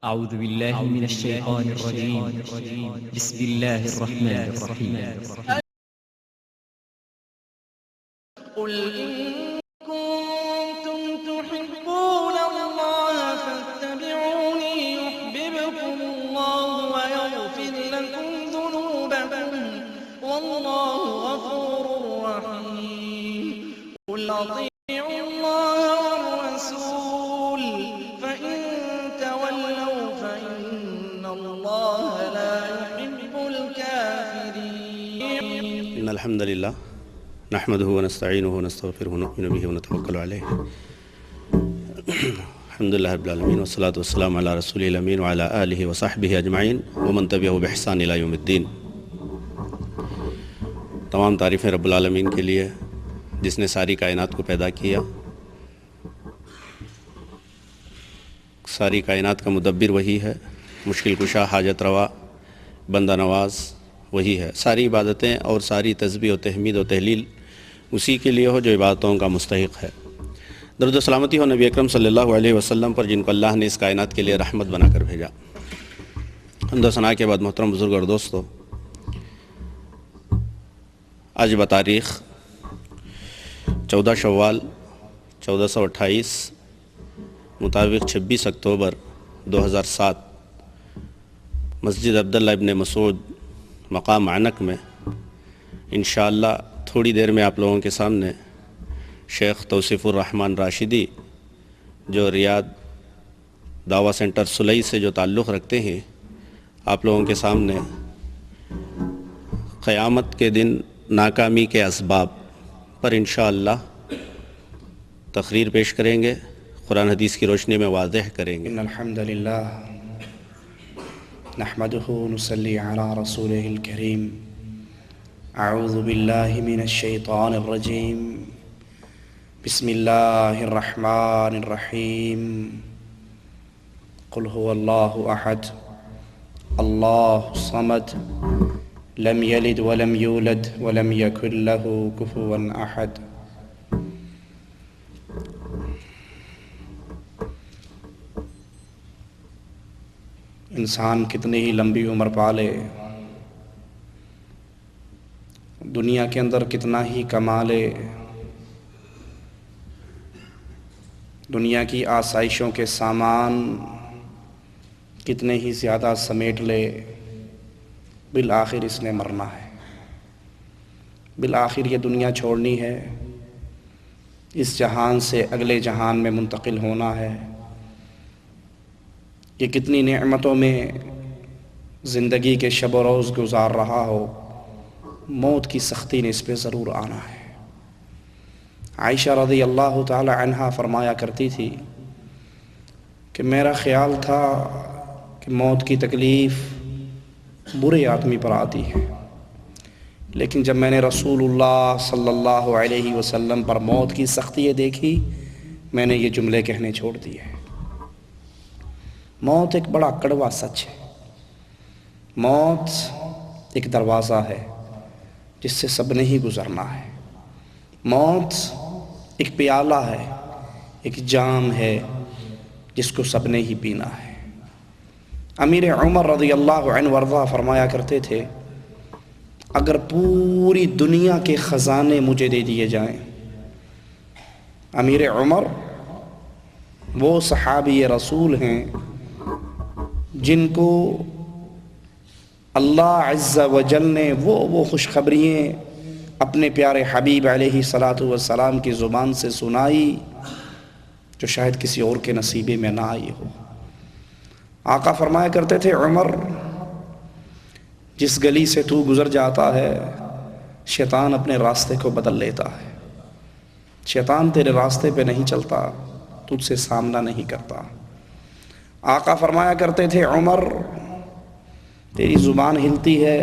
أعوذ بالله من الشيطان الرجيم. بسم الله الرحمن الرحيم. قل إن كنتم تحبون الله فاتبعوني يحببكم الله ويغفر لكم ذنوبكم والله غفور رحيم. قل أطيعوا الله والرسول فإن تولوا فإن الله لا يحب الكافرين. إن الحمد لله نحمده ونستعينه ونستغفره ونؤمن به ونتوكل عليه. الحمد لله رب العالمين والصلاة والسلام على رسوله الأمين وعلى آله وصحبه أجمعين ومن تبعه بإحسان إلى يوم الدين. تمام تعریفیں رب العالمین کے لیے جس نے ساری کائنات کو پیدا کیا. ساری کائنات کا مدبر وہی ہے، مشکل کشا، حاجت روا، بندہ نواز وہی ہے. ساری عبادتیں اور ساری تسبیح و تحمید و تحلیل اسی کے لیے ہو جو عبادتوں کا مستحق ہے. درود و سلامتی ہو نبی اکرم صلی اللہ علیہ وسلم پر، جن کو اللہ نے اس کائنات کے لیے رحمت بنا کر بھیجا. حمد و ثنا کے بعد محترم بزرگ اور دوستو، آج بتاریخ 14 شوال 1428 مطابق 26 اکتوبر 2007 مسجد عبداللہ ابن مسعود مقام عنق میں انشاءاللہ تھوڑی دیر میں آپ لوگوں کے سامنے شیخ توصیف الرحمن راشدی جو ریاض دعویٰ سینٹر سلئی سے جو تعلق رکھتے ہیں، آپ لوگوں کے سامنے قیامت کے دن ناکامی کے اسباب پر انشاءاللہ تقریر پیش کریں گے، قرآن حدیث کی روشنی میں واضح کریں گے. ان الحمد للہ نحمده ونصلي على رسوله الكريم. اعوذ باللہ من الشیطان الرجیم. بسم اللہ الرحمن الرحیم. قل هو اللہ احد اللہ الصمد لم يلد ولم يولد ولم يكن له كفوا احد. انسان کتنی ہی لمبی عمر پالے، دنیا کے اندر کتنا ہی کما لے، دنیا کی آسائشوں کے سامان کتنے ہی زیادہ سمیٹ لے، بالآخر اس نے مرنا ہے. بالآخر یہ دنیا چھوڑنی ہے، اس جہان سے اگلے جہان میں منتقل ہونا ہے. یہ کتنی نعمتوں میں زندگی کے شب و روز گزار رہا ہو، موت کی سختی نے اس پہ ضرور آنا ہے. عائشہ رضی اللہ تعالی عنہا فرمایا کرتی تھی کہ میرا خیال تھا کہ موت کی تکلیف برے آدمی پر آتی ہے، لیکن جب میں نے رسول اللہ صلی اللہ علیہ وسلم پر موت کی سختی دیکھی، میں نے یہ جملے کہنے چھوڑ دیے. موت ایک بڑا کڑوا سچ ہے. موت ایک دروازہ ہے جس سے سب نے ہی گزرنا ہے. موت ایک پیالہ ہے، ایک جام ہے جس کو سب نے ہی پینا ہے. امیر عمر رضی اللہ عنہ وارضہ فرمایا کرتے تھے، اگر پوری دنیا کے خزانے مجھے دے دیے جائیں. امیر عمر وہ صحابی رسول ہیں جن کو اللہ عز و جل نے وہ خوشخبریاں اپنے پیارے حبیب علیہ السلام کی زبان سے سنائی جو شاید کسی اور کے نصیبے میں نہ آئی ہو. آقا فرمایا کرتے تھے، عمر جس گلی سے تو گزر جاتا ہے شیطان اپنے راستے کو بدل لیتا ہے. شیطان تیرے راستے پہ نہیں چلتا، تجھ سے سامنا نہیں کرتا. آقا فرمایا کرتے تھے، عمر تیری زبان ہلتی ہے،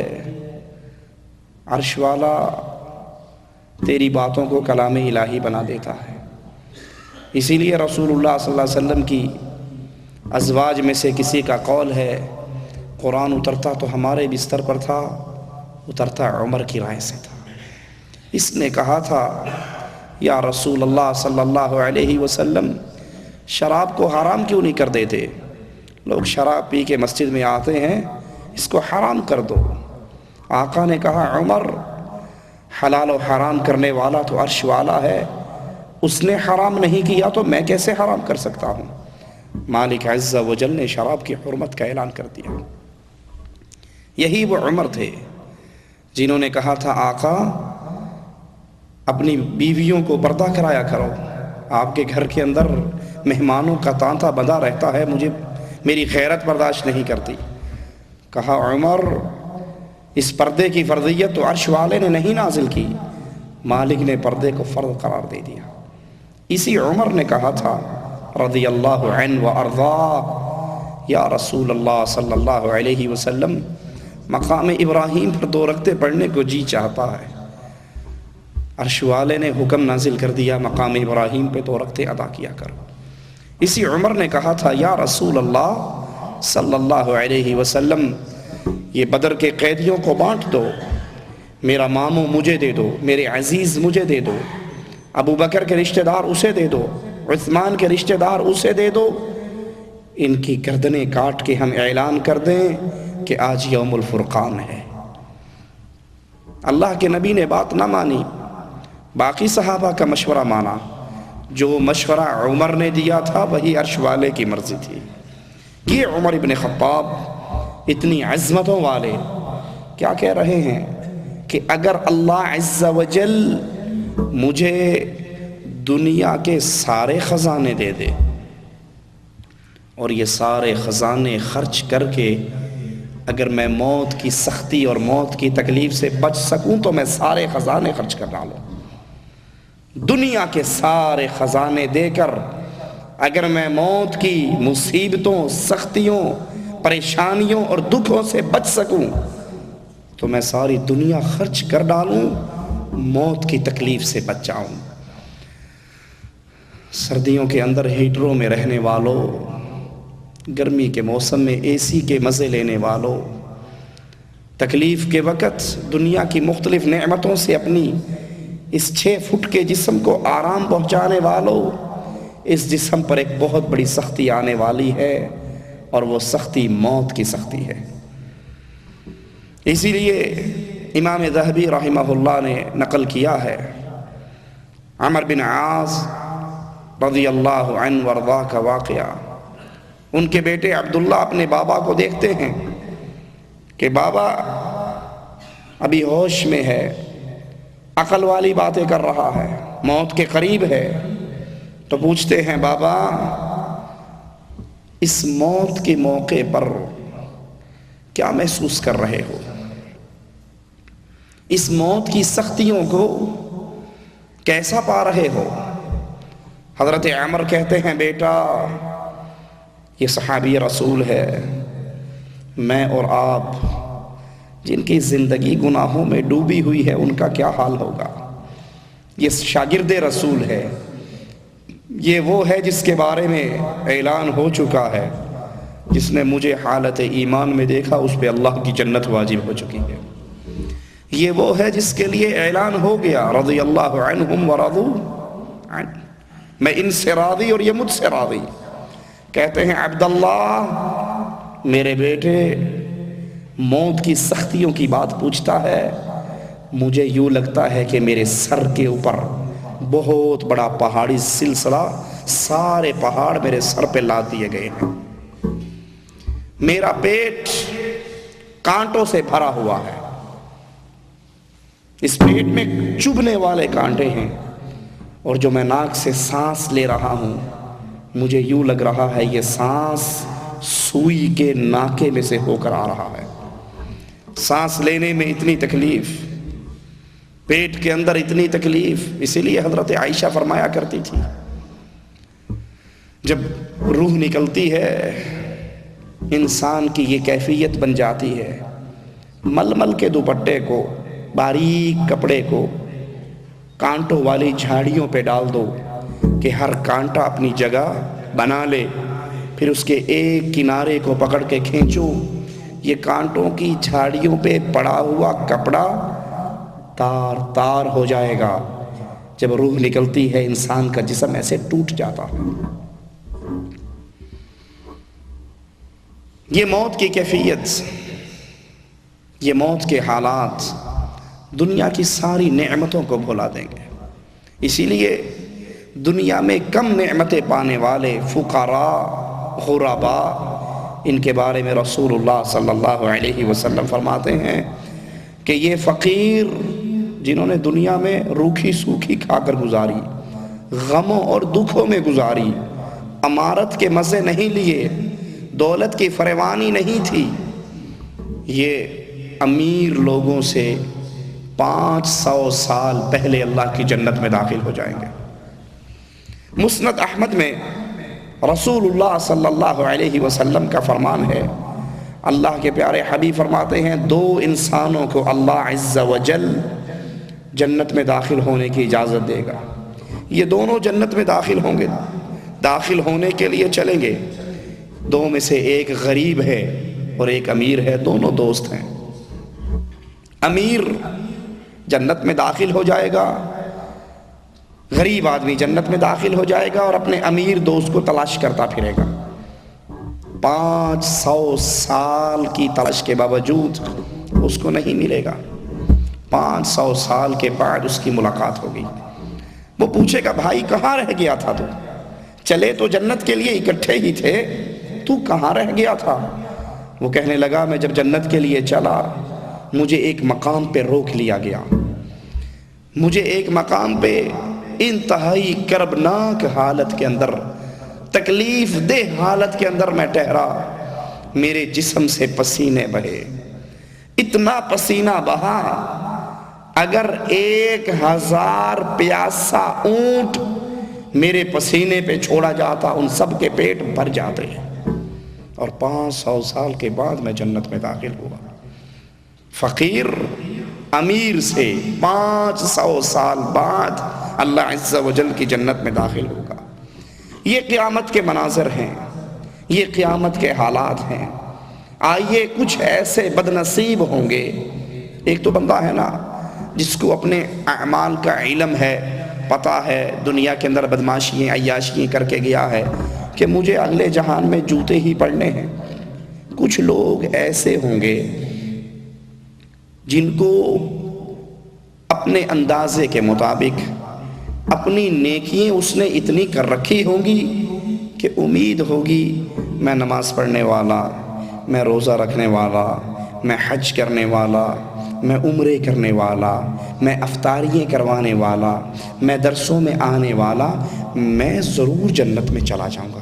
عرش والا تیری باتوں کو کلام الہی بنا دیتا ہے. اسی لیے رسول اللہ صلی اللہ علیہ وسلم کی ازواج میں سے کسی کا قول ہے، قرآن اترتا تو ہمارے بستر پر تھا، اترتا عمر کی رائے سے تھا. اس نے کہا تھا، یا رسول اللہ صلی اللہ علیہ وسلم شراب کو حرام کیوں نہیں کر دیتے؟ لوگ شراب پی کے مسجد میں آتے ہیں، اس کو حرام کر دو۔ آقا نے کہا عمر، حلال و حرام کرنے والا تو عرش والا ہے، اس نے حرام نہیں کیا تو میں کیسے حرام کر سکتا ہوں؟ مالک عز و جل نے شراب کی حرمت کا اعلان کر دیا۔ یہی وہ عمر تھے جنہوں نے کہا تھا آقا اپنی بیویوں کو پردہ کرایا کرو، آپ کے گھر کے اندر مہمانوں کا تانتا بندھا رہتا ہے، میری غیرت برداشت نہیں کرتی۔ کہا عمر اس پردے کی فرضیت تو عرش والے نے نہیں نازل کی، مالک نے پردے کو فرض قرار دے دیا۔ اسی عمر نے کہا تھا رضی اللہ عنہ وارضاہ، یا رسول اللہ صلی اللہ علیہ وسلم مقام ابراہیم پر 2 رکعتیں پڑھنے کو جی چاہتا ہے۔ عرش والے نے حکم نازل کر دیا مقام ابراہیم پہ 2 رکعتیں ادا کیا کرو۔ اسی عمر نے کہا تھا یا رسول اللہ صلی اللہ علیہ وسلم یہ بدر کے قیدیوں کو بانٹ دو، میرا ماموں مجھے دے دو، میرے عزیز مجھے دے دو، ابو بکر کے رشتہ دار اسے دے دو، عثمان کے رشتہ دار اسے دے دو، ان کی گردنیں کاٹ کے ہم اعلان کر دیں کہ آج یوم الفرقان ہے۔ اللہ کے نبی نے بات نہ مانی، باقی صحابہ کا مشورہ مانا۔ جو مشورہ عمر نے دیا تھا وہی عرش والے کی مرضی تھی۔ یہ عمر ابن خطاب اتنی عظمتوں والے کیا کہہ رہے ہیں کہ اگر اللہ عز و جل مجھے دنیا کے سارے خزانے دے دے اور یہ سارے خزانے خرچ کر کے اگر میں موت کی سختی اور موت کی تکلیف سے بچ سکوں تو میں سارے خزانے خرچ کر ڈالوں، دنیا کے سارے خزانے دے کر اگر میں موت کی مصیبتوں، سختیوں، پریشانیوں اور دکھوں سے بچ سکوں تو میں ساری دنیا خرچ کر ڈالوں، موت کی تکلیف سے بچ جاؤں۔ سردیوں کے اندر ہیٹروں میں رہنے والوں، گرمی کے موسم میں اے سی کے مزے لینے والوں، تکلیف کے وقت دنیا کی مختلف نعمتوں سے اپنی اس 6 فٹ کے جسم کو آرام پہنچانے والوں، اس جسم پر ایک بہت بڑی سختی آنے والی ہے اور وہ سختی موت کی سختی ہے۔ اسی لیے امام ذہبی رحمہ اللہ نے نقل کیا ہے عمر بن عاص رضی اللہ عنہ وارضاہ کا واقعہ۔ ان کے بیٹے عبداللہ اپنے بابا کو دیکھتے ہیں کہ بابا ابھی ہوش میں ہے، عقل والی باتیں کر رہا ہے، موت کے قریب ہے، تو پوچھتے ہیں بابا اس موت کے موقع پر کیا محسوس کر رہے ہو؟ اس موت کی سختیوں کو کیسا پا رہے ہو؟ حضرت عمر کہتے ہیں بیٹا یہ صحابی رسول ہے، میں اور آپ جن کی زندگی گناہوں میں ڈوبی ہوئی ہے ان کا کیا حال ہوگا؟ یہ شاگرد رسول ہے، یہ وہ ہے جس کے بارے میں اعلان ہو چکا ہے، جس نے مجھے حالت ایمان میں دیکھا اس پہ اللہ کی جنت واجب ہو چکی ہے، یہ وہ ہے جس کے لیے اعلان ہو گیا رضی اللہ عنہم ورضوا عنہ، میں ان سے راضی اور یہ مجھ سے راضی۔ کہتے ہیں عبداللہ میرے بیٹے موت کی سختیوں کی بات پوچھتا ہے، مجھے یوں لگتا ہے کہ میرے سر کے اوپر بہت بڑا پہاڑی سلسلہ، سارے پہاڑ میرے سر پہ لاد دیے گئے ہیں، میرا پیٹ کانٹوں سے بھرا ہوا ہے، اس پیٹ میں چبھنے والے کانٹے ہیں، اور جو میں ناک سے سانس لے رہا ہوں مجھے یوں لگ رہا ہے یہ سانس سوئی کے ناکے میں سے ہو کر آ رہا ہے، سانس لینے میں اتنی تکلیف، پیٹ کے اندر اتنی تکلیف۔ اسی لیے حضرت عائشہ فرمایا کرتی تھی جب روح نکلتی ہے انسان کی یہ کیفیت بن جاتی ہے، ململ کے دوپٹے کو، باریک کپڑے کو کانٹوں والی جھاڑیوں پہ ڈال دو کہ ہر کانٹا اپنی جگہ بنا لے، پھر اس کے ایک کنارے کو پکڑ کے کھینچو، یہ کانٹوں کی جھاڑیوں پہ پڑا ہوا کپڑا تار تار ہو جائے گا۔ جب روح نکلتی ہے انسان کا جسم ایسے ٹوٹ جاتا ہے۔ یہ موت کی کیفیت، یہ موت کے حالات دنیا کی ساری نعمتوں کو بھلا دیں گے۔ اسی لیے دنیا میں کم نعمتیں پانے والے فقراء، غرباء، ان کے بارے میں رسول اللہ صلی اللہ علیہ وسلم فرماتے ہیں کہ یہ فقیر جنہوں نے دنیا میں روکھی سوکھی کھا کر گزاری، غموں اور دکھوں میں گزاری، امارت کے مزے نہیں لیے، دولت کی فراوانی نہیں تھی، یہ امیر لوگوں سے 500 سال پہلے اللہ کی جنت میں داخل ہو جائیں گے۔ مسند احمد میں رسول اللہ صلی اللہ علیہ وسلم کا فرمان ہے، اللہ کے پیارے حبیب فرماتے ہیں 2 انسانوں کو اللہ عز و جل جنت میں داخل ہونے کی اجازت دے گا۔ یہ دونوں جنت میں داخل ہوں گے، داخل ہونے کے لیے چلیں گے، 2 میں سے ایک غریب ہے اور ایک امیر ہے، دونوں دوست ہیں۔ امیر جنت میں داخل ہو جائے گا، غریب آدمی جنت میں داخل ہو جائے گا اور اپنے امیر دوست کو تلاش کرتا پھرے گا۔ 500 سال کی تلاش کے باوجود اس کو نہیں ملے گا۔ 500 سال کے بعد اس کی ملاقات ہوگی۔ وہ پوچھے گا بھائی کہاں رہ گیا تھا تو؟ چلے تو جنت کے لیے اکٹھے ہی تھے، تو کہاں رہ گیا تھا؟ وہ کہنے لگا میں جب جنت کے لیے چلا مجھے ایک مقام پہ روک لیا گیا، مجھے ایک مقام پہ انتہائی کربناک حالت کے اندر، تکلیف دہ حالت کے اندر میں ٹھہرا، میرے جسم سے پسینے بہے، اتنا پسینہ بہا اگر 1000 پیاسا اونٹ میرے پسینے پہ چھوڑا جاتا ان سب کے پیٹ بھر جاتے ہیں، اور 500 سال کے بعد میں جنت میں داخل ہوا۔ فقیر امیر سے 500 سال بعد اللہ عز و جل کی جنت میں داخل ہوگا۔ یہ قیامت کے مناظر ہیں، یہ قیامت کے حالات ہیں۔ آئیے کچھ ایسے بد نصیب ہوں گے، ایک تو بندہ ہے نا جس کو اپنے اعمال کا علم ہے، پتہ ہے دنیا کے اندر بدماشیاں عیاشیاں کر کے گیا ہے کہ مجھے اگلے جہان میں جوتے ہی پڑنے ہیں۔ کچھ لوگ ایسے ہوں گے جن کو اپنے اندازے کے مطابق اپنی نیکیاں اس نے اتنی کر رکھی ہوں گی کہ امید ہوگی میں نماز پڑھنے والا، میں روزہ رکھنے والا، میں حج کرنے والا، میں عمرے کرنے والا، میں افطاریاں کروانے والا، میں درسوں میں آنے والا، میں ضرور جنت میں چلا جاؤں گا۔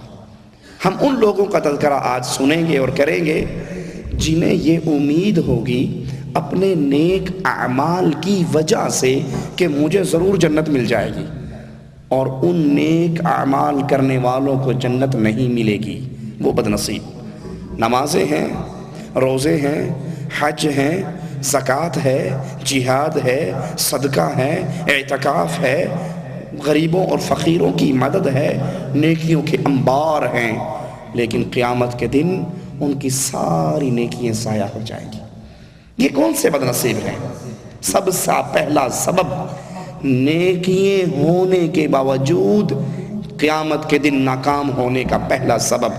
ہم ان لوگوں کا تذکرہ آج سنیں گے اور کریں گے جنہیں یہ امید ہوگی اپنے نیک اعمال کی وجہ سے کہ مجھے ضرور جنت مل جائے گی، اور ان نیک اعمال کرنے والوں کو جنت نہیں ملے گی، وہ بدنصیب۔ نمازیں ہیں، روزے ہیں، حج ہیں، زکوٰۃ ہے، جہاد ہے، صدقہ ہے، اعتکاف ہے، غریبوں اور فقیروں کی مدد ہے، نیکیوں کے انبار ہیں، لیکن قیامت کے دن ان کی ساری نیکیاں ضائع ہو جائیں گی۔ یہ کون سے بد نصیب ہیں؟ سب سے پہلا سبب نیکیاں ہونے کے باوجود قیامت کے دن ناکام ہونے کا پہلا سبب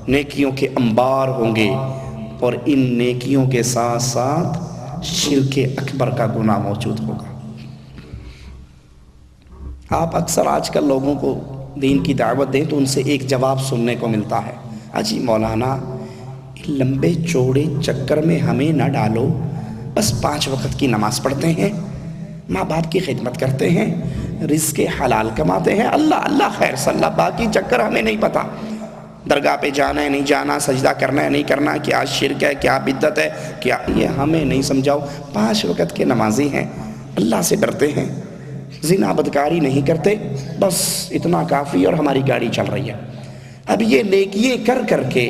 نیکیوں کے انبار ہوں گے، اور ان نیکیوں کے ساتھ ساتھ شرک اکبر کا گناہ موجود ہوگا۔ آپ اکثر آج کل لوگوں کو دین کی دعوت دیں تو ان سے ایک جواب سننے کو ملتا ہے، اجی مولانا لمبے چوڑے چکر میں ہمیں نہ ڈالو، بس 5 وقت کی نماز پڑھتے ہیں، ماں باپ کی خدمت کرتے ہیں، رزق حلال کماتے ہیں، اللہ اللہ خیر صلی اللہ، باقی چکر ہمیں نہیں پتا، درگاہ پہ جانا ہے نہیں جانا، سجدہ کرنا ہے نہیں کرنا، کیا شرک ہے کیا بدعت ہے کیا، یہ ہمیں نہیں سمجھاؤ۔ 5 وقت کے نمازی ہیں، اللہ سے ڈرتے ہیں، زنا بدکاری نہیں کرتے، بس اتنا کافی اور ہماری گاڑی چل رہی ہے۔ اب یہ نیکیاں کر کر کے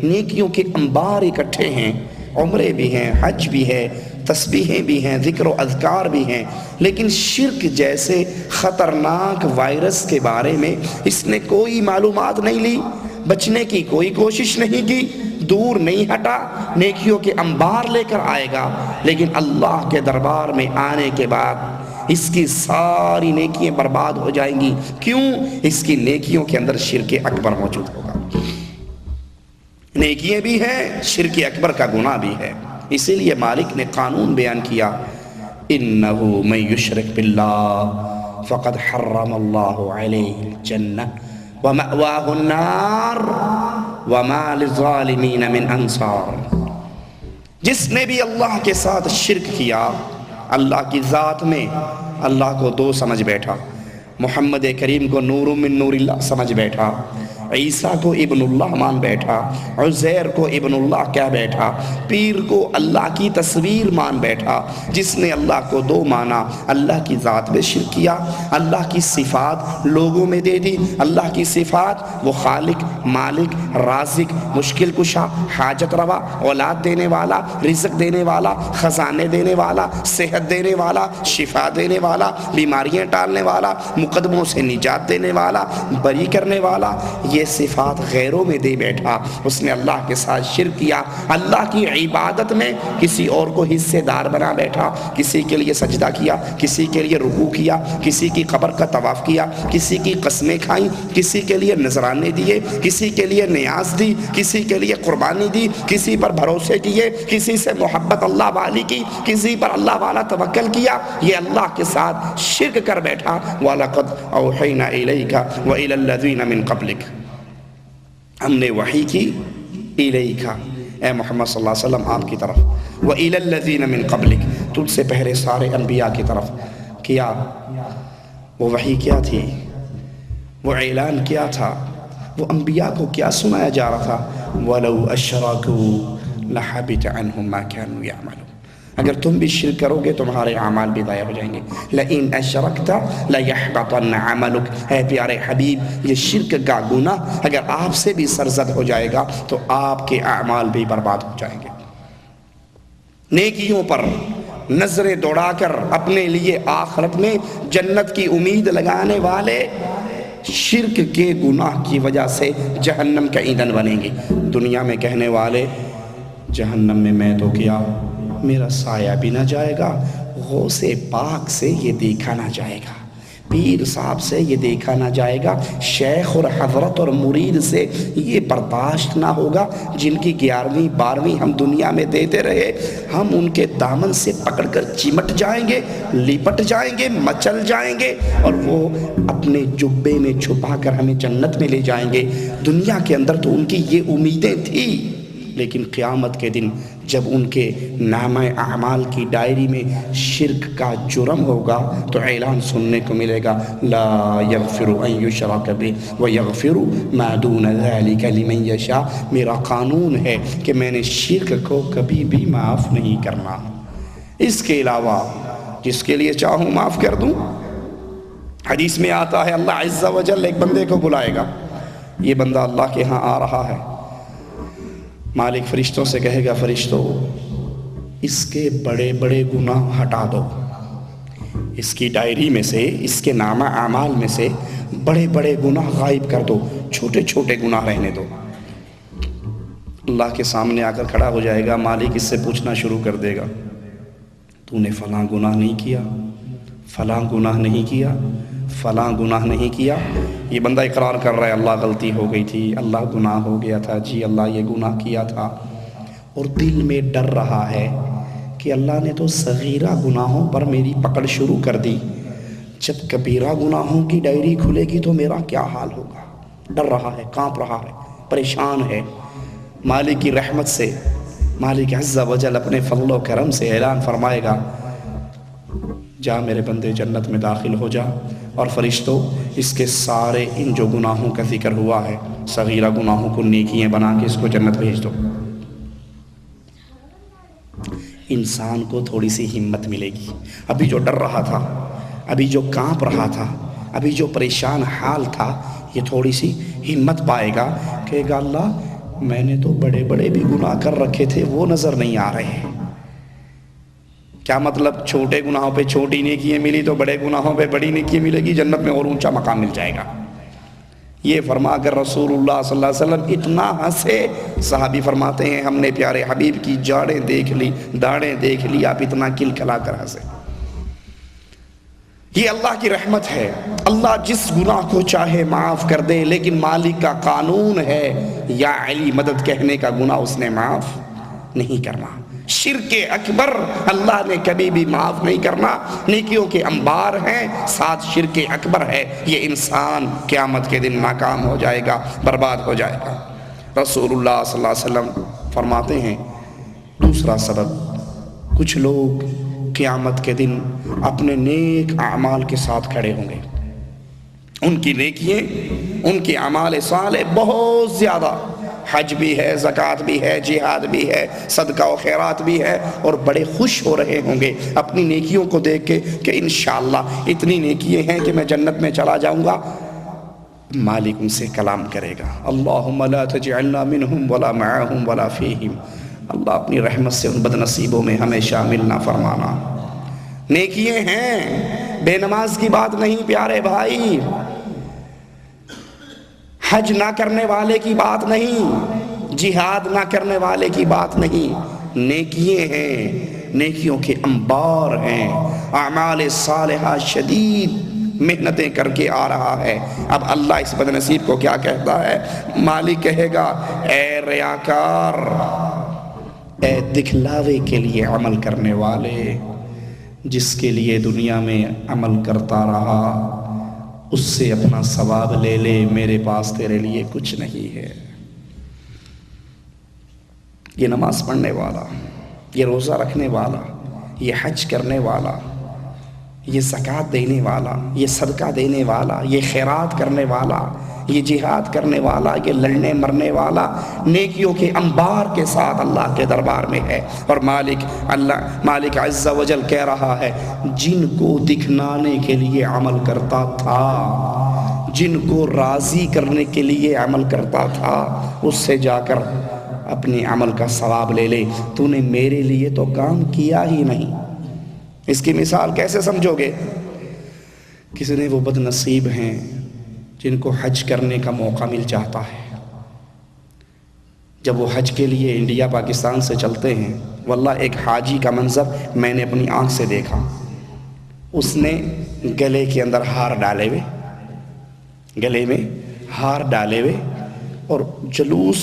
نیکیوں کے انبار اکٹھے ہیں، عمرے بھی ہیں، حج بھی ہے، تسبیحیں بھی ہیں، ذکر و اذکار بھی ہیں، لیکن شرک جیسے خطرناک وائرس کے بارے میں اس نے کوئی معلومات نہیں لی، بچنے کی کوئی کوشش نہیں کی، دور نہیں ہٹا، نیکیوں کے انبار لے کر آئے گا، لیکن اللہ کے دربار میں آنے کے بعد اس کی ساری نیکیاں برباد ہو جائیں گی۔ کیوں؟ اس کی نیکیوں کے اندر شرک اکبر موجود ہوگا۔ نیکیاں بھی ہیں، شرک اکبر کا گناہ بھی ہے۔ اسی لیے مالک نے قانون بیان کیا، انہ من یشرک باللہ فقد حرم اللہ علیہ الجنہ ومأواہ النار وما للظالمین من انصار۔ جس نے بھی اللہ کے ساتھ شرک کیا، اللہ کی ذات میں اللہ کو دو سمجھ بیٹھا، محمد کریم کو نور من نور اللہ سمجھ بیٹھا، عیسیٰ کو ابن اللہ مان بیٹھا، عزیر کو ابن اللہ کہہ بیٹھا، پیر کو اللہ کی تصویر مان بیٹھا، جس نے اللہ کو دو مانا، اللہ کی ذات میں شرک کیا، اللہ کی صفات لوگوں میں دے دی۔ اللہ کی صفات وہ خالق، مالک، رازق، مشکل کشا، حاجت روا، اولاد دینے والا، رزق دینے والا، خزانے دینے والا، صحت دینے والا، شفا دینے والا، بیماریاں ٹالنے والا، مقدموں سے نجات دینے والا، بری کرنے والا، یہ صفات غیروں میں دے بیٹھا۔ اس نے اللہ کے ساتھ شرک کیا، اللہ کی عبادت میں کسی اور کو حصے دار بنا بیٹھا، کسی کے لیے سجدہ کیا، کسی کے لیے رکوع کیا، کسی کی قبر کا طواف کیا، کسی کی قسمیں کھائیں، کسی کے لیے نذرانے دیے، کسی کے لیے نیاز دی، کسی کے لیے قربانی دی، کسی پر بھروسے کیے، کسی سے محبت اللہ والی کی، کسی پر اللہ والا توکل کیا، یہ اللہ کے ساتھ شرک کر بیٹھا۔ وَلَقَدْ أَوْحَيْنَا إِلَيْكَ وَإِلَى الَّذِينَ مِن قَبْلِكَ، ہم نے وحی کی الیکا، اے محمد صلی اللہ علیہ وسلم آپ کی طرف، وَإِلَى الَّذِينَ مِن قَبْلِكَ، تجھ سے پہلے سارے انبیاء کی طرف کیا۔ وہ وحی کیا تھی؟ وہ اعلان کیا تھا؟ وہ انبیاء کو کیا سنایا جا رہا تھا؟ وَلَوْ أَشْرَكُوا لَحَبِطَ عَنْهُمْ مَا كَانُوا يَعْمَلُونَ، اگر تم بھی شرک کرو گے تمہارے اعمال بھی ضائع ہو جائیں گے۔ لَإِنْ أَشْرَكْتَ لَيَحْبَطَنَّ عَمَلُكَ، اے پیارے حبیب یہ شرک کا گناہ اگر آپ سے بھی سرزد ہو جائے گا تو آپ کے اعمال بھی برباد ہو جائیں گے۔ نیکیوں پر نظریں دوڑا کر اپنے لیے آخرت میں جنت کی امید لگانے والے شرک کے گناہ کی وجہ سے جہنم کا ایندھن بنیں گے۔ دنیا میں کہنے والے جہنم میں میں تو کیا، میرا سایہ بھی نہ جائے گا، غوث پاک سے یہ دیکھا نہ جائے گا، پیر صاحب سے یہ دیکھا نہ جائے گا، شیخ اور حضرت اور مرید سے یہ برداشت نہ ہوگا، جن کی 11ویں 12ویں ہم دنیا میں دیتے رہے، ہم ان کے دامن سے پکڑ کر چمٹ جائیں گے، لپٹ جائیں گے، مچل جائیں گے، اور وہ اپنے جبے میں چھپا کر ہمیں جنت میں لے جائیں گے۔ دنیا کے اندر تو ان کی یہ امیدیں تھیں، لیکن قیامت کے دن جب ان کے نامہ اعمال کی ڈائری میں شرک کا جرم ہوگا تو اعلان سننے کو ملے گا، لا یغفر ان یشرک بہ ویغفر ما دون ذلک لمن یشاء، میرا قانون ہے کہ میں نے شرک کو کبھی بھی معاف نہیں کرنا، اس کے علاوہ جس کے لیے چاہوں معاف کر دوں۔ حدیث میں آتا ہے اللہ عز و جل ایک بندے کو بلائے گا، یہ بندہ اللہ کے ہاں آ رہا ہے، مالک فرشتوں سے کہے گا، فرشتوں اس کے بڑے بڑے گناہ ہٹا دو، اس کی ڈائری میں سے، اس کے نامہ اعمال میں سے بڑے بڑے گناہ غائب کر دو، چھوٹے چھوٹے گناہ رہنے دو۔ اللہ کے سامنے آ کر کھڑا ہو جائے گا، مالک اس سے پوچھنا شروع کر دے گا، تو نے فلاں گناہ نہیں کیا، فلاں گناہ نہیں کیا، فلاں گناہ نہیں کیا؟ یہ بندہ اقرار کر رہا ہے، اللہ غلطی ہو گئی تھی، اللہ گناہ ہو گیا تھا، جی اللہ یہ گناہ کیا تھا، اور دل میں ڈر رہا ہے کہ اللہ نے تو صغیرہ گناہوں پر میری پکڑ شروع کر دی، جب کبیرہ گناہوں کی ڈائری کھلے گی تو میرا کیا حال ہوگا؟ ڈر رہا ہے، کانپ رہا ہے، پریشان ہے۔ مالک کی رحمت سے، مالک عز و جل اپنے فضل و کرم سے اعلان فرمائے گا، جا میرے بندے جنت میں داخل ہو جا، اور فرشتوں اس کے سارے ان جو گناہوں کا ذکر ہوا ہے، صغیرہ گناہوں کو نیکیاں بنا کے اس کو جنت بھیج دو۔ انسان کو تھوڑی سی ہمت ملے گی، ابھی جو ڈر رہا تھا، ابھی جو کانپ رہا تھا، ابھی جو پریشان حال تھا، یہ تھوڑی سی ہمت پائے گا، کہے گا اللہ میں نے تو بڑے بڑے بھی گناہ کر رکھے تھے، وہ نظر نہیں آ رہے ہیں۔ کیا مطلب؟ چھوٹے گناہوں پہ چھوٹی نیکیاں ملی تو بڑے گناہوں پہ بڑی نیکیاں ملے گی، جنت میں اور اونچا مقام مل جائے گا۔ یہ فرما کر رسول اللہ صلی اللہ علیہ وسلم اتنا ہنسے، صحابی فرماتے ہیں ہم نے پیارے حبیب کی جاڑیں دیکھ لی، داڑیں دیکھ لی، آپ اتنا کلکلا کر ہنسے۔ یہ اللہ کی رحمت ہے، اللہ جس گناہ کو چاہے معاف کر دے، لیکن مالک کا قانون ہے یا علی مدد کہنے کا گناہ اس نے معاف نہیں کرنا۔ شرک اکبر اللہ نے کبھی بھی معاف نہیں کرنا، نیکیوں کے انبار ہیں، ساتھ شرک اکبر ہے، یہ انسان قیامت کے دن ناکام ہو جائے گا، برباد ہو جائے گا۔ رسول اللہ صلی اللہ علیہ وسلم فرماتے ہیں دوسرا سبب، کچھ لوگ قیامت کے دن اپنے نیک اعمال کے ساتھ کھڑے ہوں گے، ان کی نیکییں، ان کے اعمال صالح بہت زیادہ، حج بھی ہے، زکوٰۃ بھی ہے، جہاد بھی ہے، صدقہ و خیرات بھی ہے، اور بڑے خوش ہو رہے ہوں گے اپنی نیکیوں کو دیکھ کے کہ انشاءاللہ اتنی نیکییں ہیں کہ میں جنت میں چلا جاؤں گا۔ مالک ان سے کلام کرے گا، اللہم لا تجعلنا منہم ولا معہم ولا فیہم، اللہ اپنی رحمت سے ان بد نصیبوں میں ہمیں شامل نہ فرمانا۔ نیکییں ہیں، بے نماز کی بات نہیں پیارے بھائی، حج نہ کرنے والے کی بات نہیں، جہاد نہ کرنے والے کی بات نہیں، نیکییں ہیں، نیکیوں کے انبار ہیں، اعمال صالحہ شدید محنتیں کر کے آ رہا ہے۔ اب اللہ اس بد نصیب کو کیا کہتا ہے؟ مالک کہے گا اے ریاکار، اے دکھلاوے کے لیے عمل کرنے والے، جس کے لیے دنیا میں عمل کرتا رہا اس سے اپنا ثواب لے لے، میرے پاس تیرے لیے کچھ نہیں ہے۔ یہ نماز پڑھنے والا، یہ روزہ رکھنے والا، یہ حج کرنے والا، یہ زکوٰۃ دینے والا، یہ صدقہ دینے والا، یہ خیرات کرنے والا، یہ جہاد کرنے والا، یہ لڑنے مرنے والا، نیکیوں کے انبار کے ساتھ اللہ کے دربار میں ہے۔ اور مالک عز و جل کہہ رہا ہے جن کو دکھلانے کے لیے عمل کرتا تھا، جن کو راضی کرنے کے لیے عمل کرتا تھا، اس سے جا کر اپنے عمل کا ثواب لے لے، تو نے میرے لیے تو کام کیا ہی نہیں۔ اس کی مثال کیسے سمجھو گے؟ کسی نے وہ بد نصیب ہیں جن کو حج کرنے کا موقع مل جاتا ہے، جب وہ حج کے لیے انڈیا پاکستان سے چلتے ہیں، واللہ ایک حاجی کا منظر میں نے اپنی آنکھ سے دیکھا، اس نے گلے کے اندر ہار ڈالے ہوئے، گلے میں ہار ڈالے ہوئے، اور جلوس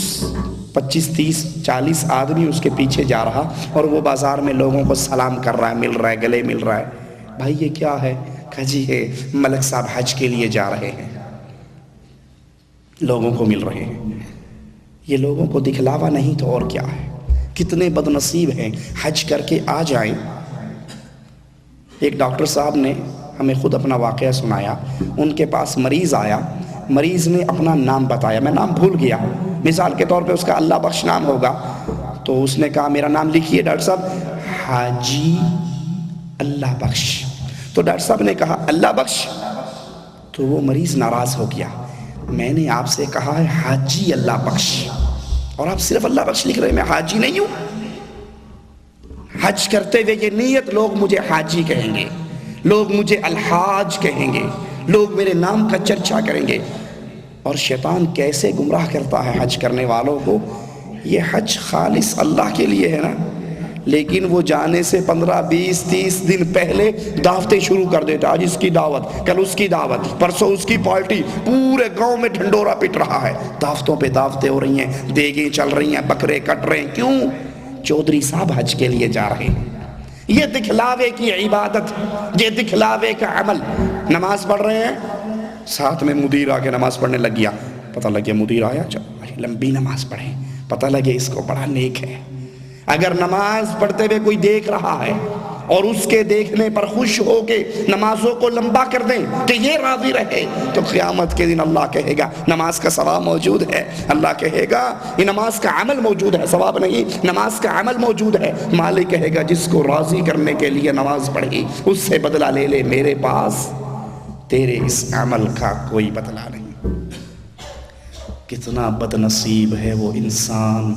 25 30 40 آدمی اس کے پیچھے جا رہا، اور وہ بازار میں لوگوں کو سلام کر رہا ہے، مل رہا ہے، گلے مل رہا ہے۔ بھائی یہ کیا ہے؟ کہا جی ہے ملک صاحب حج کے لیے جا رہے ہیں، لوگوں کو مل رہے ہیں۔ یہ لوگوں کو دکھلاوا نہیں تو اور کیا ہے؟ کتنے بد نصیب ہیں حج کر کے آ جائیں۔ ایک ڈاکٹر صاحب نے ہمیں خود اپنا واقعہ سنایا، ان کے پاس مریض آیا، مریض نے اپنا نام بتایا، میں نام بھول گیا، مثال کے طور پہ اس کا اللہ بخش نام ہوگا، تو اس نے کہا میرا نام لکھیے ڈاکٹر صاحب، حاجی اللہ بخش۔ تو ڈاکٹر صاحب نے کہا اللہ بخش، تو وہ مریض ناراض ہو گیا، میں نے آپ سے کہا ہے حاجی اللہ بخش، اور آپ صرف اللہ بخش لکھ رہے ہیں، میں حاجی نہیں ہوں۔ حج کرتے ہوئے یہ نیت، لوگ مجھے حاجی کہیں گے، لوگ مجھے الحاج کہیں گے، لوگ میرے نام کا چرچا کریں گے۔ اور شیطان کیسے گمراہ کرتا ہے حج کرنے والوں کو، یہ حج خالص اللہ کے لیے ہے نا، لیکن وہ جانے سے 15 20 30 دن پہلے دعوتیں شروع کر دیتا، آج اس کی دعوت، کل اس کی دعوت، پرسوں اس کی پارٹی، پورے گاؤں میں ڈھنڈورا پٹ رہا ہے، دعوتوں پہ دعوتیں ہو رہی ہیں، دیگیں چل رہی ہیں، بکرے کٹ رہے ہیں۔ کیوں؟ چودھری صاحب حج کے لیے جا رہے ہیں۔ یہ دکھلاوے کی عبادت، یہ دکھلاوے کا عمل۔ نماز پڑھ رہے ہیں، ساتھ میں مدیر آ کے نماز پڑھنے لگ گیا، پتہ لگ گیا مدیر آیا، چل لمبی نماز پڑھیں، پتہ لگے اس کو بڑا نیک ہے۔ اگر نماز پڑھتے ہوئے کوئی دیکھ رہا ہے اور اس کے دیکھنے پر خوش ہو کے نمازوں کو لمبا کر دیں کہ یہ راضی رہے، تو قیامت کے دن اللہ کہے گا نماز کا ثواب موجود ہے، اللہ کہے گا یہ نماز کا عمل موجود ہے، ثواب نہیں، نماز کا عمل موجود ہے۔ مالک کہے گا جس کو راضی کرنے کے لیے نماز پڑھی اس سے بدلہ لے لے، میرے پاس تیرے اس عمل کا کوئی بدلہ نہیں۔ کتنا بد نصیب ہے وہ انسان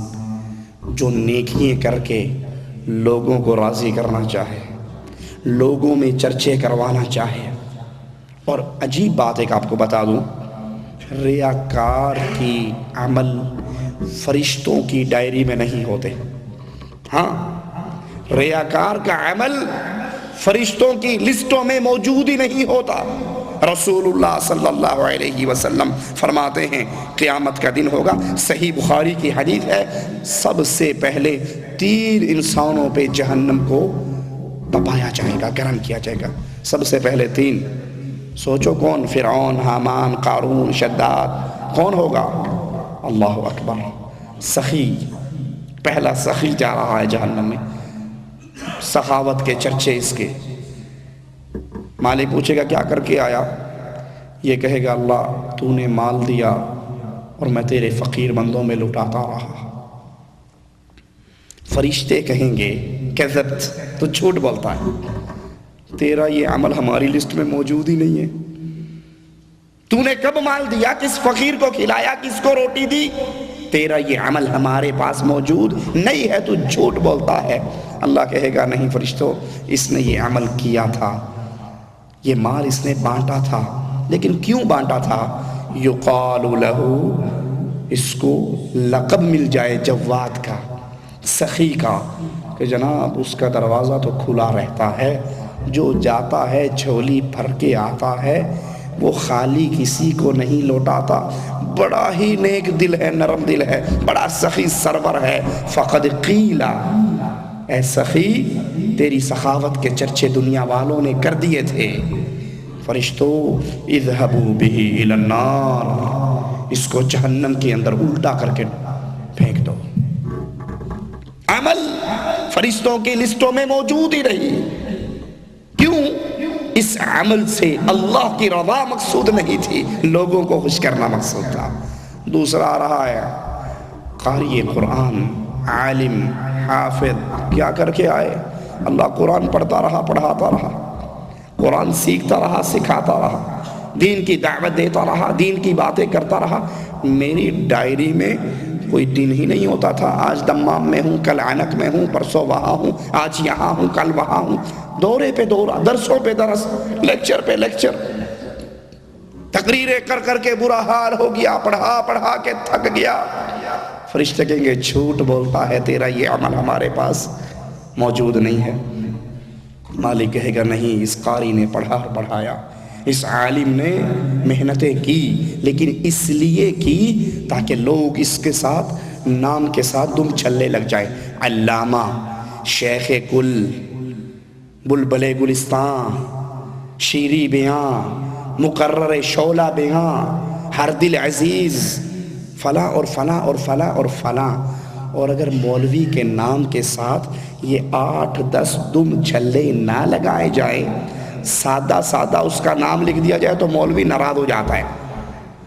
جو نیکیاں کر کے لوگوں کو راضی کرنا چاہے، لوگوں میں چرچے کروانا چاہے۔ اور عجیب بات ایک آپ کو بتا دوں، ریاکار کی عمل فرشتوں کی ڈائری میں نہیں ہوتے۔ ہاں، ریاکار کا عمل فرشتوں کی لسٹوں میں موجود ہی نہیں ہوتا۔ رسول اللہ صلی اللہ علیہ وسلم فرماتے ہیں قیامت کا دن ہوگا، صحیح بخاری کی حدیث ہے، سب سے پہلے 3 انسانوں پہ جہنم کو تپایا جائے گا، گرم کیا جائے گا۔ سب سے پہلے 3، سوچو کون؟ فرعون، حامان، قارون، شداد، کون ہوگا؟ اللہ اکبر، سخی، پہلا سخی جا رہا ہے جہنم میں، سخاوت کے چرچے اس کے۔ مالک پوچھے گا کیا کر کے آیا؟ یہ کہے گا اللہ تو نے مال دیا اور میں تیرے فقیر بندوں میں لٹاتا رہا۔ فرشتے کہیں گے کذبت، تو جھوٹ بولتا ہے، تیرا یہ عمل ہماری لسٹ میں موجود ہی نہیں ہے۔ تو نے کب مال دیا؟ کس فقیر کو کھلایا؟ کس کو روٹی دی؟ تیرا یہ عمل ہمارے پاس موجود نہیں ہے، تو جھوٹ بولتا ہے۔ اللہ کہے گا نہیں فرشتوں، اس نے یہ عمل کیا تھا، یہ مال اس نے بانٹا تھا، لیکن کیوں بانٹا تھا؟ یقال لہو، اس کو لقب مل جائے جواد کا، سخی کا، کہ جناب اس کا دروازہ تو کھلا رہتا ہے، جو جاتا ہے جھولی بھر کے آتا ہے، وہ خالی کسی کو نہیں لوٹاتا، بڑا ہی نیک دل ہے، نرم دل ہے، بڑا سخی سرور ہے۔ فقد قیلا، اے سخی تیری سخاوت کے چرچے دنیا والوں نے کر دیے تھے۔ فرشتوں اذهبوا به الى النار، اس کو جہنم کے اندر الٹا کر کے پھینک دو۔ عمل فرشتوں کی لسٹوں میں موجود ہی رہی، کیوں؟ اس عمل سے اللہ کی رضا مقصود نہیں تھی، لوگوں کو خوش کرنا مقصود تھا۔ دوسرا آ رہا ہے قاری قرآن، عالم، حافظ، کیا کر کے آئے؟ اللہ قرآن پڑھتا رہا، پڑھاتا رہا، قرآن سیکھتا رہا، سکھاتا رہا، دین کی دعوت دیتا رہا، دین کی باتیں کرتا رہا۔ میری ڈائری میں کوئی دن ہی نہیں ہوتا تھا، آج دمام میں ہوں، کل عنق میں ہوں، پرسوں وہاں ہوں، آج یہاں ہوں، کل وہاں ہوں، دورے پہ دورہ، درسوں پہ درس، لیکچر پہ لیکچر، تقریریں کر کر کے برا حال ہو گیا، پڑھا پڑھا کے تھک گیا۔ فرشتے کہیں گے جھوٹ بولتا ہے، تیرا یہ عمل ہمارے پاس موجود نہیں ہے۔ مالک کہے گا نہیں، اس قاری نے پڑھا اور پڑھایا، اس عالم نے محنتیں کی، لیکن اس لیے کی تاکہ لوگ اس کے ساتھ، نام کے ساتھ دم چھلے لگ جائیں۔ علامہ، شیخ کل، بلبل گلستان، شیری بیاں، مقرر شعلہ بیاں، ہر دل عزیز، فلاں اور فلاں اور فلاں اور فلاں۔ اور اگر مولوی کے نام کے ساتھ یہ 8-10 دم چھلے نہ لگائے جائیں، سادہ سادہ اس کا نام لکھ دیا جائے، تو مولوی ناراض ہو جاتا ہے،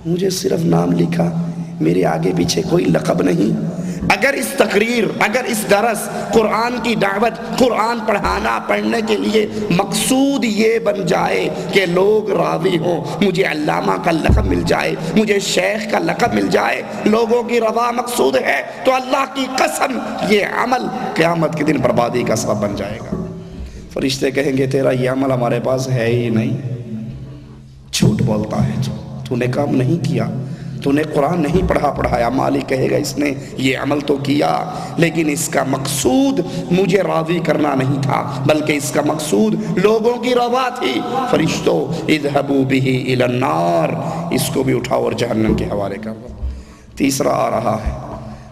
مجھے صرف نام لکھا، میرے آگے پیچھے کوئی لقب نہیں۔ اگر اس تقریر، اگر اس درس، قرآن کی دعوت، قرآن پڑھانا، پڑھنے کے لیے مقصود یہ بن جائے کہ لوگ راضی ہوں، مجھے علامہ کا لقب مل جائے، مجھے شیخ کا لقب مل جائے، لوگوں کی رضا مقصود ہے، تو اللہ کی قسم یہ عمل قیامت کے دن بربادی کا سبب بن جائے گا۔ فرشتے کہیں گے تیرا یہ عمل ہمارے پاس ہے ہی نہیں، جھوٹ بولتا ہے، تو نے کام نہیں کیا، تو نے قرآن نہیں پڑھایا۔ مالک کہے گا اس نے یہ عمل تو کیا، لیکن اس کا مقصود مجھے راضی کرنا نہیں تھا، بلکہ اس کا مقصود لوگوں کی رضا تھی۔ فرشتوں اذهبوا به الى النار، اس کو بھی اٹھاؤ اور جہنم کے حوالے کر دو۔ تیسرا آ رہا ہے،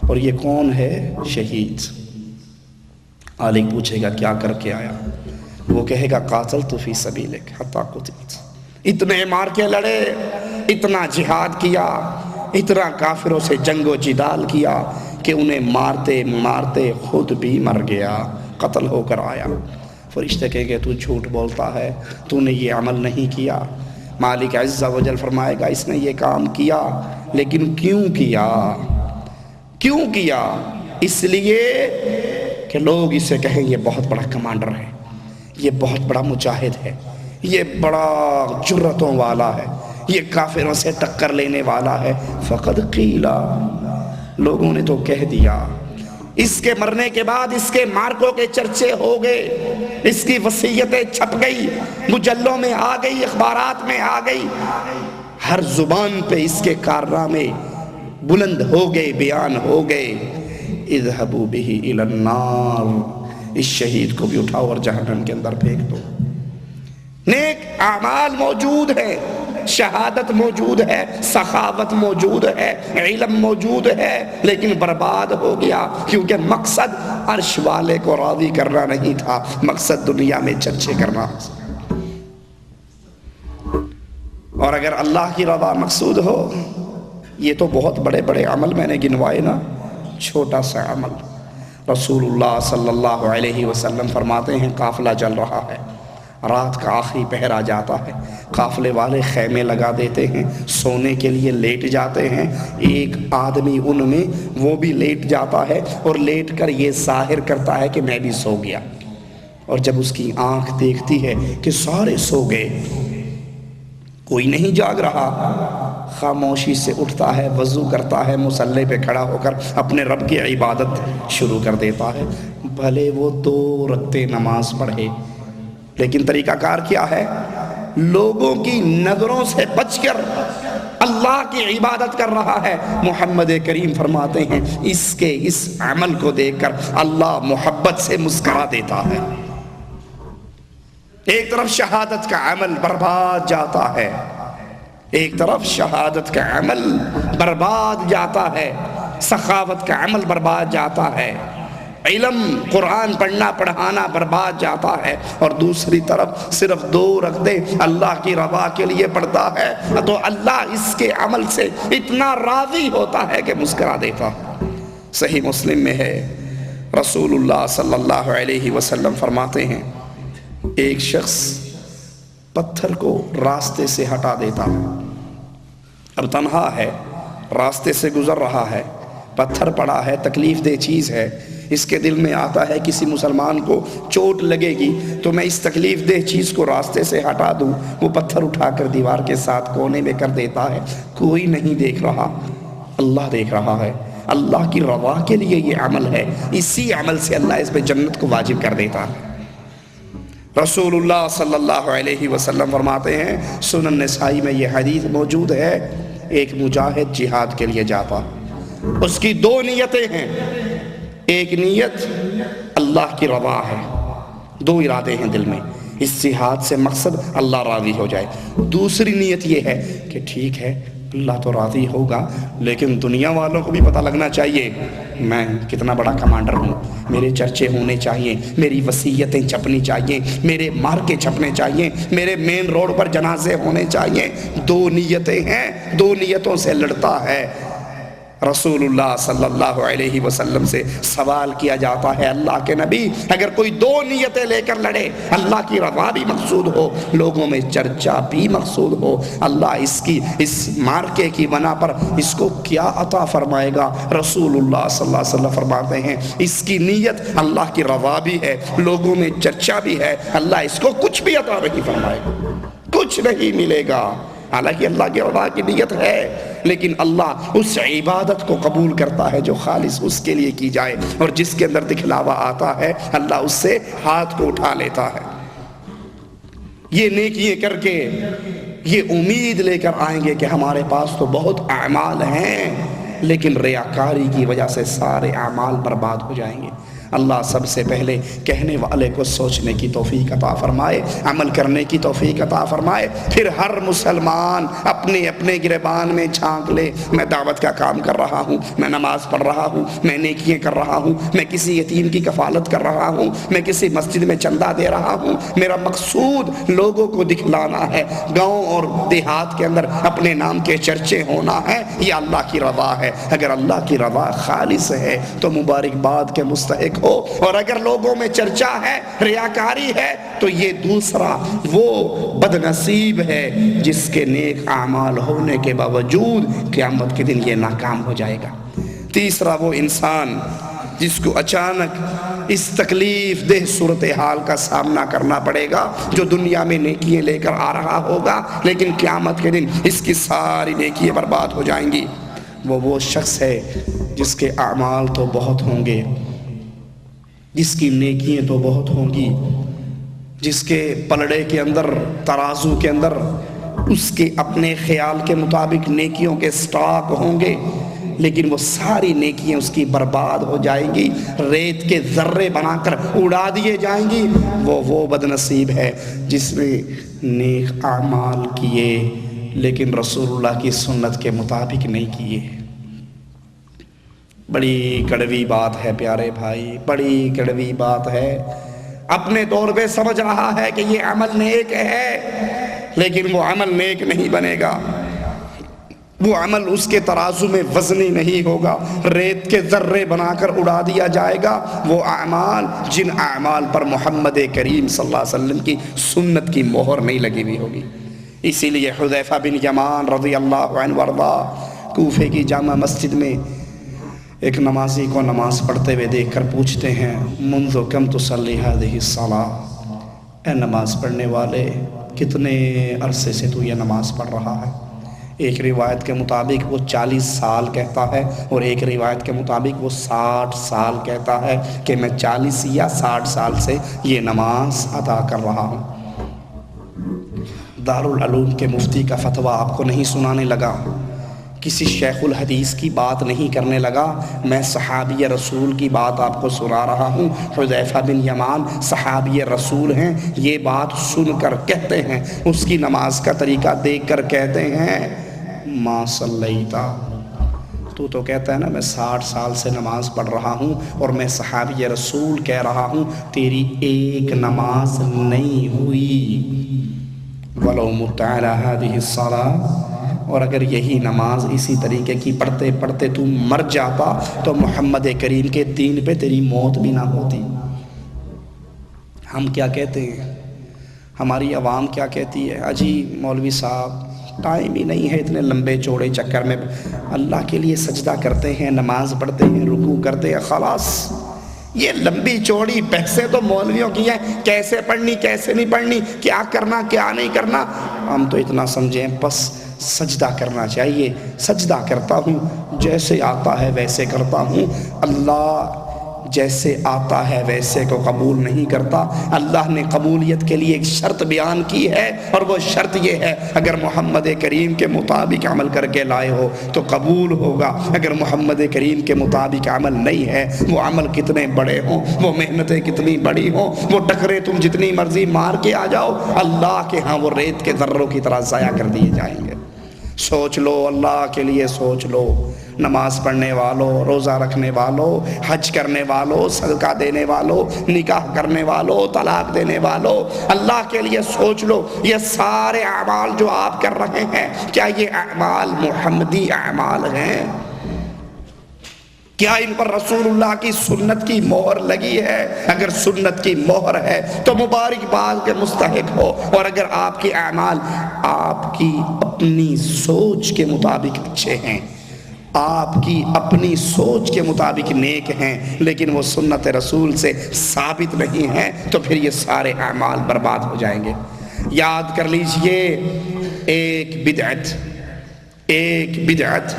اور یہ کون ہے؟ شہید۔ مالک پوچھے گا کیا کر کے آیا؟ وہ کہے گا قاتلت فی سبیلک حتی قتلت، اتنے مار کے لڑے، اتنا جہاد کیا، اتنا کافروں سے جنگ و جدال کیا کہ انہیں مارتے مارتے خود بھی مر گیا، قتل ہو کر آیا۔ فرشتے کہیں گے تو جھوٹ بولتا ہے، تو نے یہ عمل نہیں کیا۔ مالک عز و جل فرمائے گا اس نے یہ کام کیا، لیکن کیوں کیا؟ کیوں کیا؟ اس لیے کہ لوگ اسے کہیں یہ بہت بڑا کمانڈر ہے، یہ بہت بڑا مجاہد ہے، یہ بڑا جرتوں والا ہے، یہ کافروں سے ٹکر لینے والا ہے۔ فقد قیلا، لوگوں نے تو کہہ دیا۔ اس کے مرنے کے بعد اس کے مارکوں کے چرچے ہو گئے، اس کی وصیتیں چھپ گئی، مجلوں میں آ گئی، اخبارات میں آ گئی، ہر زبان پہ اس کے کارنامے بلند ہو گئے، بیان ہو گئے۔ اذهبوا به الى النار، اس شہید کو بھی اٹھاؤ اور جہنم کے اندر پھینک دو۔ نیک اعمال موجود ہے، شہادت موجود ہے، سخاوت موجود ہے، علم موجود ہے، لیکن برباد ہو گیا کیونکہ مقصد عرش والے کو راضی کرنا نہیں تھا، مقصد دنیا میں چرچے کرنا۔ اور اگر اللہ کی رضا مقصود ہو، یہ تو بہت بڑے بڑے عمل میں نے گنوائے نا، چھوٹا سا عمل۔ رسول اللہ صلی اللہ علیہ وسلم فرماتے ہیں قافلہ چل رہا ہے، رات کا آخری پہر آ جاتا ہے، قافلے والے خیمے لگا دیتے ہیں، سونے کے لیے لیٹ جاتے ہیں، ایک آدمی ان میں وہ بھی لیٹ جاتا ہے اور لیٹ کر یہ ظاہر کرتا ہے کہ میں بھی سو گیا، اور جب اس کی آنکھ دیکھتی ہے کہ سارے سو گئے، کوئی نہیں جاگ رہا، خاموشی سے اٹھتا ہے، وضو کرتا ہے، مصلی پہ کھڑا ہو کر اپنے رب کی عبادت شروع کر دیتا ہے، بھلے وہ 2 رکعتیں نماز پڑھے، لیکن طریقہ کار کیا ہے؟ لوگوں کی نظروں سے بچ کر اللہ کی عبادت کر رہا ہے۔ محمد کریم فرماتے ہیں اس عمل کو دیکھ کر اللہ محبت سے مسکرا دیتا ہے۔ ایک طرف شہادت کا عمل برباد جاتا ہے، ایک طرف شہادت کا عمل برباد جاتا ہے، سخاوت کا عمل برباد جاتا ہے، علم قرآن پڑھنا پڑھانا برباد جاتا ہے، اور دوسری طرف صرف 2 رکعتیں اللہ کی رضا کے لیے پڑھتا ہے تو اللہ اس کے عمل سے اتنا راضی ہوتا ہے کہ مسکرا دیتا۔ صحیح مسلم میں ہے، رسول اللہ صلی اللہ علیہ وسلم فرماتے ہیں ایک شخص پتھر کو راستے سے ہٹا دیتا، اب تنہا ہے، راستے سے گزر رہا ہے، پتھر پڑا ہے، تکلیف دہ چیز ہے، اس کے دل میں آتا ہے کسی مسلمان کو چوٹ لگے گی تو میں اس تکلیف دہ چیز کو راستے سے ہٹا دوں، وہ پتھر اٹھا کر دیوار کے ساتھ کونے میں کر دیتا ہے، کوئی نہیں دیکھ رہا، اللہ دیکھ رہا ہے، اللہ کی رضا کے لیے یہ عمل ہے، اسی عمل سے اللہ اس پہ جنت کو واجب کر دیتا ہے۔ رسول اللہ صلی اللہ علیہ وسلم فرماتے ہیں، سنن نسائی میں یہ حدیث موجود ہے، ایک مجاہد جہاد کے لیے جاتا، اس کی 2 نیتیں ہیں، ایک نیت اللہ کی رضا ہے، 2 ارادے ہیں دل میں، اس جہاد سے مقصد اللہ راضی ہو جائے، دوسری نیت یہ ہے کہ ٹھیک ہے اللہ تو راضی ہوگا لیکن دنیا والوں کو بھی پتہ لگنا چاہیے میں کتنا بڑا کمانڈر ہوں، میرے چرچے ہونے چاہیے، میری وصیتیں چھپنی چاہیے، میرے مارکے چھپنے چاہیے، میرے مین روڈ پر جنازے ہونے چاہیے۔ 2 نیتیں ہیں، 2 نیتوں سے لڑتا ہے۔ رسول اللہ صلی اللہ علیہ وسلم سے سوال کیا جاتا ہے اللہ کے نبی اگر کوئی 2 نیتیں لے کر لڑے، اللہ کی رضا بھی مقصود ہو، لوگوں میں چرچا بھی مقصود ہو، اللہ اس مارکے کی بنا پر اس کو کیا عطا فرمائے گا؟ رسول اللہ صلی اللہ علیہ وسلم فرماتے ہیں اس کی نیت اللہ کی رضا بھی ہے، لوگوں میں چرچا بھی ہے، اللہ اس کو کچھ بھی عطا نہیں فرمائے گا، کچھ نہیں ملے گا۔ حالانکہ اللہ کی رضا کی نیت ہے، لیکن اللہ اس عبادت کو قبول کرتا ہے جو خالص اس کے لیے کی جائے، اور جس کے اندر دکھلاوا آتا ہے اللہ اس سے ہاتھ کو اٹھا لیتا ہے۔ یہ نیکیاں کر کے یہ امید لے کر آئیں گے کہ ہمارے پاس تو بہت اعمال ہیں، لیکن ریاکاری کی وجہ سے سارے اعمال برباد ہو جائیں گے۔ اللہ سب سے پہلے کہنے والے کو سوچنے کی توفیق عطا فرمائے، عمل کرنے کی توفیق عطا فرمائے، پھر ہر مسلمان اپنے اپنے گریبان میں جھانک لے، میں دعوت کا کام کر رہا ہوں، میں نماز پڑھ رہا ہوں، میں نیکیاں کر رہا ہوں، میں کسی یتیم کی کفالت کر رہا ہوں، میں کسی مسجد میں چندہ دے رہا ہوں، میرا مقصود لوگوں کو دکھلانا ہے، گاؤں اور دیہات کے اندر اپنے نام کے چرچے ہونا ہے، یہ اللہ کی رضا ہے۔ اگر اللہ کی رضا خالص ہے تو مبارکباد کے مستحق ہو، اور اگر لوگوں میں چرچا ہے، ریاکاری ہے، تو یہ دوسرا وہ بد نصیب ہے جس کے نیک اعمال ہونے کے باوجود قیامت کے دن یہ ناکام ہو جائے گا۔ تیسرا وہ انسان جس کو اچانک اس تکلیف دہ صورتحال کا سامنا کرنا پڑے گا، جو دنیا میں نیکیاں لے کر آ رہا ہوگا لیکن قیامت کے دن اس کی ساری نیکیاں برباد ہو جائیں گی۔ وہ شخص ہے جس کے اعمال تو بہت ہوں گے، جس کی نیکیاں تو بہت ہوں گی، جس کے پلڑے کے اندر، ترازو کے اندر اس کے اپنے خیال کے مطابق نیکیوں کے سٹاک ہوں گے، لیکن وہ ساری نیکیاں اس کی برباد ہو جائیں گی، ریت کے ذرے بنا کر اڑا دیے جائیں گی۔ وہ بدنصیب ہے جس نے نیک اعمال کیے لیکن رسول اللہ کی سنت کے مطابق نہیں کیے۔ بڑی کڑوی بات ہے پیارے بھائی، بڑی کڑوی بات ہے۔ اپنے طور پہ سمجھ رہا ہے کہ یہ عمل نیک ہے، لیکن وہ عمل نیک نہیں بنے گا، وہ عمل اس کے ترازو میں وزنی نہیں ہوگا، ریت کے ذرے بنا کر اڑا دیا جائے گا۔ وہ اعمال جن اعمال پر محمد کریم صلی اللہ علیہ وسلم کی سنت کی مہر نہیں لگی ہوئی ہوگی۔ اسی لیے حذیفہ بن یمان رضی اللہ عنہ وارضا کوفے کی جامع مسجد میں ایک نمازی کو نماز پڑھتے ہوئے دیکھ کر پوچھتے ہیں، منذ کم تصلی هذه الصلاة، اے نماز پڑھنے والے کتنے عرصے سے تو یہ نماز پڑھ رہا ہے؟ ایک روایت کے مطابق وہ 40 سال کہتا ہے، اور ایک روایت کے مطابق وہ 60 سال کہتا ہے کہ میں 40 یا 60 سال سے یہ نماز ادا کر رہا ہوں۔ دارالعلوم کے مفتی کا فتویٰ آپ کو نہیں سنانے لگا، کسی شیخ الحدیث کی بات نہیں کرنے لگا، میں صحابی رسول کی بات آپ کو سنا رہا ہوں۔ حذیفہ بن یمان صحابی رسول ہیں، یہ بات سن کر کہتے ہیں، اس کی نماز کا طریقہ دیکھ کر کہتے ہیں، ما صلیتا، تو کہتا ہے نا میں 60 سال سے نماز پڑھ رہا ہوں اور میں صحابی رسول کہہ رہا ہوں، تیری ایک نماز نہیں ہوئی۔ وَلَوْ مُتَّ عَلَى هَذِهِ الصَّلَاةِ، اور اگر یہی نماز اسی طریقے کی پڑھتے پڑھتے تو مر جاتا تو محمد کریم کے دین پہ تیری موت بھی نہ ہوتی۔ ہم کیا کہتے ہیں، ہماری عوام کیا کہتی ہے، اجی مولوی صاحب ٹائم ہی نہیں ہے اتنے لمبے چوڑے چکر میں، اللہ کے لیے سجدہ کرتے ہیں، نماز پڑھتے ہیں، رکوع کرتے ہیں، خلاص یہ لمبی چوڑی بحثیں تو مولویوں کی ہیں، کیسے پڑھنی کیسے نہیں پڑھنی، کیا کرنا کیا نہیں کرنا۔ ہم تو اتنا سمجھیں بس سجدہ کرنا چاہیے، سجدہ کرتا ہوں، جیسے آتا ہے ویسے کرتا ہوں۔ اللہ جیسے آتا ہے ویسے کو قبول نہیں کرتا۔ اللہ نے قبولیت کے لیے ایک شرط بیان کی ہے، اور وہ شرط یہ ہے اگر محمد کریم کے مطابق عمل کر کے لائے ہو تو قبول ہوگا، اگر محمد کریم کے مطابق عمل نہیں ہے، وہ عمل کتنے بڑے ہوں، وہ محنتیں کتنی بڑی ہوں، وہ ٹکرے تم جتنی مرضی مار کے آ جاؤ، اللہ کے ہاں وہ ریت کے ذروں کی طرح ضائع کر دیے جائیں گے۔ سوچ لو، اللہ کے لیے سوچ لو، نماز پڑھنے والوں، روزہ رکھنے والوں، حج کرنے والوں، صدقہ دینے والوں، نکاح کرنے والوں، طلاق دینے والوں، اللہ کے لیے سوچ لو، یہ سارے اعمال جو آپ کر رہے ہیں کیا یہ اعمال محمدی اعمال ہیں؟ کیا ان پر رسول اللہ کی سنت کی مہر لگی ہے؟ اگر سنت کی مہر ہے تو مبارکباد کے مستحق ہو، اور اگر آپ کے اعمال آپ کی اپنی سوچ کے مطابق اچھے ہیں، آپ کی اپنی سوچ کے مطابق نیک ہیں، لیکن وہ سنت رسول سے ثابت نہیں ہیں، تو پھر یہ سارے اعمال برباد ہو جائیں گے۔ یاد کر لیجئے، ایک بدعت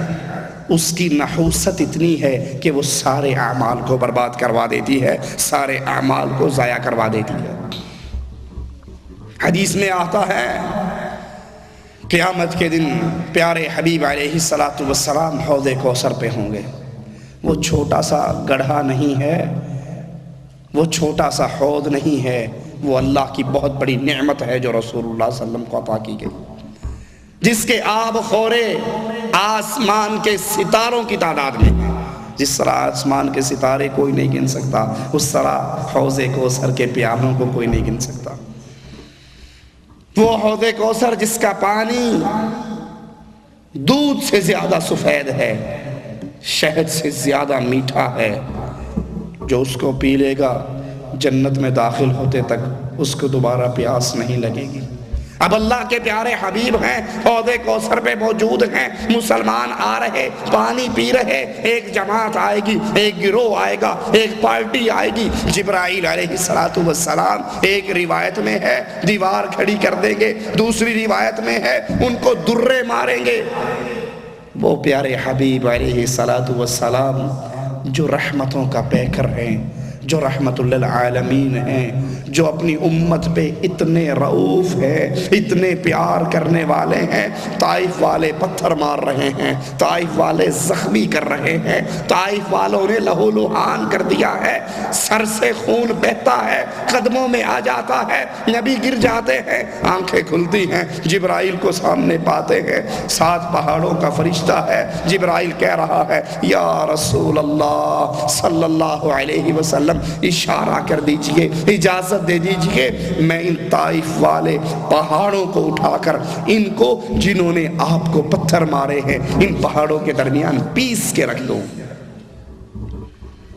اس کی نحوست اتنی ہے کہ وہ سارے اعمال کو برباد کروا دیتی ہے، سارے اعمال کو ضائع کروا دیتی ہے۔ حدیث میں آتا ہے قیامت کے دن پیارے حبیب علیہ السلام حوض کوثر پہ ہوں گے۔ وہ چھوٹا سا گڑھا نہیں ہے، وہ چھوٹا سا حوض نہیں ہے، وہ اللہ کی بہت بڑی نعمت ہے جو رسول اللہ صلی اللہ علیہ وسلم کو عطا کی گئی، جس کے آب خورے آسمان کے ستاروں کی تعداد میں ہیں۔ جس طرح آسمان کے ستارے کوئی نہیں گن سکتا، اس طرح حوض کوثر کے پیالوں کو کوئی نہیں گن سکتا۔ وہ حوض کوثر جس کا پانی دودھ سے زیادہ سفید ہے، شہد سے زیادہ میٹھا ہے، جو اس کو پی لے گا جنت میں داخل ہوتے تک اس کو دوبارہ پیاس نہیں لگے گی۔ اب اللہ کے پیارے حبیب ہیں، حوض کوثر پہ موجود ہیں، مسلمان آ رہے، پانی پی رہے، ایک جماعت آئے گی، ایک گروہ آئے گا، ایک پارٹی آئے گی، جبرائیل علیہ السلام ایک روایت میں ہے دیوار کھڑی کر دیں گے، دوسری روایت میں ہے ان کو درے ماریں گے۔ وہ پیارے حبیب علیہ السلام جو رحمتوں کا پیکر ہیں، جو رحمت للعالمین ہیں، جو اپنی امت پہ اتنے رعوف ہیں، اتنے پیار کرنے والے ہیں۔ طائف والے پتھر مار رہے ہیں، طائف والے زخمی کر رہے ہیں، طائف والوں نے لہو لہان کر دیا ہے، سر سے خون بہتا ہے، قدموں میں آ جاتا ہے، نبی گر جاتے ہیں، آنکھیں کھلتی ہیں، جبرائیل کو سامنے پاتے ہیں، 7 پہاڑوں کا فرشتہ ہے، جبرائیل کہہ رہا ہے یا رسول اللہ صلی اللہ علیہ وسلم اشارہ کر دیجئے، اجازت دے دیجئے، میں ان طائف والے پہاڑوں کو اٹھا کر ان کو جنہوں نے آپ کو پتھر مارے ہیں ان پہاڑوں کے درمیان پیس کے رکھ دوں۔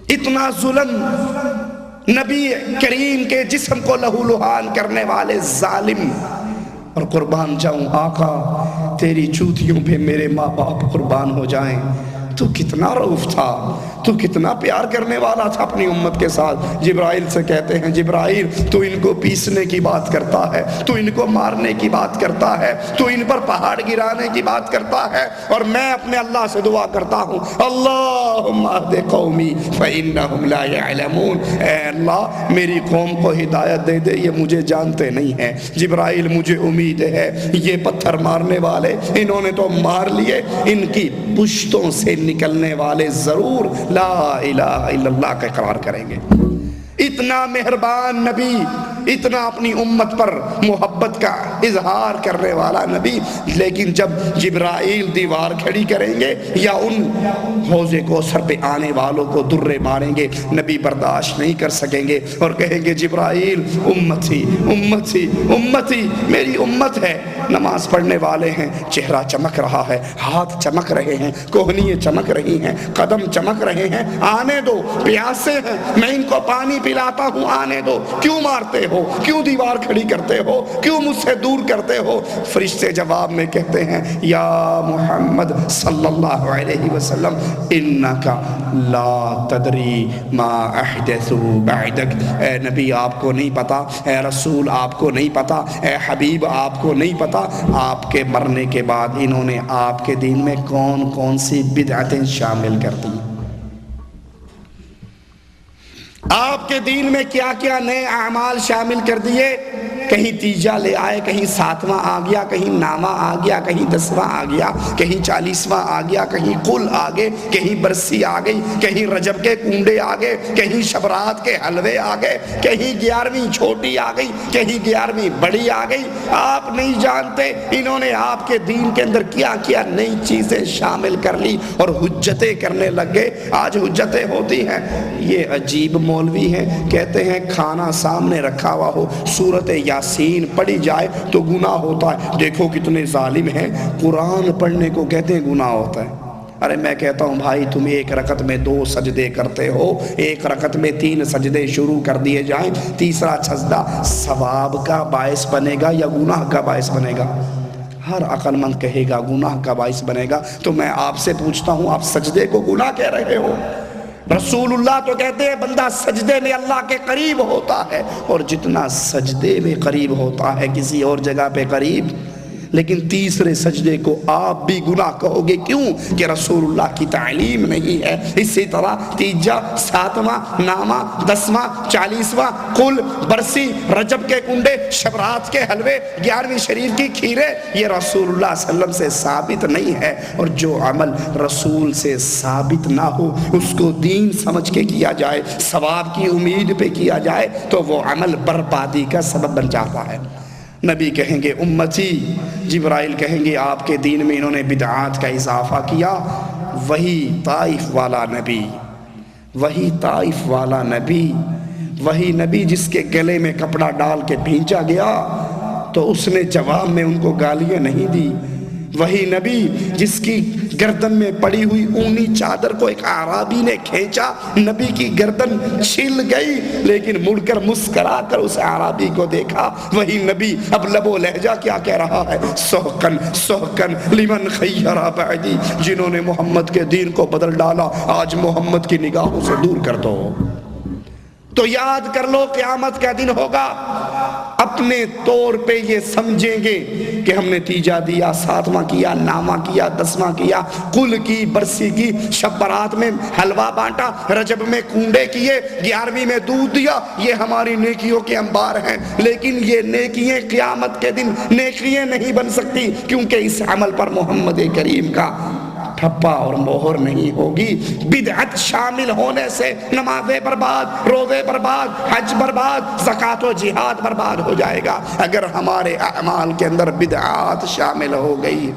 اتنا ظلم نبی کریم کے جسم کو لہو لہان کرنے والے ظالم، اور قربان جاؤں آقا تیری جوتیوں پہ میرے ماں باپ قربان ہو جائیں۔ تو کتنا رعوف تھا، تو کتنا پیار کرنے والا تھا اپنی امت کے ساتھ۔ جبرائیل سے کہتے ہیں جبرائیل تو ان کو پیسنے کی بات کرتا ہے، تو ان کو مارنے کی بات کرتا ہے، تو ان پر پہاڑ گرانے کی بات کرتا ہے، اور میں اپنے اللہ سے دعا کرتا ہوں اللہم اہد قومی فإنہم لا يعلمون، اے اللہ میری قوم کو ہدایت دے دے، یہ مجھے جانتے نہیں ہیں۔ جبرائیل مجھے امید ہے یہ پتھر مارنے والے انہوں نے تو مار لیے، ان کی پشتوں سے نکلنے والے ضرور لا الہ الا اللہ کا اقرار کریں گے۔ اتنا مہربان نبی، اتنا اپنی امت پر محبت کا اظہار کرنے والا نبی، لیکن جب جبرائیل دیوار کھڑی کریں گے یا ان حوض کوثر پہ آنے والوں کو درے ماریں گے، نبی برداشت نہیں کر سکیں گے اور کہیں گے جبرائیل امتی امتی امتی، میری امت ہے، نماز پڑھنے والے ہیں، چہرہ چمک رہا ہے، ہاتھ چمک رہے ہیں، کوہنیاں چمک رہی ہیں، قدم چمک رہے ہیں، آنے دو، پیاسے ہیں، میں ان کو پانی پلاتا ہوں، آنے دو، کیوں مارتے ہو، کیوں دیوار کھڑی کرتے ہو، کیوں مجھ سے دور کرتے ہو؟ فرشتے جواب میں کہتے ہیں یا محمد صلی اللہ علیہ وسلم انکا لا تدری ما احدثوا بعدک، اے نبی آپ کو نہیں پتا، اے رسول آپ کو نہیں پتا، اے حبیب آپ کو نہیں پتا آپ کے مرنے کے بعد انہوں نے آپ کے دین میں کون کون سی بدعتیں شامل کر دی، آپ کے دین میں کیا کیا نئے اعمال شامل کر دیے۔ کہیں تیجا لے آئے، کہیں 7واں آ گیا، کہیں نامہ آ گیا، کہیں 10واں آ گیا، کہیں 40واں آ گیا، کہیں قل آ گئے، کہیں برسی آ گئی، کہیں رجب کے کنڈے آ گئے، کہیں شبرات کے حلوے آ گئے، کہیں 11ویں چھوٹی آ گئی، کہیں 11ویں بڑی آ گئی۔ آپ نہیں جانتے انہوں نے آپ کے دین کے اندر کیا کیا نئی چیزیں شامل کر لی اور حجتیں کرنے لگ گئے۔ آج حجتیں ہوتی ہیں، یہ عجیب مولوی ہیں، کہتے ہیں کھانا سامنے رکھا ہوا ہو، سورت یاسین پڑھی جائے تو گناہ ہوتا ہے۔ دیکھو کتنے ظالم ہیں، قرآن پڑھنے کو کہتے ہیں گناہ ہوتا ہے۔ ارے میں کہتا ہوں بھائی تم ایک رکعت میں 2 سجدے کرتے ہو، ایک رکعت میں 3 سجدے شروع کر دیے جائیں، تیسرا سجدہ ثواب کا باعث بنے گا یا گناہ کا باعث بنے گا؟ ہر عقل مند کہے گا گناہ کا باعث بنے گا۔ تو میں آپ سے پوچھتا ہوں آپ سجدے کو گناہ کہہ رہے ہو؟ رسول اللہ تو کہتے ہیں بندہ سجدے میں اللہ کے قریب ہوتا ہے، اور جتنا سجدے میں قریب ہوتا ہے کسی اور جگہ پہ قریب، لیکن تیسرے سجدے کو آپ بھی گناہ کہو گے، کیوں کہ رسول اللہ کی تعلیم نہیں ہے۔ اسی طرح تیجا، 7واں، نامہ، 10واں، 40واں، قل، برسی، رجب کے کنڈے، شبرات کے حلوے، 11ویں شریف کی کھیرے، یہ رسول اللہ صلی اللہ علیہ وسلم سے ثابت نہیں ہے۔ اور جو عمل رسول سے ثابت نہ ہو اس کو دین سمجھ کے کیا جائے، ثواب کی امید پہ کیا جائے تو وہ عمل بربادی کا سبب بن جاتا ہے۔ نبی کہیں گے امتی، جبرائیل کہیں گے آپ کے دین میں انہوں نے بدعات کا اضافہ کیا۔ وہی طائف والا نبی، وہی طائف والا نبی، وہی نبی جس کے گلے میں کپڑا ڈال کے بھیجا گیا تو اس نے جواب میں ان کو گالیاں نہیں دی، وہی نبی جس کی گردن میں پڑی ہوئی اونی چادر کو ایک اعرابی نے کھینچا، نبی کی گردن چھل گئی لیکن مڑ کر مسکرا کر اس اعرابی کو دیکھا، وہی نبی اب لب و لہجہ کیا کہہ رہا ہے، سحقن سحقن لمن خیر بعدی، جنہوں نے محمد کے دین کو بدل ڈالا آج محمد کی نگاہوں سے دور کر دو۔ تو یاد کر لو قیامت کا دن ہوگا، اپنے طور پہ یہ سمجھیں گے کہ ہم نے تیجا دیا، 7واں کیا، 9واں کیا، 10واں کیا، کل کی، برسی کی، شب برات میں حلوہ بانٹا، رجب میں کنڈے کیے، 11ویں میں دودھ دیا، یہ ہماری نیکیوں کے انبار ہیں۔ لیکن یہ نیکیاں قیامت کے دن نیکیاں نہیں بن سکتی، کیونکہ اس عمل پر محمد کریم کا ٹھپا اور مہر نہیں ہوگی۔ بدعت شامل ہونے سے نمازیں برباد، روزے برباد، حج برباد، زکوٰۃ و جہاد برباد ہو جائے گا۔ اگر ہمارے اعمال کے اندر بدعات شامل ہو گئی،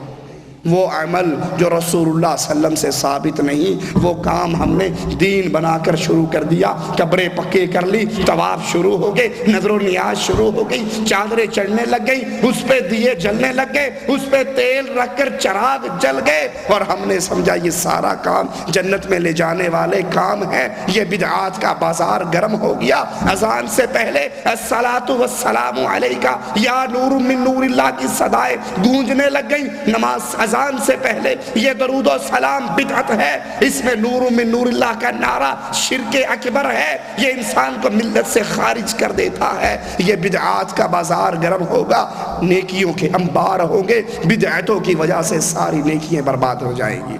وہ عمل جو رسول اللہ صلی اللہ علیہ وسلم سے ثابت نہیں، وہ کام ہم نے دین بنا کر شروع کر دیا، قبریں پکے کر لی، طواف شروع ہو گئے، نظر و نیاز شروع ہو گئی، چادریں چڑھنے لگ گئی، اس پہ دیے جلنے لگ گئے، اس پہ تیل رکھ کر چراغ جل گئے، اور ہم نے سمجھا یہ سارا کام جنت میں لے جانے والے کام ہے۔ یہ بدعات کا بازار گرم ہو گیا۔ اذان سے پہلے الصلاۃ والسلام علیکہ یا نور من نور اللہ کی صدائیں گونجنے لگ گئی۔ نماز اذان سے پہلے یہ درود و سلام بدعت ہے، اس میں نور من نور اللہ کا نعرہ شرک اکبر ہے، یہ انسان کو ملت سے خارج کر دیتا ہے۔ یہ بدعات کا بازار گرم ہوگا، نیکیوں کے انبار ہوں گے، بدعتوں کی وجہ سے ساری نیکیاں برباد ہو جائیں گی۔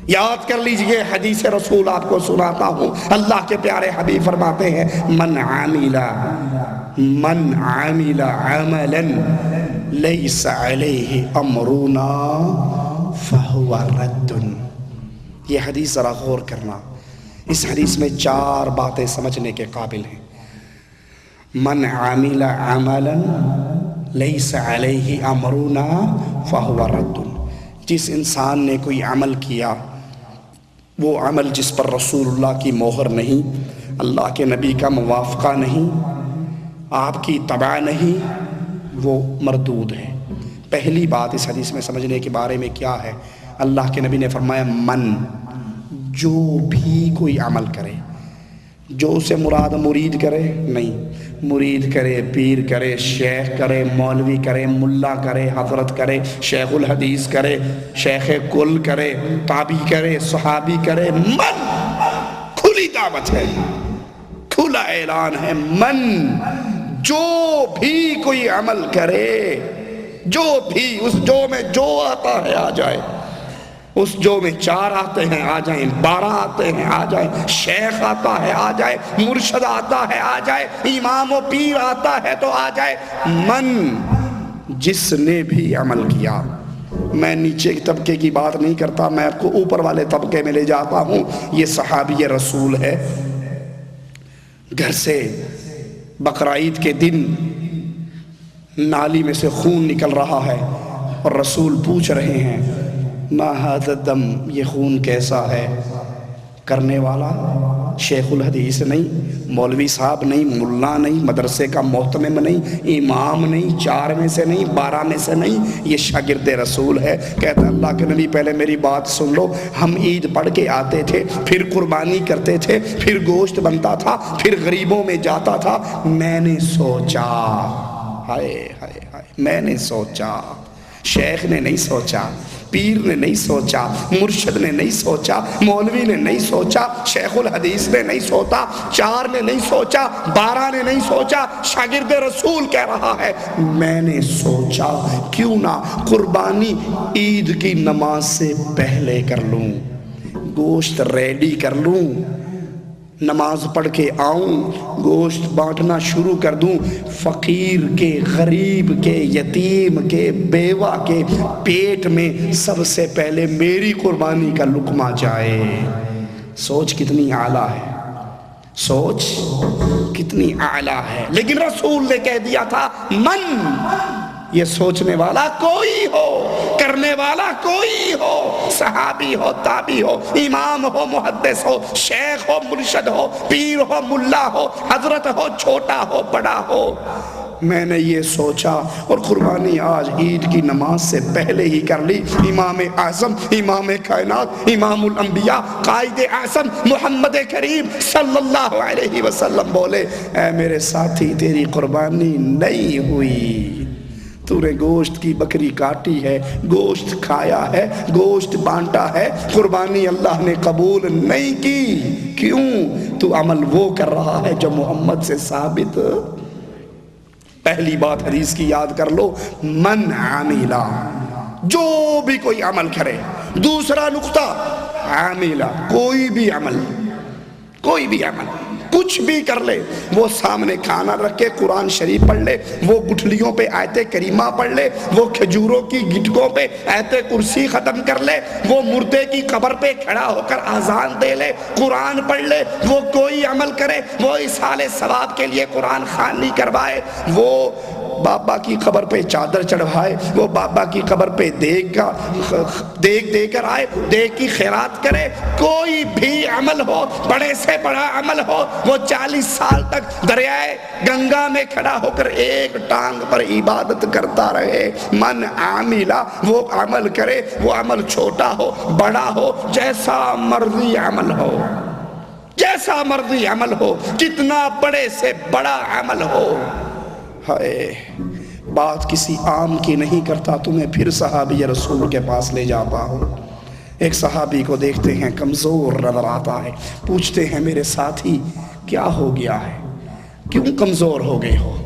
یاد کر لیجئے، حدیث رسول آپ کو سناتا ہوں، اللہ کے پیارے حبیب فرماتے ہیں من عمل عملا لیس علیہ امرنا فہو رد۔ یہ حدیث ذرا غور کرنا، اس حدیث میں 4 باتیں سمجھنے کے قابل ہیں۔ من عمل عملا لیس علیہ امرنا فہو رد، جس انسان نے کوئی عمل کیا، وہ عمل جس پر رسول اللہ کی مہر نہیں، اللہ کے نبی کا موافقہ نہیں، آپ کی تبع نہیں، وہ مردود ہے۔ پہلی بات اس حدیث میں سمجھنے کے بارے میں کیا ہے؟ اللہ کے نبی نے فرمایا من، جو بھی کوئی عمل کرے، جو سے مراد مرید کرے نہیں، مرید کرے، پیر کرے، شیخ کرے، مولوی کرے، ملا کرے، حضرت کرے، شیخ الحدیث کرے، شیخ کل کرے، تابعی کرے، صحابی کرے، من، کھلی دعوت ہے، کھلا اعلان ہے، من، جو بھی کوئی عمل کرے، جو بھی، اس جو میں جو آتا ہے آ جائے، اس جو میں 4 آتے ہیں آ جائیں، 12 آتے ہیں آ جائیں، شیخ آتا ہے آ جائے، مرشد آتا ہے آ جائے، امام و پیر آتا ہے تو آ جائے، من، جس نے بھی عمل کیا۔ میں نیچے کے طبقے کی بات نہیں کرتا، میں آپ کو اوپر والے طبقے میں لے جاتا ہوں۔ یہ صحابی رسول ہے، گھر سے بقرعید کے دن نالی میں سے خون نکل رہا ہے، اور رسول پوچھ رہے ہیں ما ھذا الدم، یہ خون کیسا ہے؟ کرنے والا شیخ الحدیث نہیں، مولوی صاحب نہیں، ملا نہیں، مدرسے کا محتمم نہیں، امام نہیں، 4 میں سے نہیں، 12 میں سے نہیں، یہ شاگرد رسول ہے۔ کہتا ہے اللہ کے نبی پہلے میری بات سن لو، ہم عید پڑھ کے آتے تھے، پھر قربانی کرتے تھے، پھر گوشت بنتا تھا، پھر غریبوں میں جاتا تھا، میں نے سوچا، ہائے ہائے ہائے، میں نے سوچا، شیخ نے نہیں سوچا، پیر نے نہیں سوچا، مرشد نے نہیں سوچا، مولوی نے نہیں سوچا، شیخ الحدیث نے نہیں سوچا، 4 نے نہیں سوچا، 12 نے نہیں سوچا، شاگرد رسول کہہ رہا ہے میں نے سوچا کیوں نہ قربانی عید کی نماز سے پہلے کر لوں، گوشت ریڈی کر لوں، نماز پڑھ کے آؤں، گوشت بانٹنا شروع کر دوں، فقیر کے، غریب کے، یتیم کے، بیوہ کے پیٹ میں سب سے پہلے میری قربانی کا لقمہ جائے۔ سوچ کتنی اعلیٰ ہے، سوچ کتنی اعلیٰ ہے۔ لیکن رسول نے کہہ دیا تھا من، یہ سوچنے والا کوئی ہو، کرنے والا کوئی ہو، صحابی ہو، تابعی ہو، امام ہو، محدث ہو، شیخ ہو، مرشد ہو، پیر ہو، ملا ہو، حضرت ہو، چھوٹا ہو، بڑا ہو، میں نے یہ سوچا اور قربانی آج عید کی نماز سے پہلے ہی کر لی۔ امام اعظم، امام کائنات، امام الانبیاء، قائد اعظم محمد کریم صلی اللہ علیہ وسلم بولے اے میرے ساتھی تیری قربانی نہیں ہوئی، تو نے گوشت کی بکری کاٹی ہے، گوشت کھایا ہے، گوشت بانٹا ہے، قربانی اللہ نے قبول نہیں کی۔ کیوں؟ تو عمل وہ کر رہا ہے جو محمد سے ثابت پہلی بات حدیث کی یاد کر لو، من عاملہ، جو بھی کوئی عمل کرے. دوسرا نقطہ، عاملہ، کوئی بھی عمل، کوئی بھی عمل کچھ بھی کر لے. وہ سامنے کھانا رکھ کے قرآن شریف پڑھ لے، وہ گٹھلیوں پہ آیت کریمہ پڑھ لے، وہ کھجوروں کی گٹکوں پہ آیت کرسی ختم کر لے، وہ مردے کی قبر پہ کھڑا ہو کر اذان دے لے، قرآن پڑھ لے، وہ کوئی عمل کرے، وہ ایصال ثواب کے لیے قرآن خوانی کروائے، وہ بابا کی قبر پہ چادر چڑھوائے، وہ بابا کی قبر پہ دیگ دے کر آئے، دیگ کی خیرات کرے، کوئی بھی عمل ہو، بڑے سے بڑا عمل ہو، وہ 40 سال تک دریائے گنگا میں کھڑا ہو کر ایک ٹانگ پر عبادت کرتا رہے. من عاملہ، وہ عمل کرے، وہ عمل چھوٹا ہو بڑا ہو، جیسا مرضی عمل ہو، جیسا مرضی عمل ہو، کتنا بڑے سے بڑا عمل ہو. ہائے، بات کسی عام کی نہیں کرتا، تمہیں پھر صحابی رسول کے پاس لے جاتا ہوں. ایک صحابی کو دیکھتے ہیں کمزور نظر آتا ہے، پوچھتے ہیں میرے ساتھی کیا ہو گیا ہے، کیوں کمزور ہو گئے ہو؟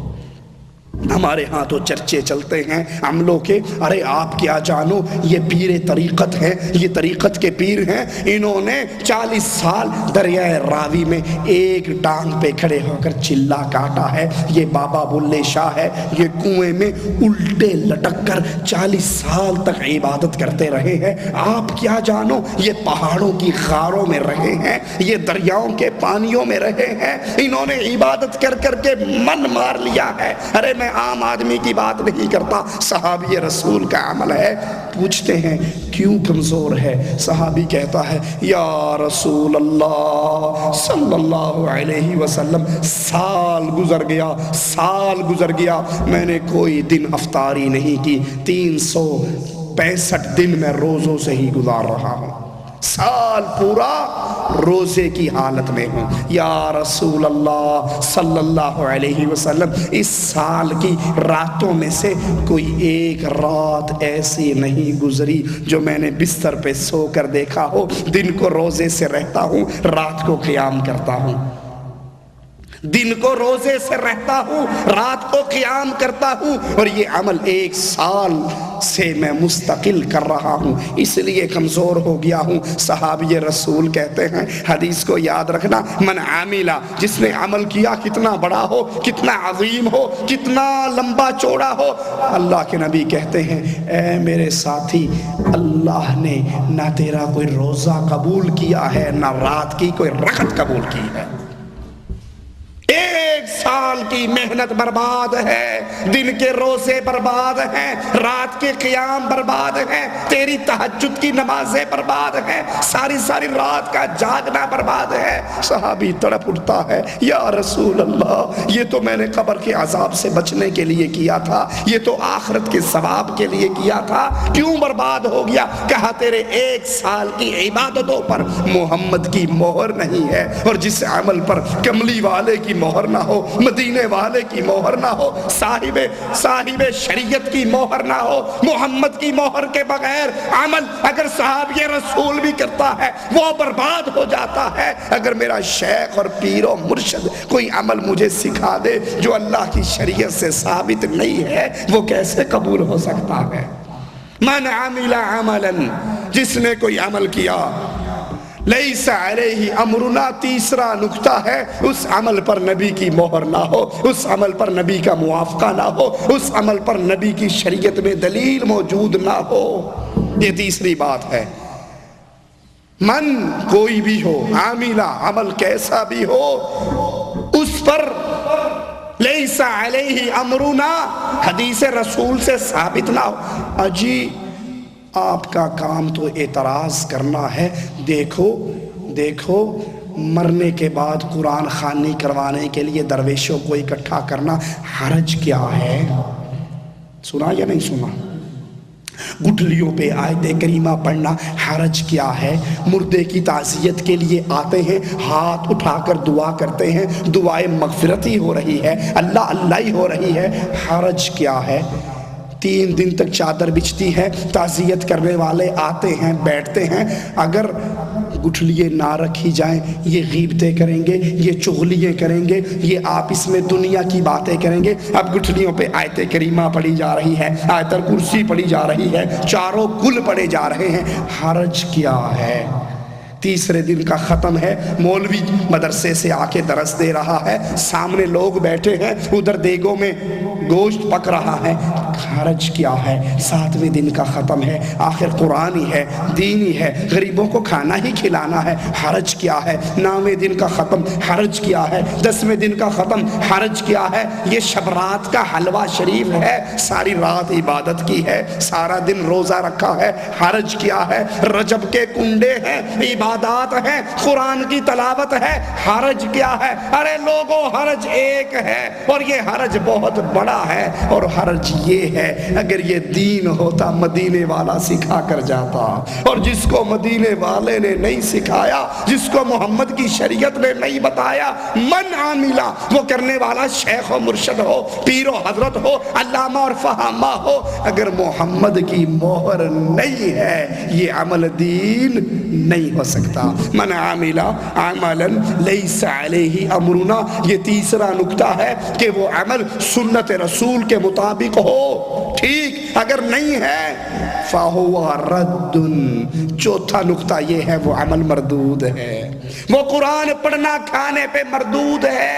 ہمارے ہاں تو چرچے چلتے ہیں عملوں کے، ارے آپ کیا جانو یہ پیر طریقت ہیں، یہ طریقت کے پیر ہیں، انہوں نے 40 سال دریائے راوی میں ایک ٹانگ پہ کھڑے ہو کر چلا کاٹا ہے. یہ بابا بلے شاہ ہے، یہ کنویں میں الٹے لٹک کر 40 سال تک عبادت کرتے رہے ہیں. آپ کیا جانو یہ پہاڑوں کی غاروں میں رہے ہیں، یہ دریاؤں کے پانیوں میں رہے ہیں، انہوں نے عبادت کر کر کے من مار لیا ہے. ارے میں عام آدمی کی بات نہیں کرتا، صحابی رسول کا عمل ہے. پوچھتے ہیں کیوں کمزور ہے؟ صحابی کہتا ہے یا رسول اللہ صلی اللہ علیہ وسلم، سال گزر گیا، سال گزر گیا، میں نے کوئی دن افطاری نہیں کی، 365 دن میں روزوں سے ہی گزار رہا ہوں، سال پورا روزے کی حالت میں ہوں. یا رسول اللہ صلی اللہ علیہ وسلم، اس سال کی راتوں میں سے کوئی ایک رات ایسی نہیں گزری جو میں نے بستر پہ سو کر دیکھا ہو. دن کو روزے سے رہتا ہوں، رات کو قیام کرتا ہوں، دن کو روزے سے رہتا ہوں، رات کو قیام کرتا ہوں، اور یہ عمل 1 سال سے میں مستقل کر رہا ہوں، اس لیے کمزور ہو گیا ہوں. صحابی رسول کہتے ہیں حدیث کو یاد رکھنا، من عاملہ، جس نے عمل کیا کتنا بڑا ہو، کتنا عظیم ہو، کتنا لمبا چوڑا ہو. اللہ کے نبی کہتے ہیں اے میرے ساتھی، اللہ نے نہ تیرا کوئی روزہ قبول کیا ہے، نہ رات کی کوئی رکعت قبول کی ہے. 1 سال کی محنت برباد ہے، دن کے روزے برباد ہیں، رات کے قیام برباد ہیں، تیری تہجد کی نمازیں برباد ہیں، ساری ساری رات کا جاگنا برباد ہے. صحابی تڑپ اٹھتا ہے یا رسول اللہ، یہ تو میں نے قبر کے عذاب سے بچنے کے لیے کیا تھا، یہ تو آخرت کے ثواب کے لیے کیا تھا، کیوں برباد ہو گیا؟ کہا تیرے 1 سال کی عبادتوں پر محمد کی مہر نہیں ہے، اور جس عمل پر کملی والے کی مہر نہ ہو، مدینے والے کی مہر نہ ہو، صاحب شریعت کی مہر نہ ہو، محمد کی مہر کے بغیر عمل اگر صحابی رسول بھی کرتا ہے وہ برباد ہو جاتا ہے. اگر میرا شیخ اور پیر و مرشد کوئی عمل مجھے سکھا دے جو اللہ کی شریعت سے ثابت نہیں ہے، وہ کیسے قبول ہو سکتا ہے؟ من عمل عملا، جس نے کوئی عمل کیا لیس علیہ امرنا، تیسرا نکتہ ہے اس عمل پر نبی کی مہر نہ ہو، اس عمل پر نبی کا موافقہ نہ ہو، اس عمل پر نبی کی شریعت میں دلیل موجود نہ ہو. یہ تیسری بات ہے. من کوئی بھی ہو، عاملہ عمل کیسا بھی ہو، اس پر لیس علیہ امرنا، حدیث رسول سے ثابت نہ ہو. اجی آپ کا کام تو اعتراض کرنا ہے، دیکھو مرنے کے بعد قرآن خوانی کروانے کے لیے درویشوں کو اکٹھا کرنا حرج کیا ہے؟ سنا یا نہیں سنا؟ گٹھلیوں پہ آیت کریمہ پڑھنا حرج کیا ہے؟ مردے کی تعزیت کے لیے آتے ہیں، ہاتھ اٹھا کر دعا کرتے ہیں، دعائے مغفرت ہی ہو رہی ہے، اللہ اللہ ہی ہو رہی ہے، حرج کیا ہے؟ 3 دن تک چادر بچھتی ہے، تعزیت کرنے والے آتے ہیں، بیٹھتے ہیں. اگر گٹھلیے نہ رکھی جائیں، یہ غیبتیں کریں گے، یہ چغلیاں کریں گے، یہ آپس میں دنیا کی باتیں کریں گے۔ اب گٹھلیوں پہ آیت کریمہ پڑھی جا رہی ہے، آیت الکرسی پڑھی جا رہی ہے، چاروں گل پڑھے جا رہے ہیں، حرج کیا ہے؟ تیسرے دن کا ختم ہے، مولوی مدرسے سے آ کے درس دے رہا ہے، سامنے لوگ بیٹھے ہیں، ادھر دیگوں میں گوشت پک رہا ہے، حرج کیا ہے؟ 7ویں دن کا ختم ہے، آخر قرآن ہی ہے، دین ہی ہے، غریبوں کو کھانا ہی کھلانا ہے، حرج کیا ہے؟ 9ویں دن کا ختم، حرج کیا ہے؟ 10ویں دن کا ختم، حرج کیا ہے؟ یہ شب رات کا حلوہ شریف ہے، ساری رات عبادت کی ہے، سارا دن روزہ رکھا ہے، حرج کیا ہے؟ رجب کے کنڈے ہیں، عبادات ہیں، قرآن کی تلاوت ہے، حرج کیا ہے؟ ارے لوگوں، حرج ایک ہے اور یہ حرج بہت بڑا ہے، اور حرج یہ ہے اگر یہ دین ہوتا مدینے والا سکھا کر جاتا، اور جس کو مدینے والے نے نہیں سکھایا، جس کو محمد کی شریعت نے نہیں بتایا، من عاملہ، وہ کرنے والا شیخ و مرشد ہو، پیر و حضرت ہو، علامہ اور فہامہ ہو، اگر محمد کی مہر نہیں ہے یہ عمل دین نہیں ہو سکتا۔ من عامل عملا لیس علیہ امرنا، یہ تیسرا نکتہ ہے کہ وہ عمل سنت رسول کے مطابق ہو، ٹھیک، اگر نہیں ہے فَهُوَ رَدٌّ۔ چوتھا نکتہ یہ ہے وہ عمل مردود ہے، وہ قرآن پڑھنا کھانے پہ مردود ہے۔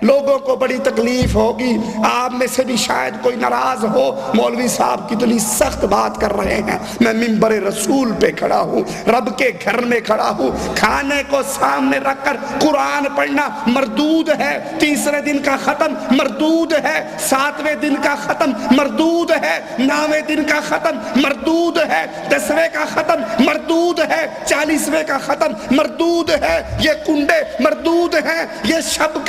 لوگوں کو بڑی تکلیف ہوگی، آپ میں سے بھی شاید کوئی ناراض ہو، مولوی صاحب کتنی سخت بات کر رہے ہیں، میں منبر رسول پہ کھڑا ہوں، رب کے گھر میں کھڑا ہوں، کھانے کو سامنے رکھ کر قرآن پڑھنا مردود ہے، تیسرے دن کا ختم مردود ہے، 7ویں دن کا ختم مردود ہے، 9ویں دن کا ختم مردود ہے، 10ویں کا ختم مردود ہے، 40ویں کا ختم مردود ہے، یہ کنڈے مردود ہیں، یہ شب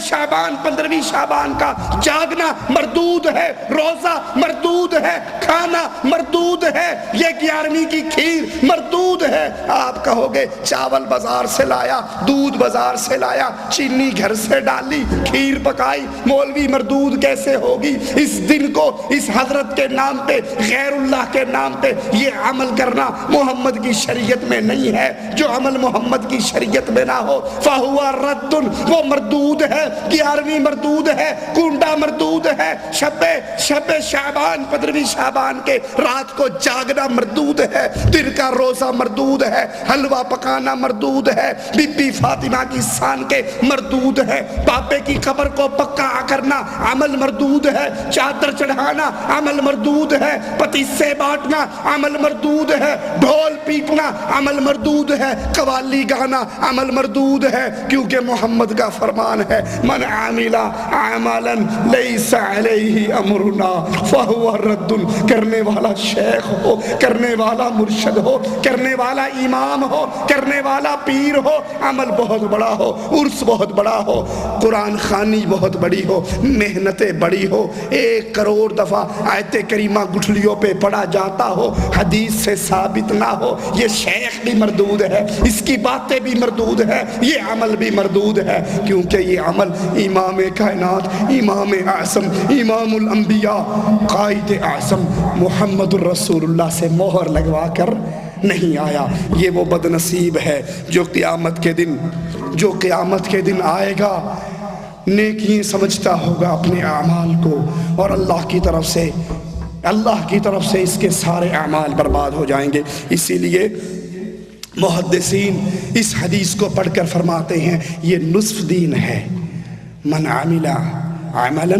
شعبان 15ویں شعبان کا جاگنا مردود ہے، روزہ مردود ہے، کھانا مردود ہے، یہ 11ویں کی کھیر مردود ہے۔ آپ کہو گے چاول بازار سے لایا، دودھ بازار سے لایا، چینی گھر سے ڈالی، کھیر پکائی، مولوی مردود کیسے ہوگی؟ اس دن کو اس حضرت کے نام پہ، غیر اللہ کے نام پہ یہ عمل کرنا محمد کی شریعت میں نہیں ہے۔ جو عمل محمد کی شریعت میں نہ ہو فَهُوَ رَدٌّ، وہ مردود ہے، 11ویں مردود ہے، کنڈا مردود ہے، شب شعبان 15ویں شعبان کے رات کو جاگنا مردود ہے، دن کا روزہ مردود ہے، حلوہ پکانا مردود ہے، بی بی فاطمہ کی سان کے مردود ہے، پاپے کی قبر کو پکا کرنا عمل مردود ہے، چادر چڑھانا عمل مردود ہے، پتیسے بانٹنا عمل مردود ہے، ڈھول پیٹنا عمل مردود ہے، قوالی گانا عمل مردود ہے، کیونکہ محمد کا فرمان ہے من عامل عملا لیس علیہ امرنا فہو رد۔ کرنے والا شیخ ہو، کرنے والا مرشد ہو، کرنے والا امام ہو، کرنے والا پیر ہو، عمل بہت بڑا ہو، عرس بہت بڑا ہو، قرآن خوانی بہت بڑی ہو، محنتیں بڑی ہو، 1 کروڑ دفعہ آیت کریمہ گٹھلیوں پہ پڑھا جاتا ہو، حدیث سے ثابت نہ ہو، یہ شیخ بھی مردود ہے، اس کی باتیں بھی مردود ہے، یہ عمل بھی مردود ہے، کیونکہ یہ عمل امام کائنات، امام اعظم، امام الانبیاء، قائد اعظم محمد الرسول اللہ سے مہر لگوا کر نہیں آیا۔ یہ وہ بد نصیب ہے جو قیامت کے دن آئے گا، نیکیاں سمجھتا ہوگا اپنے اعمال کو، اور اللہ کی طرف سے اس کے سارے اعمال برباد ہو جائیں گے۔ اسی لیے محدثین اس حدیث کو پڑھ کر فرماتے ہیں یہ نصف دین ہے، من عمل عملا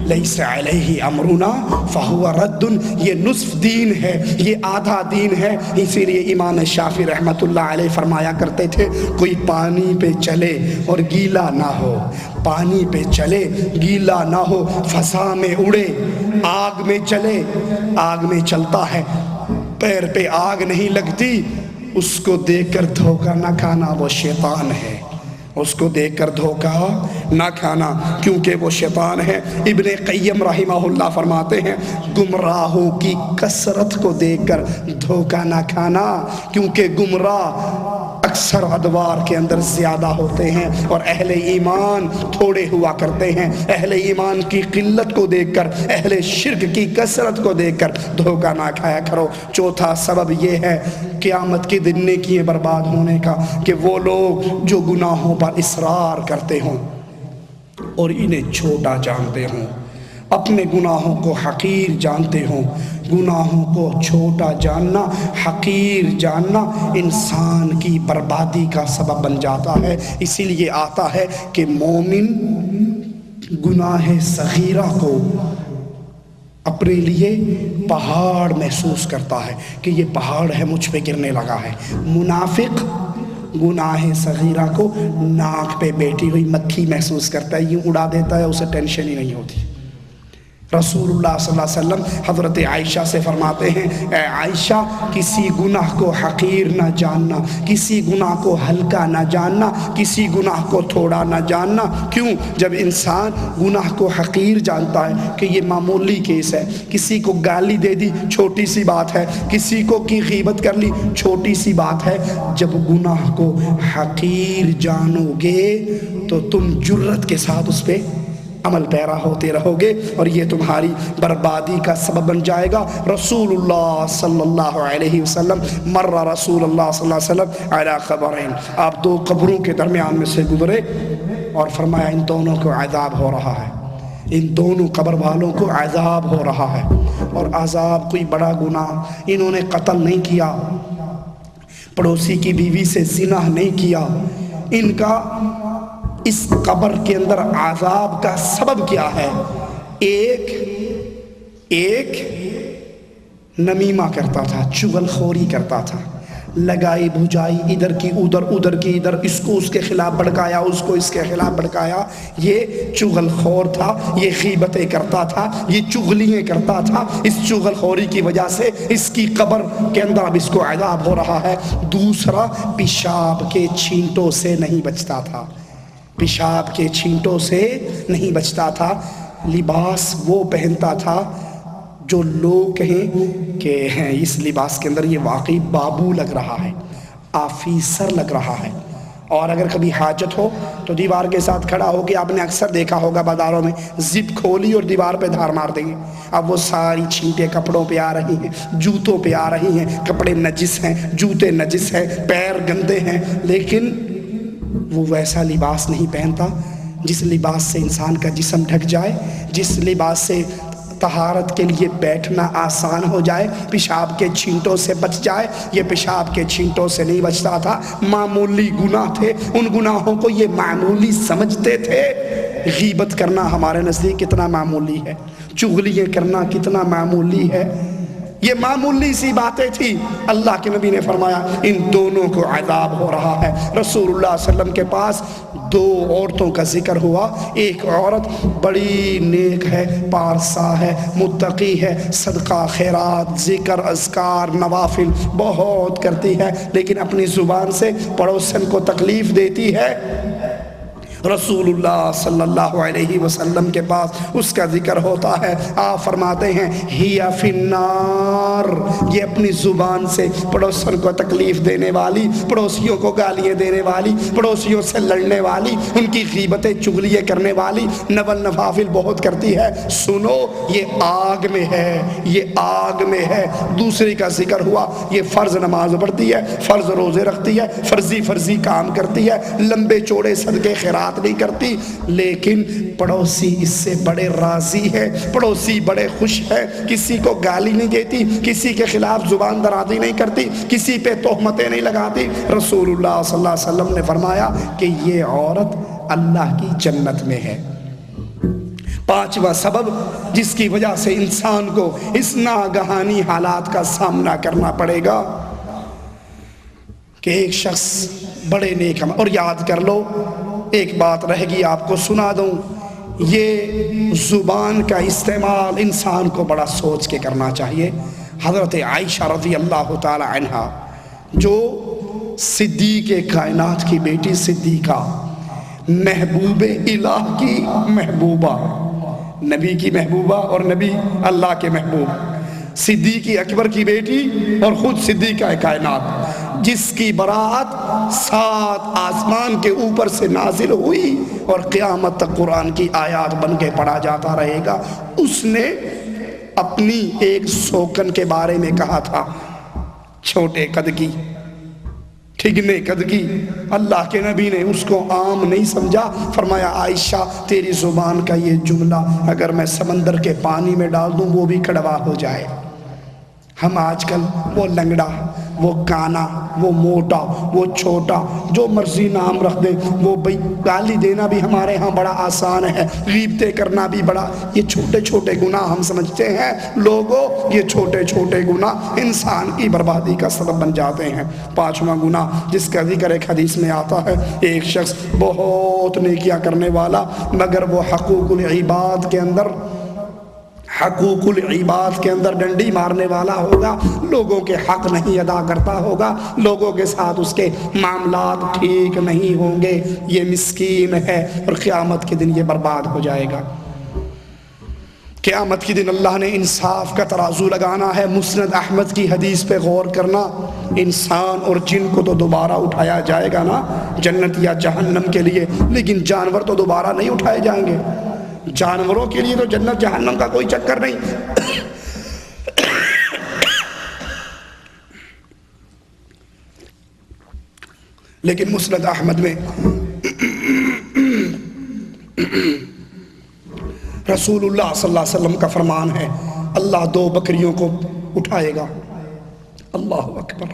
لیس علیہ امرنا فہو رد، یہ نصف دین ہے، یہ آدھا دین ہے۔ اسی لیے امام شافعی رحمت اللہ علیہ فرمایا کرتے تھے کوئی پانی پہ چلے اور گیلا نہ ہو، پانی پہ چلے گیلا نہ ہو، فضا میں اڑے، آگ میں چلے، آگ میں چلتا ہے، پیر پہ آگ نہیں لگتی، اس کو دیکھ کر دھوکہ نہ کھانا، وہ شیطان ہے، اس کو دیکھ کر دھوکہ نہ کھانا، کیونکہ وہ شیطان ہے۔ ابن قیم رحمہ اللہ فرماتے ہیں گمراہوں کی کثرت کو دیکھ کر دھوکہ نہ کھانا، کیونکہ گمراہ اکثر ادوار کے اندر زیادہ ہوتے ہیں اور اہل ایمان تھوڑے ہوا کرتے ہیں۔ اہل ایمان کی قلت کو دیکھ کر، اہل شرک کی کثرت کو دیکھ کر دھوکہ نہ کھایا کرو۔ چوتھا سبب یہ ہے قیامت کے دن نیکیاں برباد ہونے کا کہ وہ لوگ جو گناہوں پر اصرار کرتے ہوں اور انہیں چھوٹا جانتے ہوں، اپنے گناہوں کو حقیر جانتے ہوں۔ گناہوں کو چھوٹا جاننا، حقیر جاننا انسان کی بربادی کا سبب بن جاتا ہے۔ اسی لیے آتا ہے کہ مومن گناہ صغیرہ کو اپنے لیے پہاڑ محسوس کرتا ہے کہ یہ پہاڑ ہے مجھ پہ گرنے لگا ہے۔ منافق گناہ صغیرہ کو ناک پہ بیٹھی ہوئی مکھی محسوس کرتا ہے، یوں اڑا دیتا ہے، اسے ٹینشن ہی نہیں ہوتی۔ رسول اللہ صلی اللہ علیہ وسلم حضرت عائشہ سے فرماتے ہیں، اے عائشہ کسی گناہ کو حقیر نہ جاننا، کسی گناہ کو ہلکا نہ جاننا، کسی گناہ کو تھوڑا نہ جاننا۔ کیوں؟ جب انسان گناہ کو حقیر جانتا ہے کہ یہ معمولی کیس ہے، کسی کو گالی دے دی چھوٹی سی بات ہے، کسی کو کی غیبت کر لی چھوٹی سی بات ہے، جب گناہ کو حقیر جانو گے تو تم جرت کے ساتھ اس پہ عمل پیرا ہوتے رہو گے اور یہ تمہاری بربادی کا سبب بن جائے گا۔ رسول اللہ صلی اللہ علیہ وسلم مر رسول اللہ صلی اللہ علیہ وسلم علی قبرین، آپ دو قبروں کے درمیان میں سے گزرے اور فرمایا ان دونوں کو عذاب ہو رہا ہے، ان دونوں قبر والوں کو عذاب ہو رہا ہے۔ اور عذاب کوئی بڑا گناہ، انہوں نے قتل نہیں کیا، پڑوسی کی بیوی سے زنا نہیں کیا، ان کا اس قبر کے اندر عذاب کا سبب کیا ہے؟ ایک نمیمہ کرتا تھا، چغل خوری کرتا تھا، لگائی بھجائی ادھر کی ادھر، ادھر کی ادھر، اس کو اس کے خلاف بھڑکایا، اس کو اس کے خلاف بھڑکایا۔ یہ چغل خور تھا، یہ غیبتیں کرتا تھا، یہ چغلیاں کرتا تھا۔ اس چغل خوری کی وجہ سے اس کی قبر کے اندر اب اس کو عذاب ہو رہا ہے۔ دوسرا، پیشاب کے چھینٹوں سے نہیں بچتا تھا، پیشاب کے چھینٹوں سے نہیں بچتا تھا۔ لباس وہ پہنتا تھا جو لوگ کہیں کہ اس لباس کے اندر یہ واقعی بابو لگ رہا ہے، آفیسر لگ رہا ہے۔ اور اگر کبھی حاجت ہو تو دیوار کے ساتھ کھڑا ہو کے آپ نے اکثر دیکھا ہوگا بازاروں میں، زپ کھولی اور دیوار پہ دھار مار دیں گے، اب وہ ساری چھینٹیں کپڑوں پہ آ رہی ہیں، جوتوں پہ آ رہی ہیں، کپڑے نجس ہیں، جوتے نجس ہیں، پیر گندے ہیں، لیکن وہ ویسا لباس نہیں پہنتا جس لباس سے انسان کا جسم ڈھک جائے، جس لباس سے طہارت کے لیے بیٹھنا آسان ہو جائے، پیشاب کے چھینٹوں سے بچ جائے۔ یہ پیشاب کے چھینٹوں سے نہیں بچتا تھا، معمولی گناہ تھے، ان گناہوں کو یہ معمولی سمجھتے تھے۔ غیبت کرنا ہمارے نزدیک کتنا معمولی ہے، چغلیاں کرنا کتنا معمولی ہے، یہ معمولی سی باتیں تھی۔ اللہ کے نبی نے فرمایا ان دونوں کو عذاب ہو رہا ہے۔ رسول اللہ صلی اللہ علیہ وسلم کے پاس دو عورتوں کا ذکر ہوا، ایک عورت بڑی نیک ہے، پارسا ہے، متقی ہے، صدقہ خیرات، ذکر اذکار نوافل بہت کرتی ہے، لیکن اپنی زبان سے پڑوسن کو تکلیف دیتی ہے۔ رسول اللہ صلی اللہ علیہ وسلم کے پاس اس کا ذکر ہوتا ہے، آپ فرماتے ہیں ہی فی النار، یہ اپنی زبان سے پڑوسیوں کو تکلیف دینے والی، پڑوسیوں کو گالیاں دینے والی، پڑوسیوں سے لڑنے والی، ان کی غیبتیں چغلیاں کرنے والی، نوافل نوافل بہت کرتی ہے، سنو یہ آگ میں ہے، یہ آگ میں ہے۔ دوسری کا ذکر ہوا، یہ فرض نماز پڑھتی ہے، فرض روزے رکھتی ہے، فرضی کام کرتی ہے، لمبے چوڑے صدقے خیرات نہیں کرتی، لیکن پڑوسی اس سے بڑے راضی ہے، پڑوسی بڑے خوش ہے، کسی کو گالی نہیں دیتی، کسی کے خلاف زبان درازی نہیں کرتی، کسی پہ تہمتیں نہیں لگاتی۔ رسول اللہ صلی اللہ علیہ وسلم نے فرمایا کہ یہ عورت اللہ کی جنت میں ہے۔ پانچواں سبب جس کی وجہ سے انسان کو اس ناگہانی حالات کا سامنا کرنا پڑے گا کہ ایک شخص بڑے نیک عمل، اور یاد کر لو ایک بات رہ گئی آپ کو سنا دوں، یہ زبان کا استعمال انسان کو بڑا سوچ کے کرنا چاہیے۔ حضرت عائشہ رضی اللہ تعالی عنہا جو صدیق کائنات کی بیٹی صدیقہ، محبوب الہ کی محبوبہ، نبی کی محبوبہ اور نبی اللہ کے محبوب، صدیق اکبر کی بیٹی اور خود صدیقہ کائنات، جس کی برات 7 آسمان کے اوپر سے نازل ہوئی اور قیامت تک قرآن کی آیات بن کے پڑھا جاتا رہے گا، اس نے اپنی ایک سوکن کے بارے میں کہا تھا چھوٹے قد کی، ٹھگنے قد کی. اللہ کے نبی نے اس کو عام نہیں سمجھا. فرمایا عائشہ تیری زبان کا یہ جملہ اگر میں سمندر کے پانی میں ڈال دوں وہ بھی کڑوا ہو جائے. ہم آج کل وہ لنگڑا، وہ کانا، وہ موٹا، وہ چھوٹا، جو مرضی نام رکھ دیں، وہ بھئی گالی دینا بھی ہمارے ہاں بڑا آسان ہے، غیبتیں کرنا بھی بڑا، یہ چھوٹے چھوٹے گناہ ہم سمجھتے ہیں. لوگوں یہ چھوٹے چھوٹے گناہ انسان کی بربادی کا سبب بن جاتے ہیں. پانچواں گناہ جس کا ذکر ایک حدیث میں آتا ہے، ایک شخص بہت نیکیاں کرنے والا مگر وہ حقوق العباد کے اندر ڈنڈی مارنے والا ہوگا، لوگوں کے حق نہیں ادا کرتا ہوگا، لوگوں کے ساتھ اس کے معاملات ٹھیک نہیں ہوں گے، یہ مسکین ہے اور قیامت کے دن یہ برباد ہو جائے گا. قیامت کے دن اللہ نے انصاف کا ترازو لگانا ہے. مسند احمد کی حدیث پہ غور کرنا. انسان اور جن کو تو دوبارہ اٹھایا جائے گا نا جنت یا جہنم کے لیے، لیکن جانور تو دوبارہ نہیں اٹھائے جائیں گے. جانوروں کے لیے تو جنت جہنم کا کوئی چکر نہیں. لیکن مسند احمد میں رسول اللہ صلی اللہ علیہ وسلم کا فرمان ہے، اللہ دو بکریوں کو اٹھائے گا. اللہ اکبر.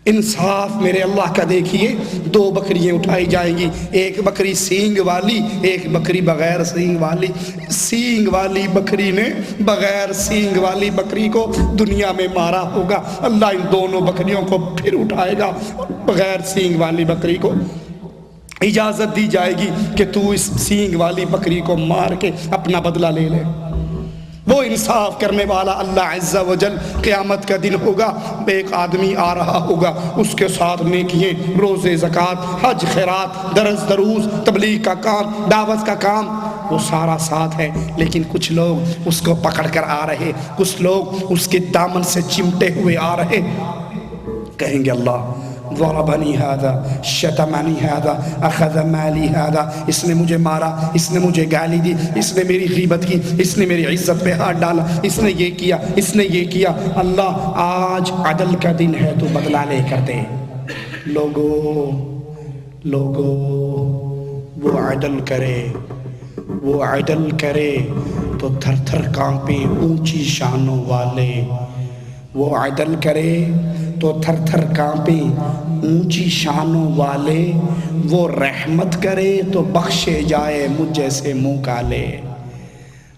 انصاف میرے اللہ کا دیکھیے، دو بکریاں اٹھائی جائیں گی، ایک بکری سینگ والی، ایک بکری بغیر سینگ والی. سینگ والی بکری نے بغیر سینگ والی بکری کو دنیا میں مارا ہوگا، اللہ ان دونوں بکریوں کو پھر اٹھائے گا. بغیر سینگ والی بکری کو اجازت دی جائے گی کہ تو اس سینگ والی بکری کو مار کے اپنا بدلہ لے لے. وہ انصاف کرنے والا اللہ عز و جل قیامت کا دن ہوگا. ایک آدمی آ رہا ہوگا، اس کے ساتھ نیکیاں، روزے، زکوٰۃ، حج، خیرات، درس دروس، تبلیغ کا کام، دعوت کا کام، وہ سارا ساتھ ہے. لیکن کچھ لوگ اس کو پکڑ کر آ رہے، کچھ لوگ اس کے دامن سے چمٹے ہوئے آ رہے. کہیں گے اللہ ضربنی هذا شتمنی هذا اخذ مالی هذا، اس نے مجھے مارا، اس نے مجھے گالی دی، اس نے میری غیبت کی، اس نے میری عزت پہ ہاتھ ڈالا، اس نے یہ کیا، اس نے یہ کیا. اللہ آج عدل کا دن ہے، تو بدلہ لے کر دے. لوگو وہ عدل کرے تو تھر تھر کانپے اونچی شانوں والے. وہ عدل کرے تو تھر تھر کانپے اونچی شانوں والے. وہ رحمت کرے تو بخشے جائے مجھ جیسے منہ کالے.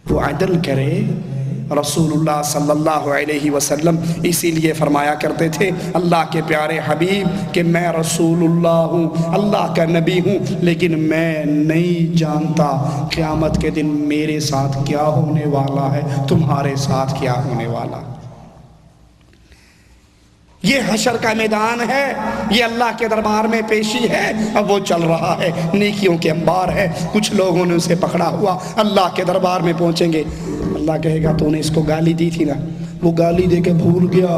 وہ عدل کرے. رسول اللہ صلی اللہ علیہ وسلم اسی لیے فرمایا کرتے تھے، اللہ کے پیارے حبیب، کہ میں رسول اللہ ہوں، اللہ کا نبی ہوں، لیکن میں نہیں جانتا قیامت کے دن میرے ساتھ کیا ہونے والا ہے، تمہارے ساتھ کیا ہونے والا. یہ حشر کا میدان ہے، یہ اللہ کے دربار میں پیشی ہے. اب وہ چل رہا ہے، نیکیوں کے انبار ہے. کچھ لوگوں نے اسے پکڑا ہوا، اللہ کے دربار میں پہنچیں گے. اللہ کہے گا تو نے اس کو گالی دی تھی نا، وہ گالی دے کے بھول گیا،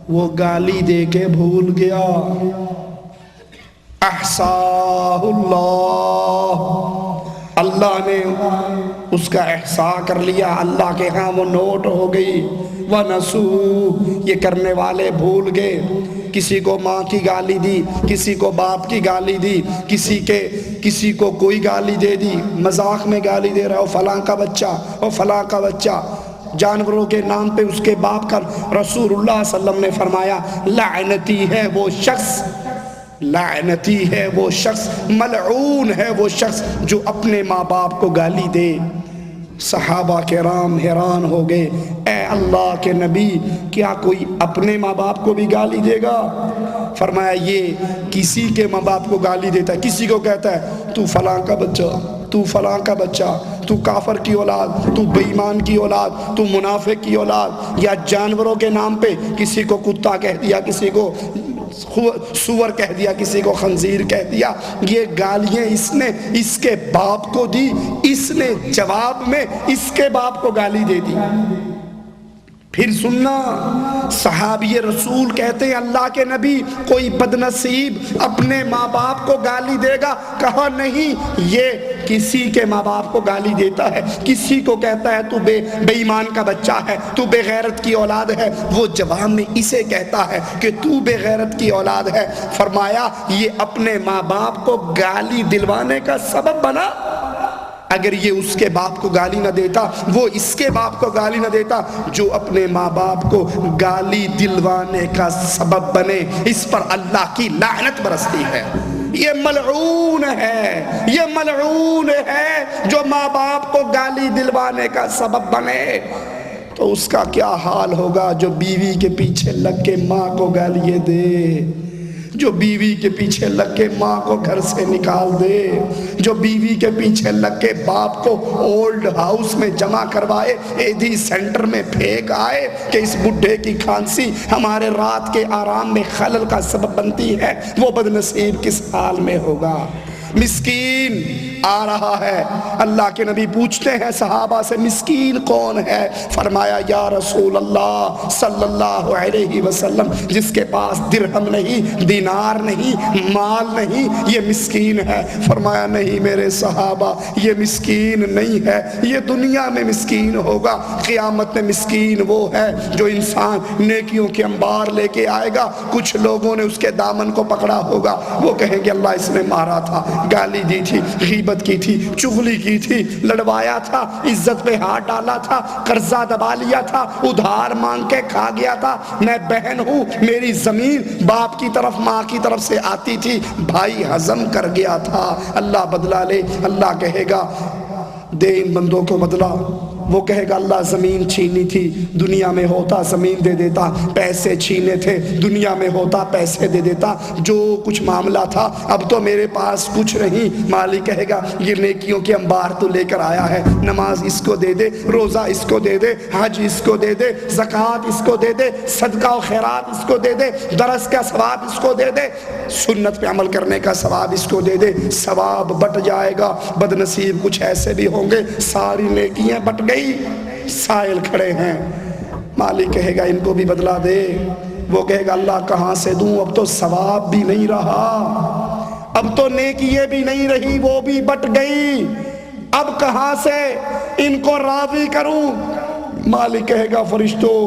وہ گالی دے کے بھول گیا. احصاہ اللہ، اللہ نے اس کا احصاء کر لیا، اللہ کے ہاں وہ نوٹ ہو گئی. وَنَسُوا، یہ کرنے والے بھول گئے. کسی کو ماں کی گالی دی، کسی کو باپ کی گالی دی، کسی کو کوئی گالی دے دی، مذاق میں گالی دے رہا ہو، فلاں کا بچہ اور فلاں کا بچہ، جانوروں کے نام پہ اس کے باپ کا. رسول اللہ صلی اللہ علیہ وسلم نے فرمایا لعنتی ہے وہ شخص، لعنتی ہے وہ شخص، ملعون ہے وہ شخص جو اپنے ماں باپ کو گالی دے. صحابہ کرام حیران ہو گئے، اے اللہ کے نبی، کیا کوئی اپنے ماں باپ کو بھی گالی دے گا؟ فرمایا یہ کسی کے ماں باپ کو گالی دیتا ہے، کسی کو کہتا ہے تو فلاں کا بچہ، تو فلاں کا بچہ، تو کافر کی اولاد، تو بے ایمان کی اولاد، تو منافق کی اولاد. یا جانوروں کے نام پہ کسی کو کتا کہہ دیا، کسی کو سور کہہ دیا، کسی کو خنزیر کہہ دیا. یہ گالیاں اس نے اس کے باپ کو دی، اس نے جواب میں اس کے باپ کو گالی دے دی. پھر سننا، صحابی رسول کہتے ہیں اللہ کے نبی کوئی بدنصیب اپنے ماں باپ کو گالی دے گا؟ کہا نہیں، یہ کسی کے ماں باپ کو گالی دیتا ہے، کسی کو کہتا ہے تو بے ایمان کا بچہ ہے، تو بے غیرت کی اولاد ہے، وہ جواب میں اسے کہتا ہے کہ تو بے غیرت کی اولاد ہے۔ فرمایا یہ اپنے ماں باپ کو گالی دلوانے کا سبب بنا۔ اگر یہ اس کے باپ کو گالی نہ دیتا، وہ اس کے باپ کو گالی نہ دیتا، جو اپنے ماں باپ کو گالی دلوانے کا سبب بنے، اس پر اللہ کی لعنت برستی ہے۔ یہ ملعون ہے، یہ ملعون ہے جو ماں باپ کو گالی دلوانے کا سبب بنے۔ تو اس کا کیا حال ہوگا جو بیوی کے پیچھے لگ کے ماں کو گالیاں دے، جو بیوی کے پیچھے لگ کے ماں کو گھر سے نکال دے، جو بیوی کے پیچھے لگ کے باپ کو اولڈ ہاؤس میں جمع کروائے، ایدھی سینٹر میں پھینک آئے کہ اس بڈھے کی کھانسی ہمارے رات کے آرام میں خلل کا سبب بنتی ہے، وہ بدنصیب کس حال میں ہوگا؟ مسکین آ رہا ہے، اللہ کے نبی پوچھتے ہیں صحابہ سے مسکین کون ہے؟ فرمایا یا رسول اللہ صلی اللہ علیہ وسلم جس کے پاس درہم نہیں، دینار نہیں، مال نہیں، یہ مسکین ہے۔ فرمایا نہیں میرے صحابہ، یہ مسکین نہیں ہے، یہ دنیا میں مسکین ہوگا، قیامت میں مسکین وہ ہے جو انسان نیکیوں کے انبار لے کے آئے گا، کچھ لوگوں نے اس کے دامن کو پکڑا ہوگا، وہ کہیں گے اللہ اس نے مارا تھا، گالی دی تھی، غیبت کی تھی، چغلی کی تھی، لڑوایا تھا، عزت پہ ہاتھ ڈالا تھا، قرضہ دبا لیا تھا، ادھار مانگ کے کھا گیا تھا، میں بہن ہوں، میری زمین باپ کی طرف ماں کی طرف سے آتی تھی، بھائی ہضم کر گیا تھا، اللہ بدلہ لے۔ اللہ کہے گا دے ان بندوں کو بدلہ، وہ کہے گا اللہ زمین چھینی تھی، دنیا میں ہوتا زمین دے دیتا، پیسے چھینے تھے، دنیا میں ہوتا پیسے دے دیتا، جو کچھ معاملہ تھا اب تو میرے پاس کچھ نہیں۔ مالک کہے گا یہ نیکیوں کے انبار تو لے کر آیا ہے، نماز اس کو دے دے، روزہ اس کو دے دے، حج اس کو دے دے، زکوٰۃ اس کو دے دے، صدقہ و خیرات اس کو دے دے، درس کا ثواب اس کو دے دے، سنت پہ عمل کرنے کا ثواب اس کو دے دے، ثواب بٹ جائے گا۔ بدنصیب کچھ ایسے بھی ہوں گے ساری نیکیاں بٹ گئی، سائل کھڑے ہیں، مالک کہے گا ان کو بھی بدلا دے، وہ کہے گا اللہ کہاں سے دوں، اب تو ثواب بھی نہیں رہا، اب تو نیکیے بھی نہیں رہی، وہ بھی بٹ گئی، اب کہاں سے ان کو راضی کروں؟ مالک کہے گا فرشتوں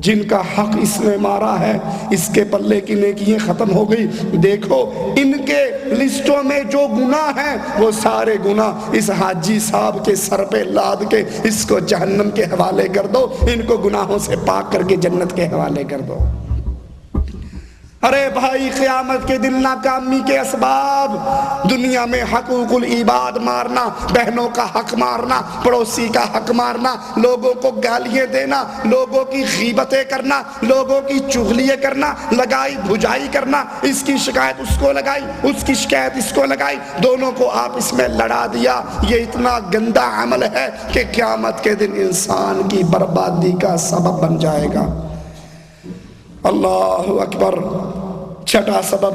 جن کا حق اس نے مارا ہے اس کے پلے کی نیکیاں ختم ہو گئی، دیکھو ان کے لسٹوں میں جو گناہ ہیں وہ سارے گناہ اس حاجی صاحب کے سر پہ لاد کے اس کو جہنم کے حوالے کر دو، ان کو گناہوں سے پاک کر کے جنت کے حوالے کر دو۔ ارے بھائی قیامت کے دن ناکامی کے اسباب، دنیا میں حقوق العباد مارنا، بہنوں کا حق مارنا، پڑوسی کا حق مارنا، لوگوں کو گالیاں دینا، لوگوں کی غیبتیں کرنا، لوگوں کی چغلیاں کرنا، لگائی بھجائی کرنا، اس کی شکایت اس کو لگائی، اس کی شکایت اس کو لگائی، دونوں کو آپس میں لڑا دیا، یہ اتنا گندا عمل ہے کہ قیامت کے دن انسان کی بربادی کا سبب بن جائے گا۔ اللہ اکبر۔ چھٹا سبب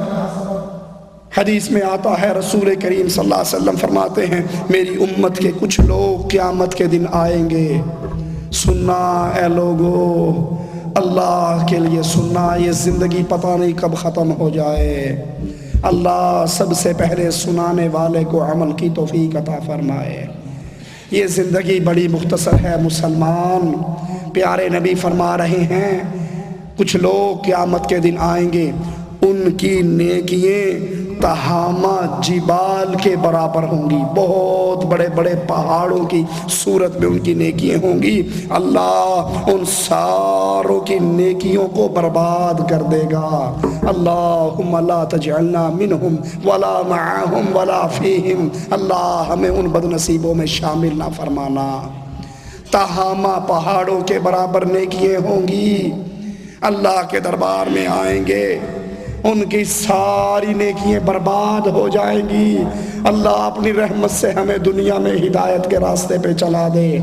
حدیث میں آتا ہے، رسول کریم صلی اللہ علیہ وسلم فرماتے ہیں میری امت کے کچھ لوگ قیامت کے دن آئیں گے، سننا اے لوگو، اللہ کے لیے سننا، یہ زندگی پتہ نہیں کب ختم ہو جائے، اللہ سب سے پہلے سنانے والے کو عمل کی توفیق عطا فرمائے۔ یہ زندگی بڑی مختصر ہے مسلمان، پیارے نبی فرما رہے ہیں کچھ لوگ قیامت کے دن آئیں گے، ان کی نیکییں تہامہ جبال کے برابر ہوں گی، بہت بڑے بڑے پہاڑوں کی صورت میں ان کی نیکیاں ہوں گی، اللہ ان ساروں کی نیکیوں کو برباد کر دے گا۔ اللہم لا تجعلنا منہم ولا معہم ولا فیہم، اللہ ہمیں ان بدنصیبوں میں شامل نہ فرمانا۔ تہامہ پہاڑوں کے برابر نیکیاں ہوں گی، اللہ کے دربار میں آئیں گے، ان کی ساری نیکیاں برباد ہو جائیں گی۔ اللہ اپنی رحمت سے ہمیں دنیا میں ہدایت کے راستے پہ چلا دے۔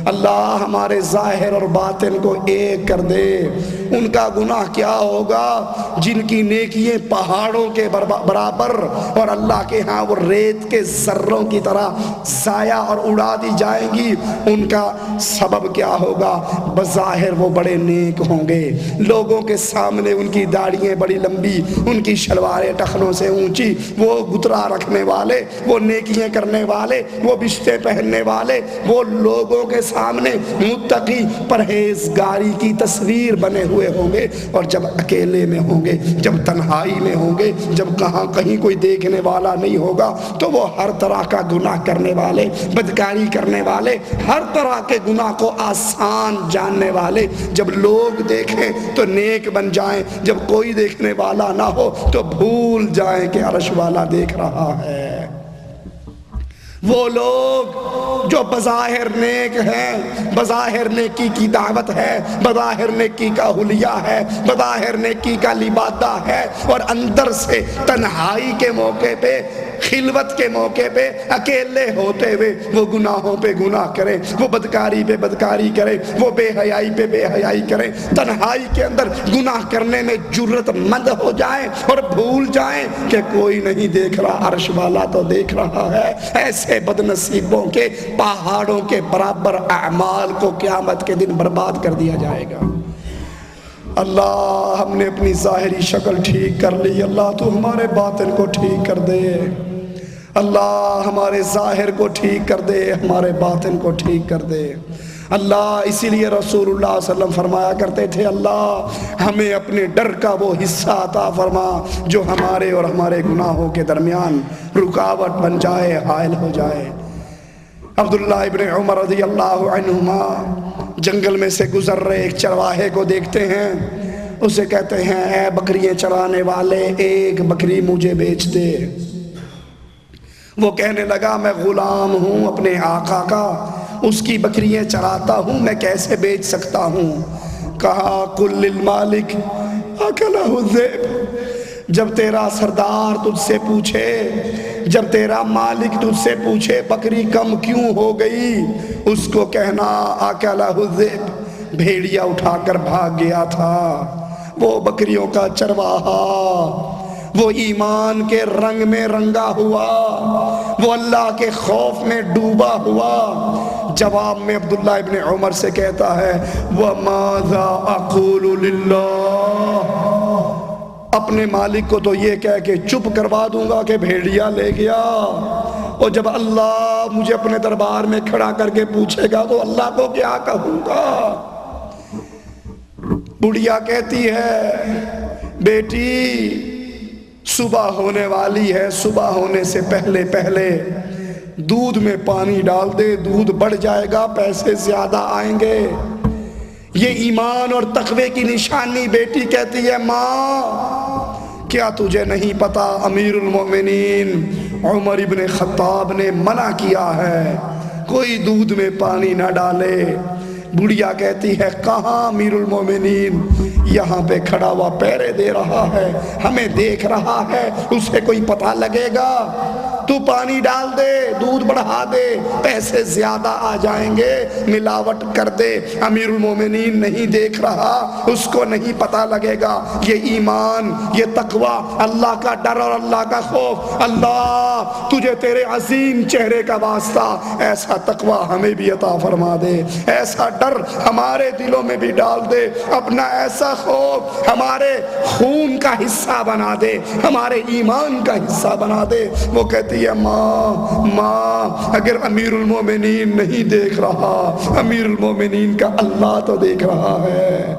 اللہ ہمارے ظاہر اور باطن کو ایک کر دے۔ ان کا گناہ کیا ہوگا جن کی نیکیاں پہاڑوں کے برابر اور اللہ کے ہاں وہ ریت کے ذروں کی طرح ضائع اور اڑا دی جائیں گی۔ ان کا سبب کیا ہوگا؟ بظاہر وہ بڑے نیک ہوں گے، لوگوں کے سامنے ان کی داڑھیاں بڑی لمبی، ان کی شلواریں ٹخنوں سے اونچی، وہ گترا رکھنے والے، وہ نیکیاں کرنے والے، وہ بشتے پہننے والے، وہ لوگوں کے سامنے متقی پرہیزگاری کی تصویر بنے ہوئے ہوں گے۔ اور جب اکیلے میں ہوں گے، جب تنہائی میں ہوں گے، جب کہیں کوئی دیکھنے والا نہیں ہوگا، تو وہ ہر طرح کا گناہ کرنے والے، بدکاری کرنے والے، ہر طرح کے گناہ کو آسان جاننے والے، جب لوگ دیکھیں تو نیک بن جائیں، جب کوئی دیکھنے والا نہ ہو تو بھول جائیں کہ عرش والا دیکھ رہا ہے۔ وہ لوگ جو بظاہر نیک ہیں، بظاہر نیکی کی دعوت ہے، بظاہر نیکی کا حلیہ ہے، بظاہر نیکی کا لبادہ ہے، اور اندر سے تنہائی کے موقع پہ، خلوت کے موقع پہ، اکیلے ہوتے ہوئے وہ گناہوں پہ گناہ کریں، وہ بدکاری پہ بدکاری کریں، وہ بے حیائی پہ بے حیائی کریں، تنہائی کے اندر گناہ کرنے میں جرت مند ہو جائیں اور بھول جائیں کہ کوئی نہیں دیکھ رہا، عرش والا تو دیکھ رہا ہے۔ ایسے بد نصیبوں کے پہاڑوں کے برابر اعمال کو قیامت کے دن برباد کر دیا جائے گا۔ اللہ ہم نے اپنی ظاہری شکل ٹھیک کر لی، اللہ تو ہمارے باطن کو ٹھیک کر دے۔ اللہ ہمارے ظاہر کو ٹھیک کر دے، ہمارے باطن کو ٹھیک کر دے۔ اللہ اسی لیے رسول اللہ صلی اللہ علیہ وسلم فرمایا کرتے تھے، اللہ ہمیں اپنے ڈر کا وہ حصہ عطا فرما جو ہمارے اور ہمارے گناہوں کے درمیان رکاوٹ بن جائے، حائل ہو جائے۔ عبداللہ ابن عمر رضی اللہ عنہما جنگل میں سے گزر رہے ایک چرواہے کو دیکھتے ہیں، اسے کہتے ہیں، اے بکریاں چرانے والے، ایک بکری مجھے بیچ دے۔ وہ کہنے لگا، میں غلام ہوں اپنے آقا کا، اس کی بکریاں چراتا ہوں، میں کیسے بیچ سکتا ہوں؟ کہا، قل للمالک اکلہ الذئب، جب تیرا سردار تجھ سے پوچھے، جب تیرا مالک تجھ سے پوچھے بکری کم کیوں ہو گئی، اس کو کہنا اکلہ الذئب، بھیڑیا اٹھا کر بھاگ گیا تھا۔ وہ بکریوں کا چرواہا، وہ ایمان کے رنگ میں رنگا ہوا، وہ اللہ کے خوف میں ڈوبا ہوا، جواب میں عبداللہ ابن عمر سے کہتا ہے، وَمَاذَا أَقُولُ لِلَّهِ، اپنے مالک کو تو یہ کہہ کے چپ کروا دوں گا کہ بھیڑیا لے گیا، اور جب اللہ مجھے اپنے دربار میں کھڑا کر کے پوچھے گا تو اللہ کو کیا کہوں گا؟ بڑھیا کہتی ہے، بیٹی صبح ہونے والی ہے، صبح ہونے سے پہلے پہلے دودھ میں پانی ڈال دے، دودھ بڑھ جائے گا، پیسے زیادہ آئیں گے۔ یہ ایمان اور تقوی کی نشانی۔ بیٹی کہتی ہے، ماں کیا تجھے نہیں پتا امیر المومنین عمر ابن خطاب نے منع کیا ہے کوئی دودھ میں پانی نہ ڈالے؟ بڑھیا کہتی ہے، کہاں امیر المومنین؟ یہاں پہ کھڑا ہوا پہرے دے رہا ہے، ہمیں دیکھ رہا ہے، اسے کوئی پتہ لگے گا؟ تو پانی ڈال دے، دودھ بڑھا دے، پیسے زیادہ آ جائیں گے، ملاوٹ کر دے، امیر المومنین نہیں دیکھ رہا، اس کو نہیں پتہ لگے گا۔ یہ ایمان، یہ تقوی، اللہ کا ڈر اور اللہ کا خوف، اللہ تجھے تیرے عظیم چہرے کا واسطہ ایسا تقوی ہمیں بھی عطا فرما دے، ایسا ڈر ہمارے دلوں میں بھی ڈال دے، اپنا ایسا خوف ہمارے خون کا حصہ بنا دے، ہمارے ایمان کا حصہ بنا دے۔ وہ کہتی ہے، ماں اگر امیر المومنین نہیں دیکھ رہا، امیر المومنین کا اللہ تو دیکھ رہا ہے،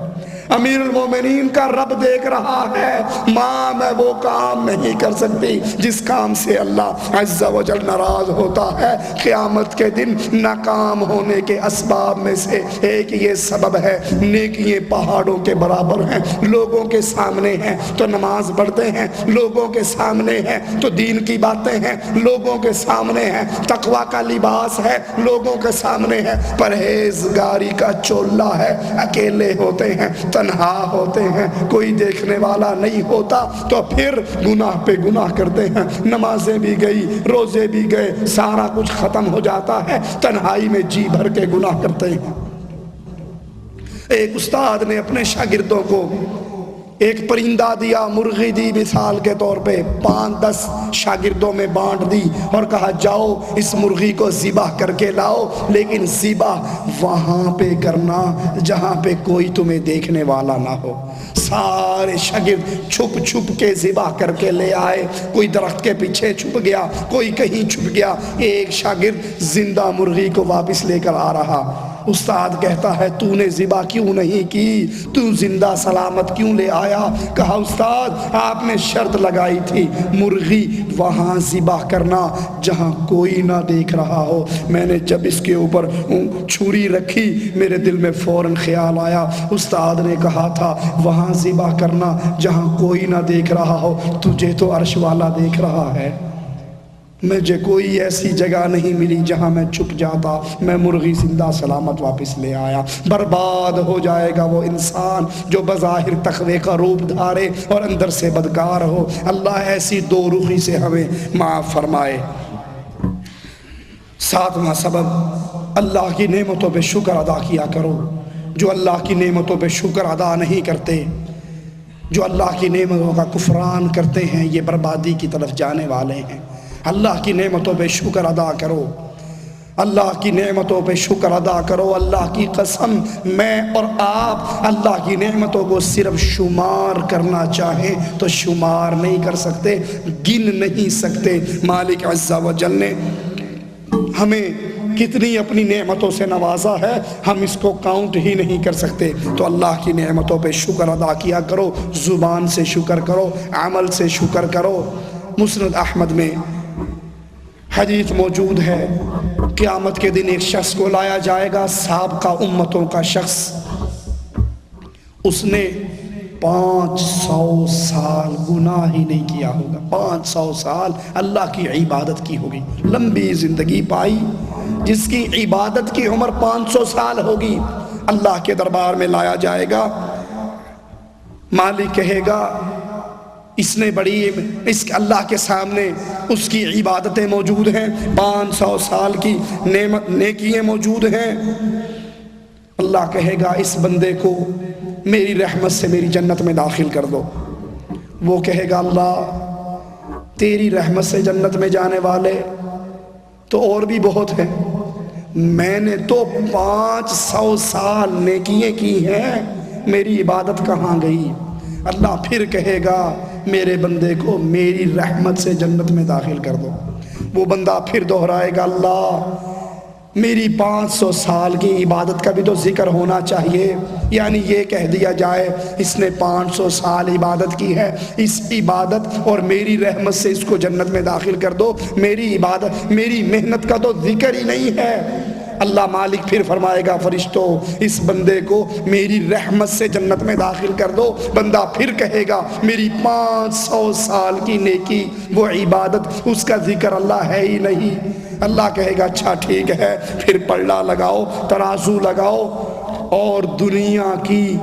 امیر المومنین کا رب دیکھ رہا ہے، ماں میں وہ کام نہیں کر سکتی جس کام سے اللہ عز و جل ناراض ہوتا ہے۔ قیامت کے دن ناکام ہونے کے اسباب میں سے ایک یہ سبب ہے، نیکیاں پہاڑوں کے برابر ہیں، لوگوں کے سامنے ہیں تو نماز پڑھتے ہیں، لوگوں کے سامنے ہیں تو دین کی باتیں ہیں، لوگوں کے سامنے ہیں تقوی کا لباس ہے، لوگوں کے سامنے ہے پرہیزگاری کا چولہ ہے، اکیلے ہوتے ہیں تنہا ہوتے ہیں، کوئی دیکھنے والا نہیں ہوتا، تو پھر گناہ پہ گناہ کرتے ہیں، نمازیں بھی گئی، روزے بھی گئے، سارا کچھ ختم ہو جاتا ہے، تنہائی میں جی بھر کے گناہ کرتے ہیں۔ ایک استاد نے اپنے شاگردوں کو ایک پرندہ دیا، مرغی دی مثال کے طور پہ، 5-10 شاگردوں میں بانٹ دی اور کہا جاؤ اس مرغی کو ذبح کر کے لاؤ، لیکن ذبح وہاں پہ کرنا جہاں پہ کوئی تمہیں دیکھنے والا نہ ہو۔ سارے شاگرد چھپ چھپ کے ذبح کر کے لے آئے، کوئی درخت کے پیچھے چھپ گیا، کوئی کہیں چھپ گیا، ایک شاگرد زندہ مرغی کو واپس لے کر آ رہا۔ استاد کہتا ہے تو نے ذبح کیوں نہیں کی، تو زندہ سلامت کیوں لے آیا؟ کہا استاد آپ نے شرط لگائی تھی مرغی وہاں ذبح کرنا جہاں کوئی نہ دیکھ رہا ہو، میں نے جب اس کے اوپر چھری رکھی میرے دل میں فوراً خیال آیا استاد نے کہا تھا وہاں ذبح کرنا جہاں کوئی نہ دیکھ رہا ہو، تجھے تو عرش والا دیکھ رہا ہے، مجھے کوئی ایسی جگہ نہیں ملی جہاں میں چھپ جاتا، میں مرغی زندہ سلامت واپس لے آیا۔ برباد ہو جائے گا وہ انسان جو بظاہر تقوی کا روپ دھارے اور اندر سے بدکار ہو۔ اللہ ایسی دو رخی سے ہمیں معاف فرمائے۔ 7واں سبب، اللہ کی نعمتوں پہ شکر ادا کیا کرو۔ جو اللہ کی نعمتوں پہ شکر ادا نہیں کرتے، جو اللہ کی نعمتوں کا کفران کرتے ہیں، یہ بربادی کی طرف جانے والے ہیں۔ اللہ کی نعمتوں پہ شکر ادا کرو، اللہ کی نعمتوں پہ شکر ادا کرو۔ اللہ کی قسم میں اور آپ اللہ کی نعمتوں کو صرف شمار کرنا چاہیں تو شمار نہیں کر سکتے، گن نہیں سکتے۔ مالک عز و جل نے ہمیں کتنی اپنی نعمتوں سے نوازا ہے، ہم اس کو کاؤنٹ ہی نہیں کر سکتے۔ تو اللہ کی نعمتوں پہ شکر ادا کیا کرو، زبان سے شکر کرو، عمل سے شکر کرو۔ مسند احمد میں حدیث موجود ہے، قیامت کے دن ایک شخص کو لایا جائے گا، سابقہ امتوں کا شخص، اس نے 500 سال گناہ ہی نہیں کیا ہوگا، 500 سال اللہ کی عبادت کی ہوگی، لمبی زندگی پائی، جس کی عبادت کی عمر 500 سال ہوگی۔ اللہ کے دربار میں لایا جائے گا، مالک کہے گا اس نے بڑی، اس اللہ کے سامنے اس کی عبادتیں موجود ہیں، 500 سال کی نعمت نیکیاں موجود ہیں۔ اللہ کہے گا اس بندے کو میری رحمت سے میری جنت میں داخل کر دو۔ وہ کہے گا اللہ تیری رحمت سے جنت میں جانے والے تو اور بھی بہت ہیں، میں نے تو 500 سال نیکیاں کی ہیں، میری عبادت کہاں گئی؟ اللہ پھر کہے گا میرے بندے کو میری رحمت سے جنت میں داخل کر دو۔ وہ بندہ پھر دہرائے گا اللہ میری 500 سال کی عبادت کا بھی تو ذکر ہونا چاہیے، یعنی یہ کہہ دیا جائے اس نے 500 سال عبادت کی ہے، اس عبادت اور میری رحمت سے اس کو جنت میں داخل کر دو، میری عبادت میری محنت کا تو ذکر ہی نہیں ہے۔ اللہ مالک پھر فرمائے گا فرشتوں اس بندے کو میری رحمت سے جنت میں داخل کر دو۔ بندہ پھر کہے گا میری 500 سال کی نیکی وہ عبادت اس کا ذکر اللہ ہے ہی نہیں۔ اللہ کہے گا اچھا ٹھیک ہے، پھر پلڑا لگاؤ، ترازو لگاؤ اور دنیا کی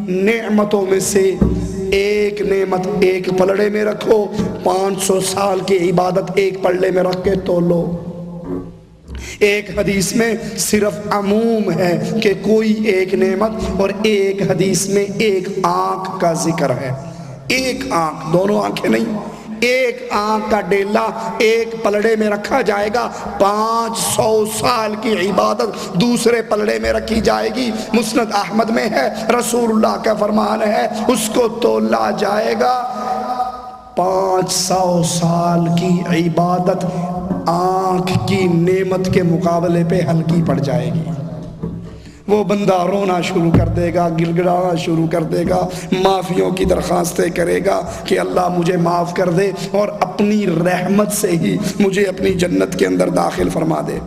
نعمتوں میں سے ایک نعمت ایک پلڑے میں رکھو، 500 سال کی عبادت ایک پلڑے میں رکھ کے تولو۔ ایک حدیث میں صرف عموم ہے کہ کوئی ایک نعمت، اور ایک حدیث میں ایک آنکھ کا ذکر ہے، ایک آنکھ، دونوں آنکھیں نہیں، ایک آنکھ کا ڈیلا ایک پلڑے میں رکھا جائے گا، 500 سال کی عبادت دوسرے پلڑے میں رکھی جائے گی۔ مسند احمد میں ہے، رسول اللہ کا فرمان ہے، اس کو تولا جائے گا، 500 سال کی عبادت آنکھ کی نعمت کے مقابلے پہ ہلکی پڑ جائے گی۔ وہ بندہ رونا شروع کر دے گا، گڑ گڑانا شروع کر دے گا، معافیوں کی درخواستیں کرے گا کہ اللہ مجھے معاف کر دے اور اپنی رحمت سے ہی مجھے اپنی جنت کے اندر داخل فرما دے۔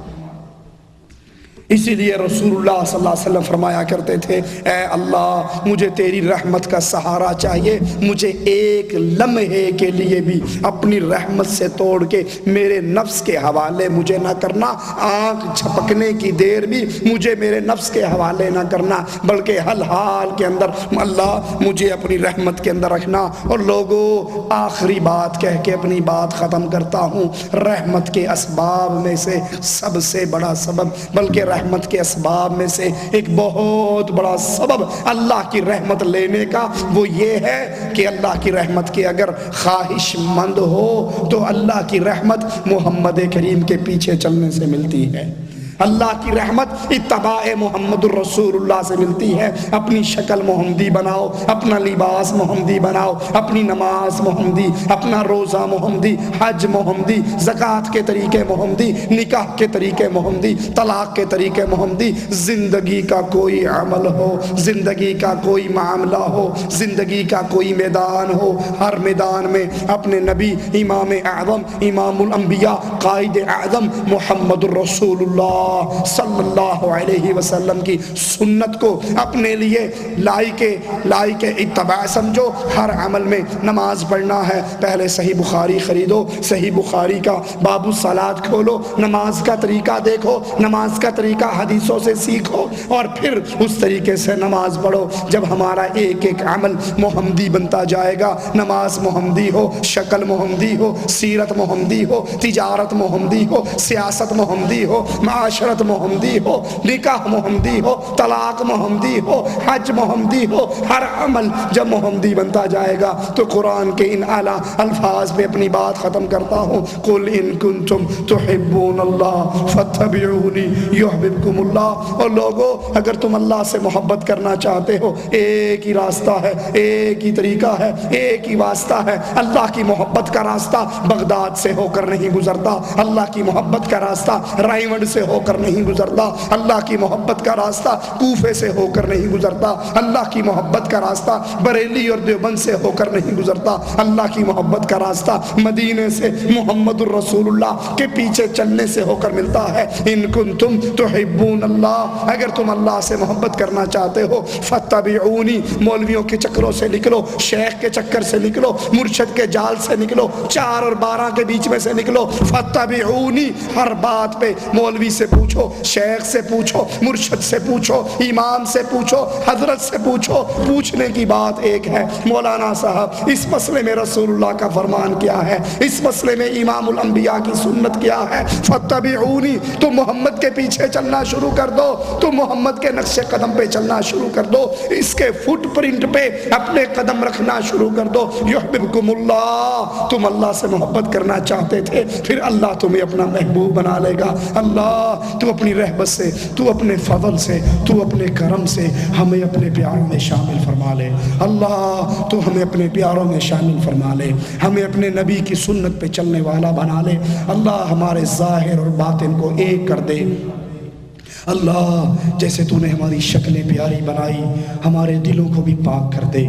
اسی لیے رسول اللہ صلی اللہ علیہ وسلم فرمایا کرتے تھے، اے اللہ مجھے تیری رحمت کا سہارا چاہیے، مجھے ایک لمحے کے لیے بھی اپنی رحمت سے توڑ کے میرے نفس کے حوالے مجھے نہ کرنا، آنکھ جھپکنے کی دیر بھی مجھے میرے نفس کے حوالے نہ کرنا، بلکہ ہر حال کے اندر اللہ مجھے اپنی رحمت کے اندر رکھنا۔ اور لوگوں آخری بات کہہ کے اپنی بات ختم کرتا ہوں، رحمت کے اسباب میں سے سب سے بڑا سبب، بلکہ رحمت کے اسباب میں سے ایک بہت بڑا سبب اللہ کی رحمت لینے کا وہ یہ ہے کہ اللہ کی رحمت کے اگر خواہش مند ہو تو اللہ کی رحمت محمد کریم کے پیچھے چلنے سے ملتی ہے۔ اللہ کی رحمت اتباع محمد الرسول اللہ سے ملتی ہے۔ اپنی شکل محمدی بناؤ، اپنا لباس محمدی بناؤ، اپنی نماز محمدی، اپنا روزہ محمدی، حج محمدی، زکوٰۃ کے طریقے محمدی، نکاح کے طریقے محمدی، طلاق کے طریقے محمدی۔ زندگی کا کوئی عمل ہو، زندگی کا کوئی معاملہ ہو، زندگی کا کوئی میدان ہو، ہر میدان میں اپنے نبی امام اعظم، امام الانبیاء، قائد اعظم محمد الرسول اللہ صلی اللہ علیہ وسلم کی سنت کو اپنے لیے لائق اتباع سمجھو۔ ہر عمل میں نماز پڑھنا ہے، پہلے صحیح بخاری خریدو، صحیح بخاری کا باب الصلاۃ کھولو، نماز کا طریقہ دیکھو، نماز کا طریقہ حدیثوں سے سیکھو اور پھر اس طریقے سے نماز پڑھو۔ جب ہمارا ایک ایک عمل محمدی بنتا جائے گا، نماز محمدی ہو، شکل محمدی ہو، سیرت محمدی ہو، تجارت محمدی ہو، سیاست محمدی ہو، معاشرت محمدی ہو، نکاح محمدی ہو، طلاق محمدی ہو، حج محمدی ہو، ہر عمل جب محمدی بنتا جائے گا تو قرآن کے ان اعلیٰ الفاظ پہ اپنی بات ختم کرتا ہوں، قل ان کنتم تحبون اللہ فاتبعونی یحببکم اللہ۔ اور لوگوں اگر تم اللہ سے محبت کرنا چاہتے ہو، ایک ہی راستہ ہے، ایک ہی طریقہ ہے، ایک ہی واسطہ ہے۔ اللہ کی محبت کا راستہ بغداد سے ہو کر نہیں گزرتا، اللہ کی محبت کا راستہ رائیونڈ سے ہو کر نہیں گزرتا، اللہ کی محبت کا راستہ کوفے سے ہو کر نہیں گزرتا، اللہ کی محبت کا راستہ بریلی اور دیوبند سے ہو کر نہیں گزرتا، اللہ کی محبت کا راستہ مدینے سے محمد الرسول اللہ کے پیچھے چلنے سے ہو کر ملتا ہے۔ ان کنتم تحبون اللہ، اگر تم اللہ سے محبت کرنا چاہتے ہو فاتبعونی، مولویوں کے چکروں سے نکلو، شیخ کے چکر سے نکلو، مرشد کے جال سے نکلو، 4 اور 12 کے بیچ میں سے نکلو، فاتبعونی۔ ہر بات پہ مولوی سے پوچھو، شیخ سے پوچھو، مرشد سے پوچھو، امام سے پوچھو، حضرت سے پوچھو، پوچھنے کی بات ایک ہے، مولانا صاحب اس مسئلے میں رسول اللہ کا فرمان کیا ہے، اس مسئلے میں امام الانبیاء کی سنت کیا ہے، فاتبعونی۔ تم محمد کے پیچھے چلنا شروع کر دو، تم محمد کے نقش قدم پہ چلنا شروع کر دو، اس کے فٹ پرنٹ پہ اپنے قدم رکھنا شروع کر دو، یحببکم اللہ۔ تم اللہ سے محبت کرنا چاہتے تھے، پھر اللہ تمہیں اپنا محبوب بنا لے گا۔ اللہ تو اپنی رحمت سے، تو اپنے فضل سے، تو اپنے کرم سے ہمیں اپنے پیاروں میں شامل فرما لے۔ اللہ تو ہمیں اپنے پیاروں میں شامل فرما لے، ہمیں اپنے نبی کی سنت پہ چلنے والا بنا لے۔ اللہ ہمارے ظاہر اور باطن کو ایک کر دے۔ اللہ جیسے تو نے ہماری شکلیں پیاری بنائی، ہمارے دلوں کو بھی پاک کر دے،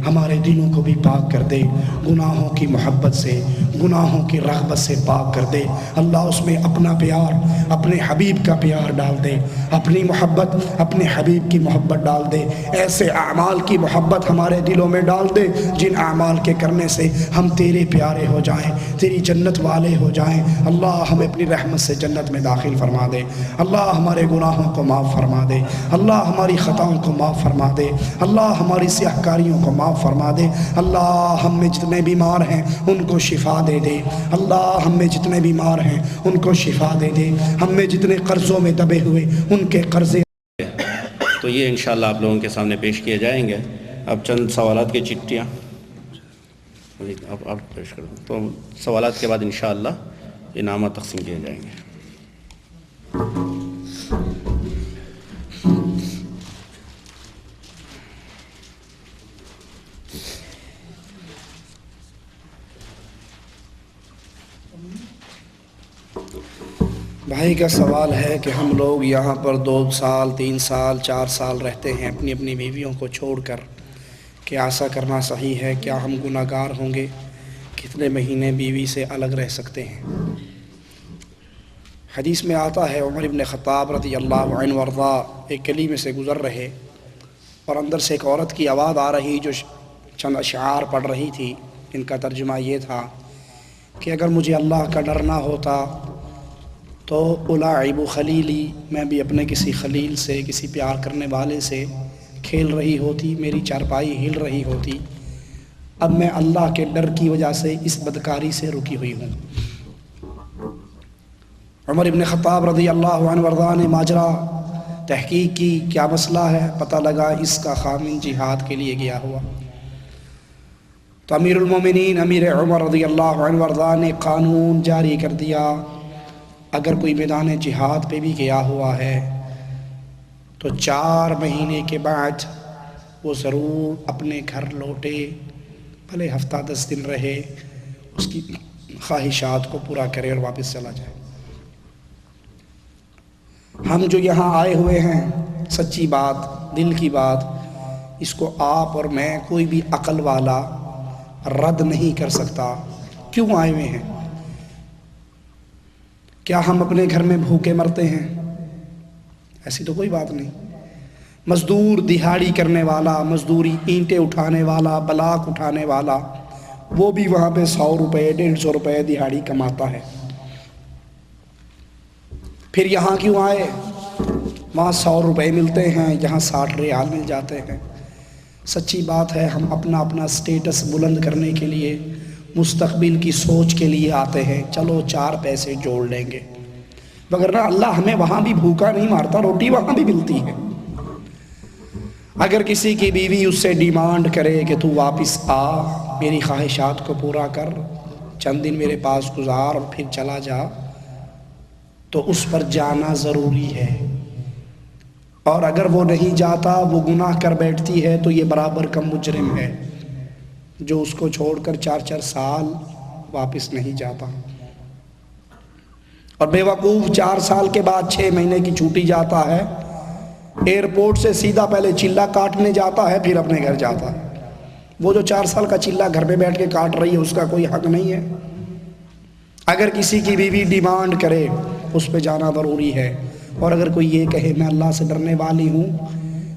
ہمارے دلوں کو بھی پاک کر دے، گناہوں کی محبت سے، گناہوں کی رغبت سے پاک کر دے۔ اللہ اس میں اپنا پیار، اپنے حبیب کا پیار ڈال دے، اپنی محبت، اپنے حبیب کی محبت ڈال دے، ایسے اعمال کی محبت ہمارے دلوں میں ڈال دے جن اعمال کے کرنے سے ہم تیرے پیارے ہو جائیں، تیری جنت والے ہو جائیں۔ اللہ ہمیں اپنی رحمت سے جنت میں داخل فرما دے۔ اللہ ہمارے گناہوں کو معاف فرما دے، اللہ ہماری خطاؤں کو معاف فرما دے، اللہ ہماری سیاہ کاریوں کو معاف فرما دے۔ اللہ ہم میں جتنے بیمار ہیں ان کو شفا دے دے، اللہ ہم میں جتنے بیمار ہیں ان کو شفا دے دے، ہم میں جتنے قرضوں میں دبے ہوئے ان کے قرضے۔ تو یہ انشاءاللہ آپ لوگوں کے سامنے پیش کیے جائیں گے۔ اب چند سوالات کی چٹیاں آپ پیش کرو، تو سوالات کے بعد انشاءاللہ انعامات تقسیم کیے جائیں گے۔ بھائی کا سوال ہے کہ ہم لوگ یہاں پر 2 سال 3 سال 4 سال رہتے ہیں اپنی اپنی بیویوں کو چھوڑ کر، کیا ایسا کرنا صحیح ہے؟ کیا ہم گناہ گار ہوں گے؟ کتنے مہینے بیوی سے الگ رہ سکتے ہیں؟ حدیث میں آتا ہے عمر ابن خطاب رضی اللہ عنہ وارضا ایک گلی میں سے گزر رہے اور اندر سے ایک عورت کی آواز آ رہی جو چند اشعار پڑھ رہی تھی. ان کا ترجمہ یہ تھا کہ اگر مجھے اللہ کا ڈر نہ ہوتا تو الاعب خلیلی، میں بھی اپنے کسی خلیل سے، کسی پیار کرنے والے سے کھیل رہی ہوتی، میری چارپائی ہل رہی ہوتی. اب میں اللہ کے ڈر کی وجہ سے اس بدکاری سے رکی ہوئی ہوں. عمر ابن خطاب رضی اللہ عنہ وارضا نے ماجرا تحقیق کی، کیا مسئلہ ہے، پتہ لگا اس کا خامن جہاد کے لیے گیا ہوا. تو امیر المومنین امیر عمر رضی اللہ عنہ وارضا نے قانون جاری کر دیا، اگر کوئی میدان جہاد پہ بھی گیا ہوا ہے تو 4 مہینے کے بعد وہ ضرور اپنے گھر لوٹے، بھلے ہفتہ 10 دن رہے، اس کی خواہشات کو پورا کرے اور واپس چلا جائے. ہم جو یہاں آئے ہوئے ہیں، سچی بات، دل کی بات، اس کو آپ اور میں کوئی بھی عقل والا رد نہیں کر سکتا. کیوں آئے ہوئے ہیں؟ کیا ہم اپنے گھر میں بھوکے مرتے ہیں؟ ایسی تو کوئی بات نہیں. مزدور دہاڑی کرنے والا، مزدوری اینٹیں اٹھانے والا، بلاک اٹھانے والا، وہ بھی وہاں پہ 100 روپے 150 روپے دہاڑی کماتا ہے. پھر یہاں کیوں آئے؟ وہاں 100 روپے ملتے ہیں، یہاں 60 ریال مل جاتے ہیں. سچی بات ہے، ہم اپنا سٹیٹس بلند کرنے کے لیے، مستقبل کی سوچ کے لیے آتے ہیں، چلو 4 پیسے جوڑ لیں گے، وگرنہ اللہ ہمیں وہاں بھی بھوکا نہیں مارتا، روٹی وہاں بھی ملتی ہے. اگر کسی کی بیوی اس سے ڈیمانڈ کرے کہ تو واپس آ، میری خواہشات کو پورا کر، چند دن میرے پاس گزار اور پھر چلا جا، تو اس پر جانا ضروری ہے. اور اگر وہ نہیں جاتا، وہ گناہ کر بیٹھتی ہے، تو یہ برابر کا مجرم ہے جو اس کو چھوڑ کر 4 سال واپس نہیں جاتا. اور بے وقوف 4 سال کے بعد 6 مہینے کی چھوٹی جاتا ہے، ایئرپورٹ سے سیدھا پہلے چلہ کاٹنے جاتا ہے، پھر اپنے گھر جاتا ہے. وہ جو 4 سال کا چلہ گھر پہ بیٹھ کے کاٹ رہی ہے، اس کا کوئی حق نہیں ہے. اگر کسی کی بیوی ڈیمانڈ کرے، اس پہ جانا ضروری ہے. اور اگر کوئی یہ کہے میں اللہ سے ڈرنے والی ہوں،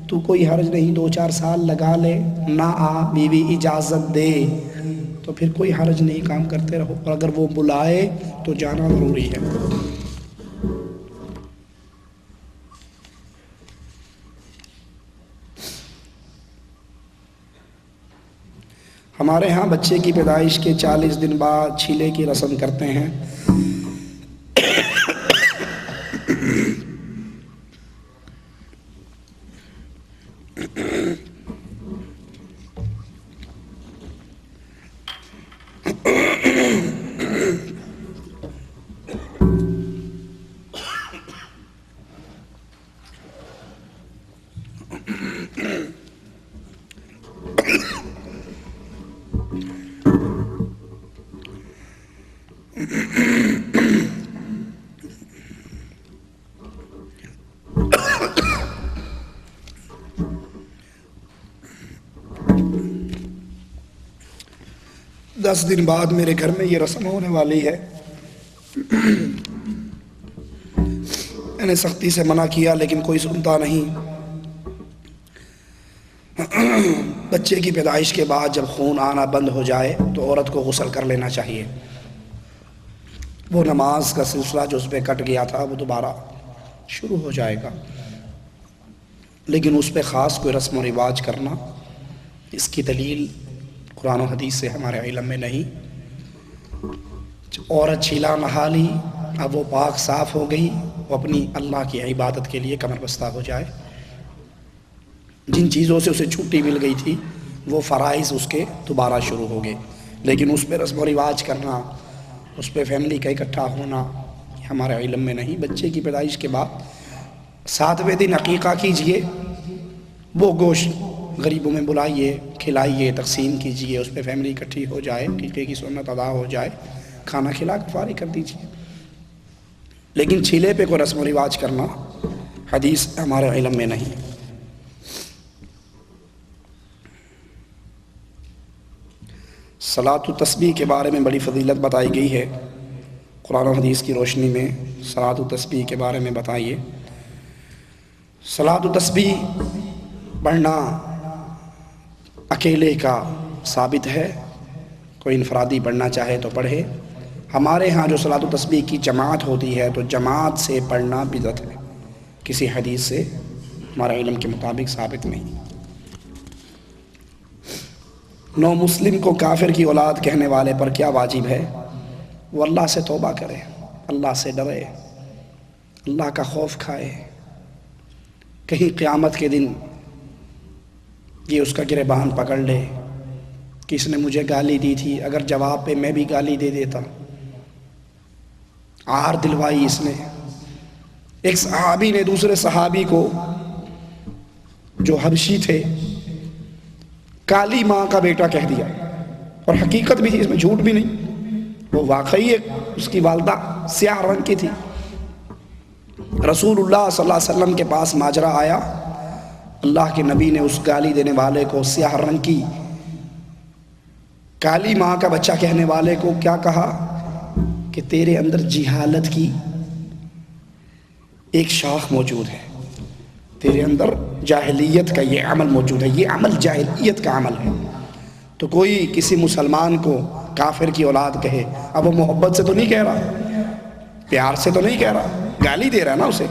تو کوئی حرج نہیں، 2-4 سال لگا لے، نہ آ، بیوی اجازت دے، تو پھر کوئی حرج نہیں، کام کرتے رہو. اور اگر وہ بلائے تو جانا ضروری ہے. ہمارے ہاں بچے کی پیدائش کے 40 دن بعد چھیلے کی رسم کرتے ہیں. 10 دن بعد میرے گھر میں یہ رسم ہونے والی ہے. میں نے سختی سے منع کیا لیکن کوئی سنتا نہیں. بچے کی پیدائش کے بعد جب خون آنا بند ہو جائے تو عورت کو غسل کر لینا چاہیے. وہ نماز کا سلسلہ جو اس پہ کٹ گیا تھا وہ دوبارہ شروع ہو جائے گا. لیکن اس پہ خاص کوئی رسم و رواج کرنا، اس کی دلیل قرآن و حدیث سے ہمارے علم میں نہیں. عورت چھیلا نہا لی، اب وہ پاک صاف ہو گئی، وہ اپنی اللہ کی عبادت کے لیے کمر بستہ ہو جائے. جن چیزوں سے اسے چھٹی مل گئی تھی وہ فرائض اس کے دوبارہ شروع ہو گئے. لیکن اس پہ رسم و رواج کرنا، اس پہ فیملی کا اکٹھا ہونا، یہ ہمارے علم میں نہیں. بچے کی پیدائش کے بعد 7ویں دن عقیقہ کیجئے، وہ گوشت غریبوں میں بلائیے، کھلائیے، تقسیم کیجئے، اس پہ فیملی اکٹھی ہو جائے، عقیقے کی سنت ادا ہو جائے، کھانا کھلا کر فارغ کر دیجئے. لیکن چھیلے پہ کوئی رسم و رواج کرنا حدیث ہمارے علم میں نہیں. صلاۃ و تسبیح کے بارے میں بڑی فضیلت بتائی گئی ہے. قرآن و حدیث کی روشنی میں صلاۃ و تسبیح کے بارے میں بتائیے۔ صلاۃ و تسبیح پڑھنا اکیلے کا ثابت ہے، کوئی انفرادی پڑھنا چاہے تو پڑھے۔ ہمارے ہاں جو صلاۃ و تسبیح کی جماعت ہوتی ہے تو جماعت سے پڑھنا بدعت ہے، کسی حدیث سے ہمارے علم کے مطابق ثابت نہیں۔ نو مسلم کو کافر کی اولاد کہنے والے پر کیا واجب ہے؟ وہ اللہ سے توبہ کرے، اللہ سے ڈرے، اللہ کا خوف کھائے، کہیں قیامت کے دن یہ اس کا گریبان پکڑ لے کہ اس نے مجھے گالی دی تھی، اگر جواب پہ میں بھی گالی دے دیتا۔ عار دلوائی اس نے۔ ایک صحابی نے دوسرے صحابی کو جو حبشی تھے کالی ماں کا بیٹا کہہ دیا، اور حقیقت بھی تھی، اس میں جھوٹ بھی نہیں، وہ واقعی اس کی والدہ سیاہ رنگ کی تھی۔ رسول اللہ صلی اللہ علیہ وسلم کے پاس ماجرا آیا، اللہ کے نبی نے اس گالی دینے والے کو، سیاہ رنگ کی کالی ماں کا بچہ کہنے والے کو کیا کہا کہ تیرے اندر جہالت کی ایک شاخ موجود ہے، تیرے اندر جاہلیت کا یہ عمل موجود ہے، یہ عمل جاہلیت کا عمل ہے۔ تو کوئی کسی مسلمان کو کافر کی اولاد کہے، اب وہ محبت سے تو نہیں کہہ رہا، پیار سے تو نہیں کہہ رہا، گالی دے رہا ہے نا، اسے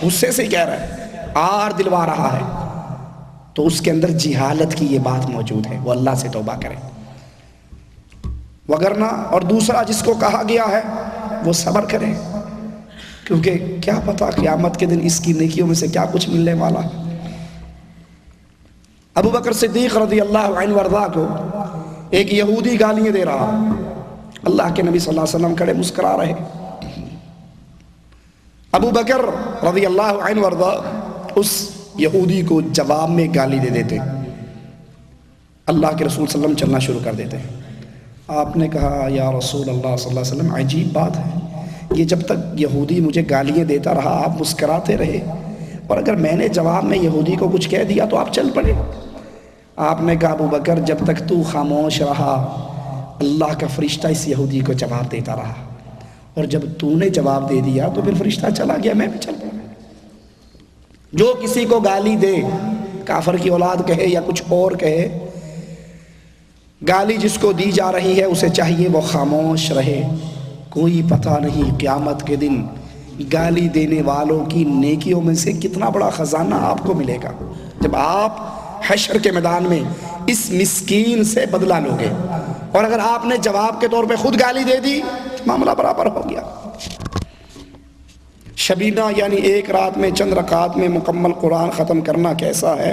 غصے سے کہہ رہا ہے، عار دلوا رہا ہے، تو اس کے اندر جہالت کی یہ بات موجود ہے، وہ اللہ سے توبہ کرے۔ وگرنہ اور دوسرا جس کو کہا گیا ہے وہ صبر کرے، کیونکہ کیا پتہ قیامت کے دن اس کی نیکیوں میں سے کیا کچھ ملنے والا ہے۔ ابو بکر صدیق رضی اللہ عنہ وارضاہ کو ایک یہودی گالیاں دے رہا، اللہ کے نبی صلی اللہ علیہ وسلم کھڑے مسکرا رہے۔ ابو بکر رضی اللہ عنہ وارضاہ اس یہودی کو جواب میں گالی دے دیتے، اللہ کے رسول صلی اللہ علیہ وسلم چلنا شروع کر دیتے۔ آپ نے کہا یا رسول اللہ صلی اللہ علیہ وسلم، عجیب بات ہے، یہ جب تک یہودی مجھے گالیاں دیتا رہا آپ مسکراتے رہے، اور اگر میں نے جواب میں یہودی کو کچھ کہہ دیا تو آپ چل پڑے۔ آپ نے کہا ابو بکر جب تک تو خاموش رہا اللہ کا فرشتہ اس یہودی کو جواب دیتا رہا، اور جب تو نے جواب دے دیا تو پھر فرشتہ چلا گیا، میں بھی چل پڑا۔ جو کسی کو گالی دے، کافر کی اولاد کہے یا کچھ اور کہے، گالی جس کو دی جا رہی ہے اسے چاہیے وہ خاموش رہے، کوئی پتہ نہیں قیامت کے دن گالی دینے والوں کی نیکیوں میں سے کتنا بڑا خزانہ آپ کو ملے گا جب آپ حشر کے میدان میں اس مسکین سے بدلہ لوگے۔ اور اگر آپ نے جواب کے طور پہ خود گالی دے دی معاملہ برابر ہو گیا۔ شبینہ یعنی ایک رات میں چند رکعات میں مکمل قرآن ختم کرنا کیسا ہے؟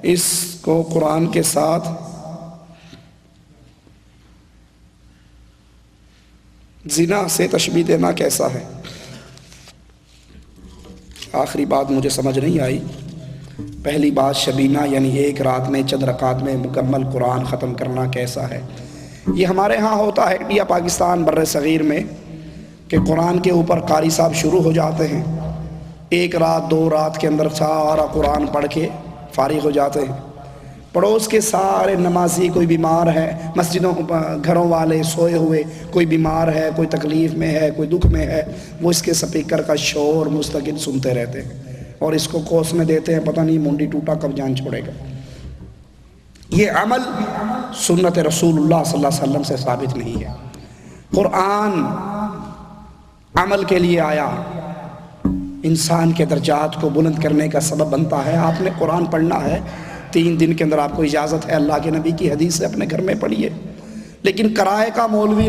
اس کو قرآن کے ساتھ زنا سے تشبیہ دینا کیسا ہے؟ آخری بات مجھے سمجھ نہیں آئی۔ پہلی بات شبینہ یعنی ایک رات میں چند رکعات میں مکمل قرآن ختم کرنا کیسا ہے؟ یہ ہمارے ہاں ہوتا ہے انڈیا پاکستان بر صغیر میں کہ قرآن کے اوپر قاری صاحب شروع ہو جاتے ہیں، ایک رات دو رات کے اندر سارا قرآن پڑھ کے فارغ ہو جاتے ہیں۔ پڑوس کے سارے نمازی، کوئی بیمار ہے، مسجدوں گھروں والے سوئے ہوئے، کوئی بیمار ہے، کوئی تکلیف میں ہے، کوئی دکھ میں ہے، وہ اس کے سپیکر کا شور مستقل سنتے رہتے ہیں اور اس کو کوسنے دیتے ہیں، پتہ نہیں منڈی ٹوٹا کب جان چھوڑے گا۔ یہ عمل سنت رسول اللہ صلی اللہ علیہ وسلم سے ثابت نہیں ہے۔ قرآن عمل کے لیے آیا، انسان کے درجات کو بلند کرنے کا سبب بنتا ہے۔ آپ نے قرآن پڑھنا ہے، 3 دن کے اندر آپ کو اجازت ہے، اللہ کے نبی کی حدیث سے اپنے گھر میں پڑھیے، لیکن کرائے کا مولوی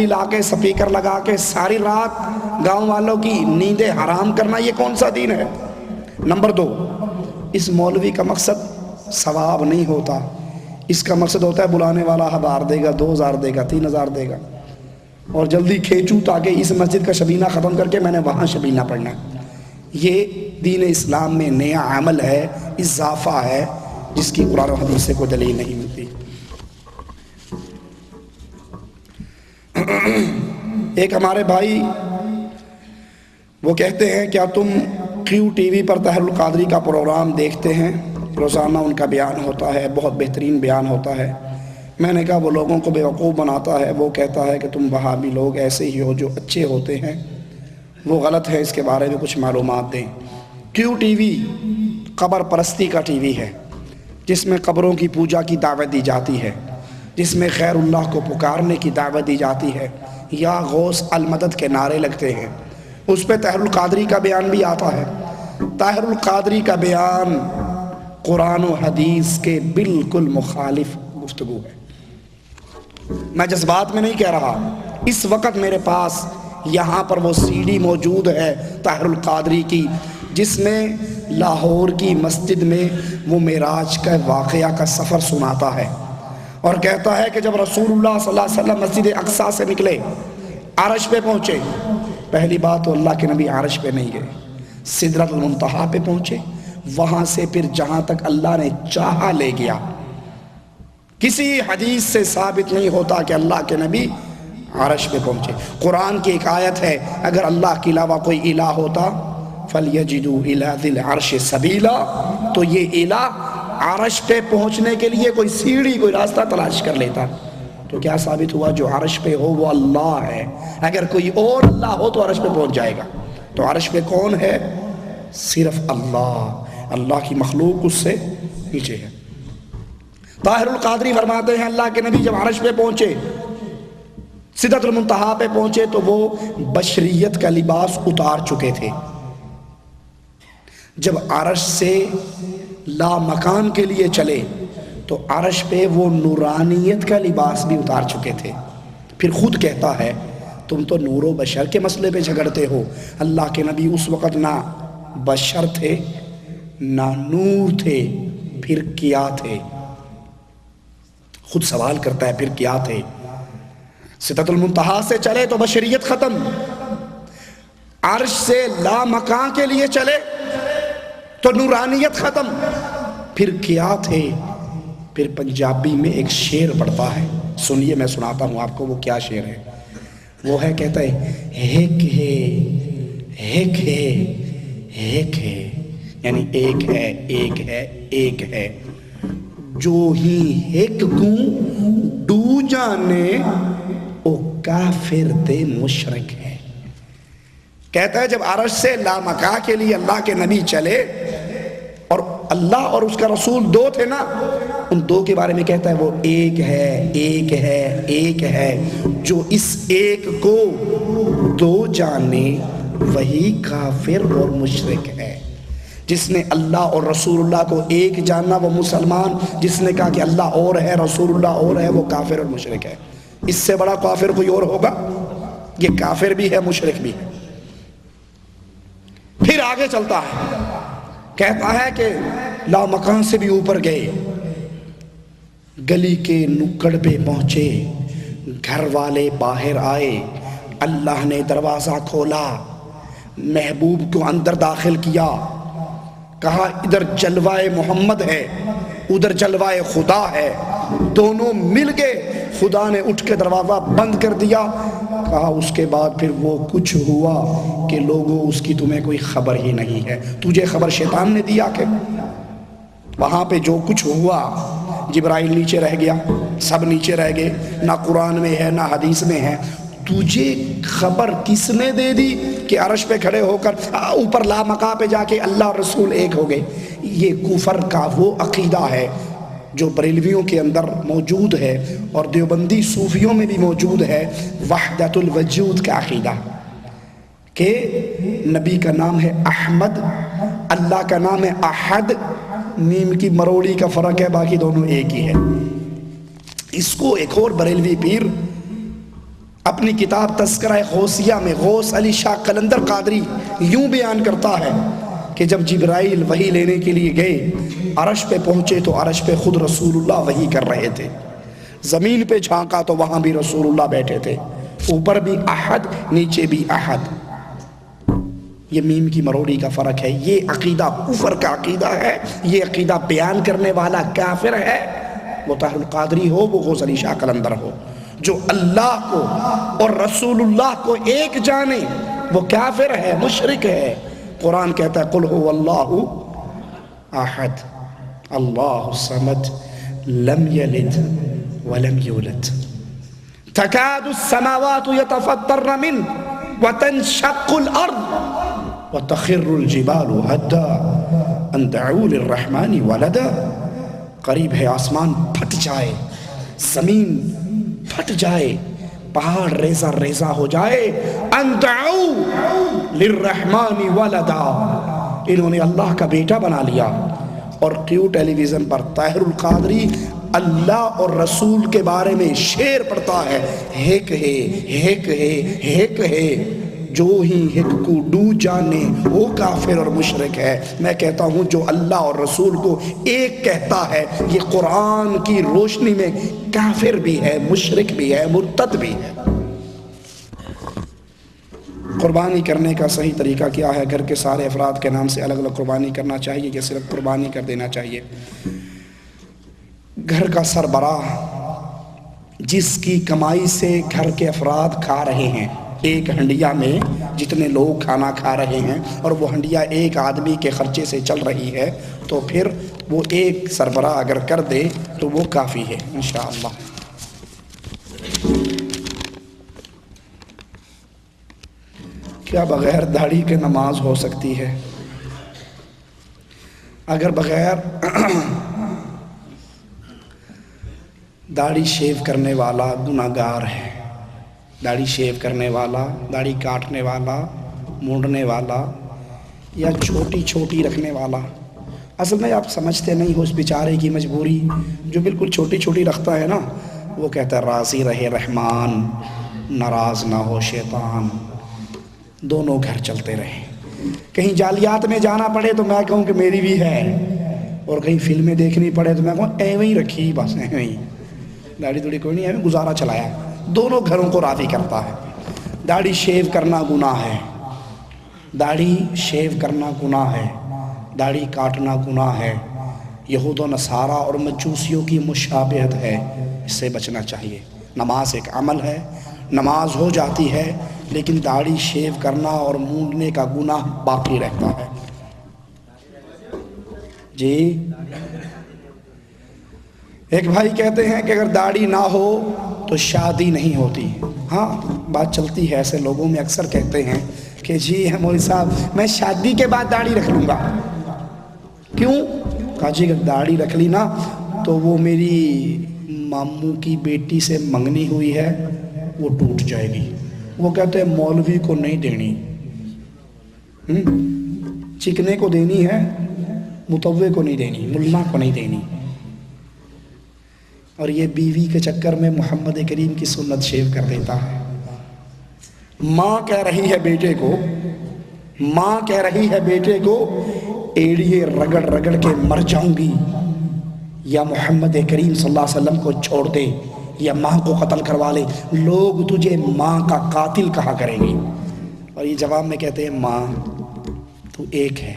لا کے سپیکر لگا کے ساری رات گاؤں والوں کی نیندیں حرام کرنا، یہ کون سا دین ہے؟ نمبر 2، اس مولوی کا مقصد ثواب نہیں ہوتا، اس کا مقصد ہوتا ہے بلانے والا 1000 دے گا، 2000 دے گا، 3000 دے گا، اور جلدی کھینچوں تاکہ اس مسجد کا شبینہ ختم کر کے میں نے وہاں شبینہ پڑھنا ہے۔ یہ دین اسلام میں نیا عمل ہے، اضافہ ہے، جس کی قرآن و حدیث سے کوئی دلیل نہیں ملتی۔ ایک ہمارے بھائی وہ کہتے ہیں کیا تم کیو ٹی وی پر طاہر القادری کا پروگرام دیکھتے ہیں؟ روزانہ ان کا بیان ہوتا ہے، بہت بہترین بیان ہوتا ہے، میں نے کہا وہ لوگوں کو بیوقوف بناتا ہے، وہ کہتا ہے کہ تم وہابی لوگ ایسے ہی ہو جو اچھے ہوتے ہیں، وہ غلط ہے، اس کے بارے میں کچھ معلومات دیں۔ کیوں ٹی وی قبر پرستی کا ٹی وی ہے، جس میں قبروں کی پوجا کی دعوت دی جاتی ہے، جس میں خیر اللہ کو پکارنے کی دعوت دی جاتی ہے، یا غوث المدد کے نعرے لگتے ہیں۔ اس پہ طاہر القادری کا بیان بھی آتا ہے۔ طاہر القادری کا بیان قرآن و حدیث کے بالکل مخالف گفتگو ہے۔ میں جذبات میں نہیں کہہ رہا، اس وقت میرے پاس یہاں پر وہ سی ڈی موجود ہے طاہر القادری کی، جس میں لاہور کی مسجد میں وہ معراج کا واقعہ کا سفر سناتا ہے، اور کہتا ہے کہ جب رسول اللہ صلی اللہ علیہ وسلم مسجد اقصیٰ سے نکلے، عرش پہ پہنچے، پہلی بات تو اللہ کے نبی عرش پہ نہیں گئے، سدرۃ المنتہا پہ پہنچے، وہاں سے پھر جہاں تک اللہ نے چاہا لے گیا۔ کسی حدیث سے ثابت نہیں ہوتا کہ اللہ کے نبی عرش پہ پہنچے۔ قرآن کی ایک آیت ہے، اگر اللہ کے علاوہ کوئی الہ ہوتا فَلْيَجِدُوا إِلَىٰ ذِي الْعَرْشِ سَبِيلًا، تو یہ الہ عرش پہ پہنچنے کے لیے کوئی سیڑھی، کوئی راستہ تلاش کر لیتا۔ تو کیا ثابت ہوا؟ جو عرش پہ ہو وہ اللہ ہے، اگر کوئی اور اللہ ہو تو عرش پہ پہنچ جائے گا۔ تو عرش پہ کون ہے؟ صرف اللہ، اللہ کی مخلوق اس سے نیچے ہے۔ طاہر القادری فرماتے ہیں اللہ کے نبی جب عرش پہ پہنچے، سدرۃ المنتہا پہ پہنچے، تو وہ بشریت کا لباس اتار چکے تھے۔ جب عرش سے لا مکان کے لیے چلے تو عرش پہ وہ نورانیت کا لباس بھی اتار چکے تھے۔ پھر خود کہتا ہے تم تو نور و بشر کے مسئلے پہ جھگڑتے ہو۔ اللہ کے نبی اس وقت نہ بشر تھے نہ نور تھے، پھر کیا تھے؟ خود سوال کرتا ہے پھر کیا تھے؟ سدرۃ المنتہا سے چلے تو بشریت ختم، عرش سے لا مکان کے لیے چلے تو نورانیت ختم، پھر کیا تھے؟ پھر پنجابی میں ایک شعر پڑتا ہے، سنیے، میں سناتا ہوں آپ کو وہ کیا شعر ہے۔ وہ ہے، کہتا ہے ایک ہے ایک ہے ایک ہے، یعنی ایک ہے ایک ہے ایک ہے، جو ہی ایک گوں ڈو جانے او کافر تے مشرک ہے۔ کہتا ہے جب عرش سے لامکا کے لیے اللہ کے نبی چلے، اور اللہ اور اس کا رسول دو تھے نا، ان دو کے بارے میں کہتا ہے وہ ایک ہے ایک ہے ایک ہے، جو اس ایک کو دو جانے وہی کافر اور مشرک ہے۔ جس نے اللہ اور رسول اللہ کو ایک جاننا وہ مسلمان، جس نے کہا کہ اللہ اور ہے رسول اللہ اور ہے وہ کافر اور مشرک ہے۔ اس سے بڑا کافر کوئی اور ہوگا؟ یہ کافر بھی ہے مشرک بھی ہے۔ پھر آگے چلتا ہے، کہتا ہے کہ لامکان سے بھی اوپر گئے، گلی کے نکڑ پہ پہنچے، گھر والے باہر آئے، اللہ نے دروازہ کھولا، محبوب کو اندر داخل کیا، کہا ادھر جلوائے محمد ہے ادھر جلوائے خدا ہے، دونوں مل گئے، خدا نے اٹھ کے دروازہ بند کر دیا۔ کہا اس کے بعد پھر وہ کچھ ہوا کہ لوگوں اس کی تمہیں کوئی خبر ہی نہیں ہے، تجھے خبر شیطان نے دیا کہ وہاں پہ جو کچھ ہوا، جبرائیل نیچے رہ گیا، سب نیچے رہ گئے، نہ قرآن میں ہے نہ حدیث میں ہے، تجھے خبر کس نے دے دی کہ عرش پہ کھڑے ہو کر اوپر لامکا پہ جا کے اللہ اور رسول ایک ہو گئے؟ یہ کفر کا وہ عقیدہ ہے جو بریلویوں کے اندر موجود ہے اور دیوبندی صوفیوں میں بھی موجود ہے، وحدت الوجود کا عقیدہ، کہ نبی کا نام ہے احمد، اللہ کا نام ہے احد، نیم کی مروڑی کا فرق ہے، باقی دونوں ایک ہی ہے۔ اس کو ایک اور بریلوی پیر اپنی کتاب تذکرہ غوثیہ میں غوث علی شاہ قلندر قادری یوں بیان کرتا ہے کہ جب جبرائیل وحی لینے کے لیے گئے، عرش پہ پہنچے تو عرش پہ خود رسول اللہ وحی کر رہے تھے، زمین پہ جھانکا تو وہاں بھی رسول اللہ بیٹھے تھے، اوپر بھی احد نیچے بھی احد۔ یہ میم کی مروڑی کا فرق ہے۔ یہ عقیدہ کفر کا عقیدہ ہے، یہ عقیدہ بیان کرنے والا کافر ہے، وہ طاہر القادری ہو وہ غوث علی شاہ قلندر ہو۔ جو اللہ کو اور رسول اللہ کو ایک جانے وہ کافر ہے، مشرک ہے۔ قرآن کہتا ہے قل هو اللہ احد اللہ الصمد لم یلد ولم يولد تكاد السماوات يتفطرن منه وتنشق الأرض وتخر الجبال هدا أن دعوا للرحمن ولدا. قریب ہے آسمان پھٹ جائے، زمین پھٹ جائے، پہاڑ ریزہ ریزہ ہو جائے. ان دعوا للرحمن ولدا، انہوں نے اللہ کا بیٹا بنا لیا. اور کیو ٹیلی ویژن پر طاہر القادری اللہ اور رسول کے بارے میں شعر پڑھتا ہے. ہک ہے ہک ہے ہک ہے، جو ہی ہک کو ڈو جانے وہ کافر اور مشرک ہے. میں کہتا ہوں جو اللہ اور رسول کو ایک کہتا ہے یہ قرآن کی روشنی میں کافر بھی ہے، مشرک بھی ہے، مرتد بھی ہے. قربانی کرنے کا صحیح طریقہ کیا ہے؟ گھر کے سارے افراد کے نام سے الگ الگ قربانی کرنا چاہیے کہ صرف قربانی کر دینا چاہیے؟ گھر کا سربراہ جس کی کمائی سے گھر کے افراد کھا رہے ہیں، ایک ہنڈیا میں جتنے لوگ کھانا کھا رہے ہیں اور وہ ہنڈیا ایک آدمی کے خرچے سے چل رہی ہے، تو پھر وہ ایک سربراہ اگر کر دے تو وہ کافی ہے انشاءاللہ. کیا بغیر داڑھی کے نماز ہو سکتی ہے؟ اگر بغیر داڑھی شیو کرنے والا گناہگار ہے، داڑھی شیو کرنے والا، داڑھی کاٹنے والا، مونڈنے والا یا چھوٹی چھوٹی رکھنے والا. اصل میں آپ سمجھتے نہیں ہو اس بیچارے کی مجبوری. جو بالکل چھوٹی چھوٹی رکھتا ہے نا، وہ کہتا ہے راضی رہے رحمان، ناراض نہ ہو شیطان، دونوں گھر چلتے رہیں. کہیں جالیات میں جانا پڑے تو میں کہوں کہ میری بھی ہے، اور کہیں فلمیں دیکھنی پڑے تو میں کہوں ایویں ہی رکھی، بس ایویں ہی، داڑھی دوڑھی کوئی نہیں، ایویں گزارا چلایا. دونوں گھروں کو راضی کرتا ہے. داڑھی شیو کرنا گناہ ہے، داڑھی شیو کرنا گناہ ہے، داڑھی کاٹنا گناہ ہے. یہود و نصارہ اور مجوسیوں کی مشابہت ہے، اس سے بچنا چاہیے. نماز ایک عمل ہے، نماز ہو جاتی ہے لیکن داڑھی شیو کرنا اور مونڈنے کا گناہ باقی رہتا ہے. جی ایک بھائی کہتے ہیں کہ اگر داڑھی نہ ہو تو شادی نہیں ہوتی. ہاں بات چلتی ہے، ایسے لوگوں میں اکثر کہتے ہیں کہ جی مولوی صاحب میں شادی کے بعد داڑھی رکھ لوں گا. کیوں؟ کہا جی اگر داڑھی رکھ لی نا تو وہ میری ماموں کی بیٹی سے منگنی ہوئی ہے وہ ٹوٹ جائے گی. وہ کہتے ہیں مولوی کو نہیں دینی، چکنے کو دینی ہے، متوے کو نہیں دینی، ملا کو نہیں دینی. اور یہ بیوی کے چکر میں محمد کریم کی سنت شیو کر دیتا ہے. ماں کہہ رہی ہے بیٹے کو، ماں کہہ رہی ہے بیٹے کو ایڑیے رگڑ رگڑ کے مر جاؤں گی، یا محمد کریم صلی اللہ علیہ وسلم کو چھوڑ دے یا ماں کو قتل کروا لے، لوگ تجھے ماں کا قاتل کہا کریں گے. اور یہ جواب میں کہتے ہیں ماں تو ایک ہے،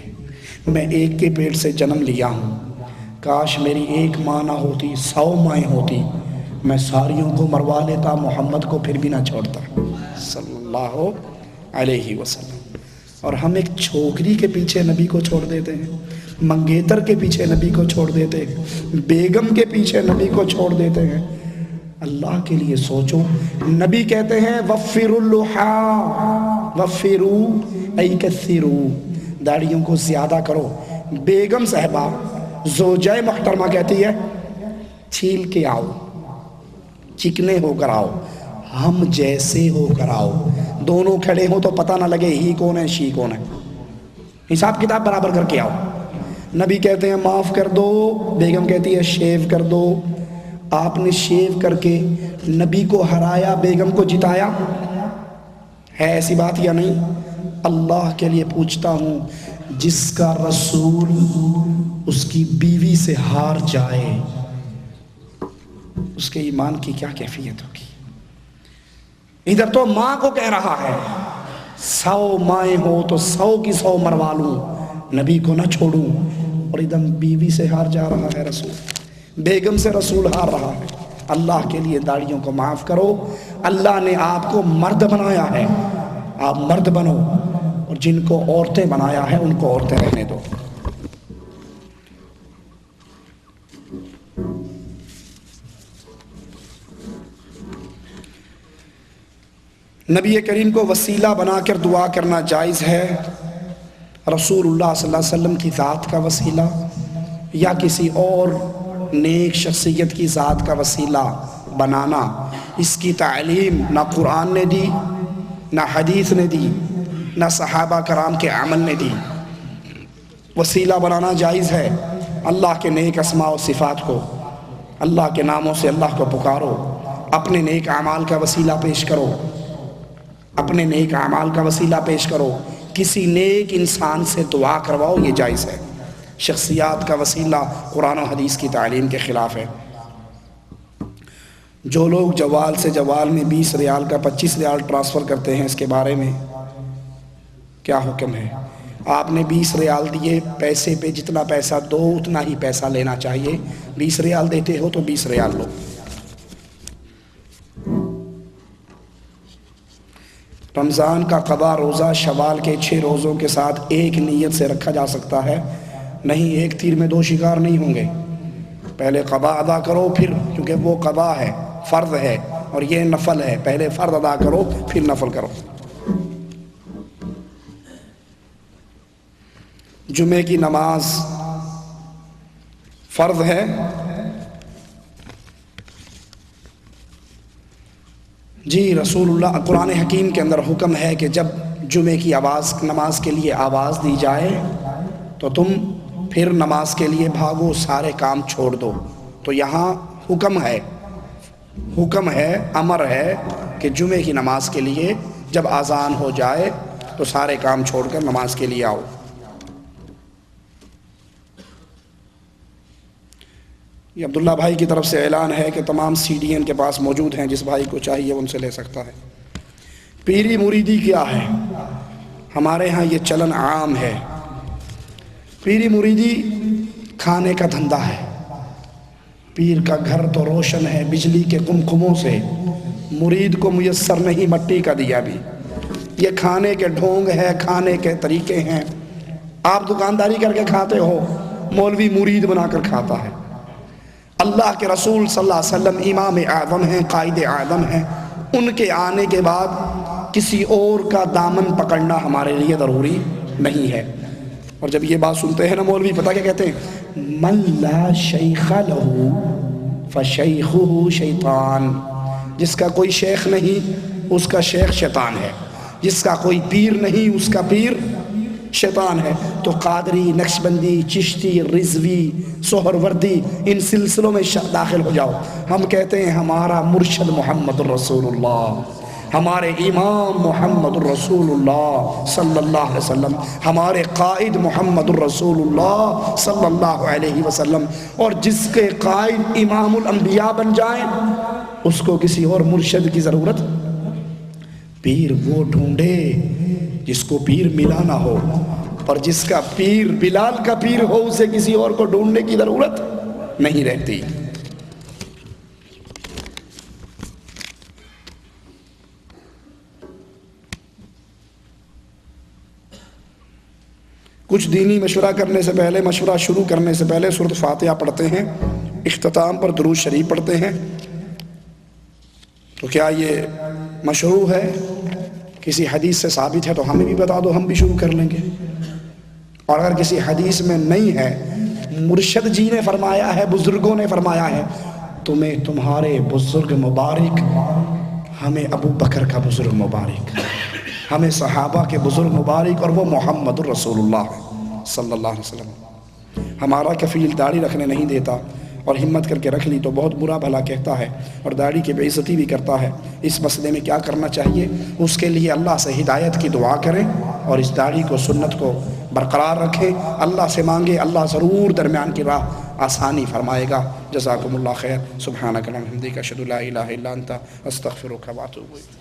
میں ایک کے پیٹ سے جنم لیا ہوں، کاش میری ایک ماں نہ ہوتی 100 مائیں ہوتی، میں ساریوں کو مروا لیتا، محمد کو پھر بھی نہ چھوڑتا صلی اللہ علیہ وسلم. اور ہم ایک چھوکری کے پیچھے نبی کو چھوڑ دیتے ہیں، منگیتر کے پیچھے نبی کو چھوڑ دیتے ہیں، بیگم کے پیچھے نبی کو چھوڑ دیتے ہیں. اللہ کے لیے سوچو. نبی کہتے ہیں وفروا اللحا، وفروا ای کثروا، داڑھیوں کو زیادہ کرو. بیگم صاحبہ زوجہ محترمہ کہتی ہے چھیل کے آؤ، چکنے ہو کر آؤ، ہم جیسے ہو کر آؤ. دونوں کھڑے ہوں تو پتہ نہ لگے ہی کون ہے شی کون ہے، حساب کتاب برابر کر کے آؤ. نبی کہتے ہیں معاف کر دو، بیگم کہتی ہے شیو کر دو. آپ نے شیو کر کے نبی کو ہرایا، بیگم کو جتایا ہے؟ ایسی بات یا نہیں؟ اللہ کے لیے پوچھتا ہوں، جس کا رسول اس کی بیوی سے ہار جائے اس کے ایمان کی کیا کیفیت ہوگی؟ ادھر تو ماں کو کہہ رہا ہے 100 مائیں ہو تو 100 کی 100 مروا لوں، نبی کو نہ چھوڑوں، اور ادھر بیوی سے ہار جا رہا ہے رسول، بیگم سے رسول ہار رہا ہے. اللہ کے لیے داڑھیوں کو معاف کرو. اللہ نے آپ کو مرد بنایا ہے، آپ مرد بنو، اور جن کو عورتیں بنایا ہے ان کو عورتیں رہنے دو. نبی کریم کو وسیلہ بنا کر دعا کرنا جائز ہے؟ رسول اللہ صلی اللہ علیہ وسلم کی ذات کا وسیلہ یا کسی اور نیک شخصیت کی ذات کا وسیلہ بنانا، اس کی تعلیم نہ قرآن نے دی، نہ حدیث نے دی، نہ صحابہ کرام کے عمل نے دی۔ وسیلہ بنانا جائز ہے؟ اللہ کے نیک اسماء و صفات کو، اللہ کے ناموں سے اللہ کو پکارو، اپنے نیک اعمال کا وسیلہ پیش کرو، اپنے نیک اعمال کا وسیلہ پیش کرو، کسی نیک انسان سے دعا کرواؤ، یہ جائز ہے۔ شخصیات کا وسیلہ قرآن و حدیث کی تعلیم کے خلاف ہے۔ جو لوگ جوال سے جوال میں 20 ریال کا 25 ریال ٹرانسفر کرتے ہیں، اس کے بارے میں کیا حکم ہے؟ آپ نے 20 ریال دیے، پیسے پہ جتنا پیسہ دو اتنا ہی پیسہ لینا چاہیے۔ 20 ریال دیتے ہو تو 20 ریال لو۔ رمضان کا قضا روزہ شوال کے 6 روزوں کے ساتھ ایک نیت سے رکھا جا سکتا ہے؟ نہیں، ایک تیر میں 2 شکار نہیں ہوں گے۔ پہلے قضا ادا کرو، پھر، کیونکہ وہ قضا ہے، فرض ہے، اور یہ نفل ہے، پہلے فرض ادا کرو پھر نفل کرو۔ جمعے کی نماز فرض ہے؟ جی، رسول اللہ قرآن حکیم کے اندر حکم ہے کہ جب جمعے کی نماز کے لیے آواز دی جائے تو تم پھر نماز کے لیے بھاگو، سارے کام چھوڑ دو۔ تو یہاں حکم ہے، امر ہے کہ جمعے کی نماز کے لیے جب اذان ہو جائے تو سارے کام چھوڑ کر نماز کے لیے آؤ۔ یہ عبداللہ بھائی کی طرف سے اعلان ہے کہ تمام سی ڈی ان کے پاس موجود ہیں، جس بھائی کو چاہیے ان سے لے سکتا ہے۔ پیری مریدی کیا ہے؟ ہمارے ہاں یہ چلن عام ہے۔ پیری مریدی کھانے کا دھندہ ہے۔ پیر کا گھر تو روشن ہے بجلی کے قمقموں سے، مرید کو میسر نہیں مٹی کا دیا بھی۔ یہ کھانے کے ڈھونگ ہے، کھانے کے طریقے ہیں۔ آپ دکانداری کر کے کھاتے ہو، مولوی مرید بنا کر کھاتا ہے۔ اللہ کے رسول صلی اللہ علیہ وسلم امام اعظم ہیں، قائد اعظم ہیں، ان کے آنے کے بعد کسی اور کا دامن پکڑنا ہمارے لیے ضروری نہیں ہے۔ اور جب یہ بات سنتے ہیں نا مولوی، پتہ کیا کہتے ہیں؟ من لا شیخ لہ فشیخہ شیطان، جس کا کوئی شیخ نہیں اس کا شیخ شیطان ہے، جس کا کوئی پیر نہیں اس کا پیر شیطان ہے۔ تو قادری، نقشبندی، چشتی، رضوی، سہروردی، ان سلسلوں میں داخل ہو جاؤ۔ ہم کہتے ہیں ہمارا مرشد محمد الرسول اللہ، ہمارے امام محمد الرسول اللہ صلی اللہ علیہ وسلم، ہمارے قائد محمد الرسول اللہ صلی اللہ علیہ وسلم، اور جس کے قائد امام الانبیاء بن جائیں اس کو کسی اور مرشد کی ضرورت؟ پیر وہ ڈھونڈے جس کو پیر ملا نہ ہو، اور جس کا پیر بلال کا پیر ہو اسے کسی اور کو ڈھونڈنے کی ضرورت نہیں رہتی۔ کچھ دینی مشورہ کرنے سے پہلے، مشورہ شروع کرنے سے پہلے سورۃ فاتحہ پڑھتے ہیں، اختتام پر درود شریف پڑھتے ہیں، تو کیا یہ مشروع ہے؟ کسی حدیث سے ثابت ہے تو ہمیں بھی بتا دو، ہم بھی شروع کر لیں گے۔ اور اگر کسی حدیث میں نہیں ہے، مرشد جی نے فرمایا ہے، بزرگوں نے فرمایا ہے، تمہیں تمہارے بزرگ مبارک، ہمیں ابو بکر کا بزرگ مبارک، ہمیں صحابہ کے بزرگ مبارک، اور وہ محمد الرسول اللہ صلی اللہ علیہ وسلم۔ ہمارا کفیل داڑھی رکھنے نہیں دیتا، اور ہمت کر کے رکھ لی تو بہت برا بھلا کہتا ہے، اور داڑھی کی بے عزتی بھی کرتا ہے۔ اس مسئلے میں کیا کرنا چاہیے؟ اس کے لیے اللہ سے ہدایت کی دعا کریں، اور اس داڑھی کو، سنت کو برقرار رکھیں، اللہ سے مانگیں، اللہ ضرور درمیان کی راہ آسانی فرمائے گا۔ جزاکم اللہ خیر۔ سبحانک اللہم وبحمدک، اشہد ان لا الہ الا انت، استغفرک و اتوب الیک۔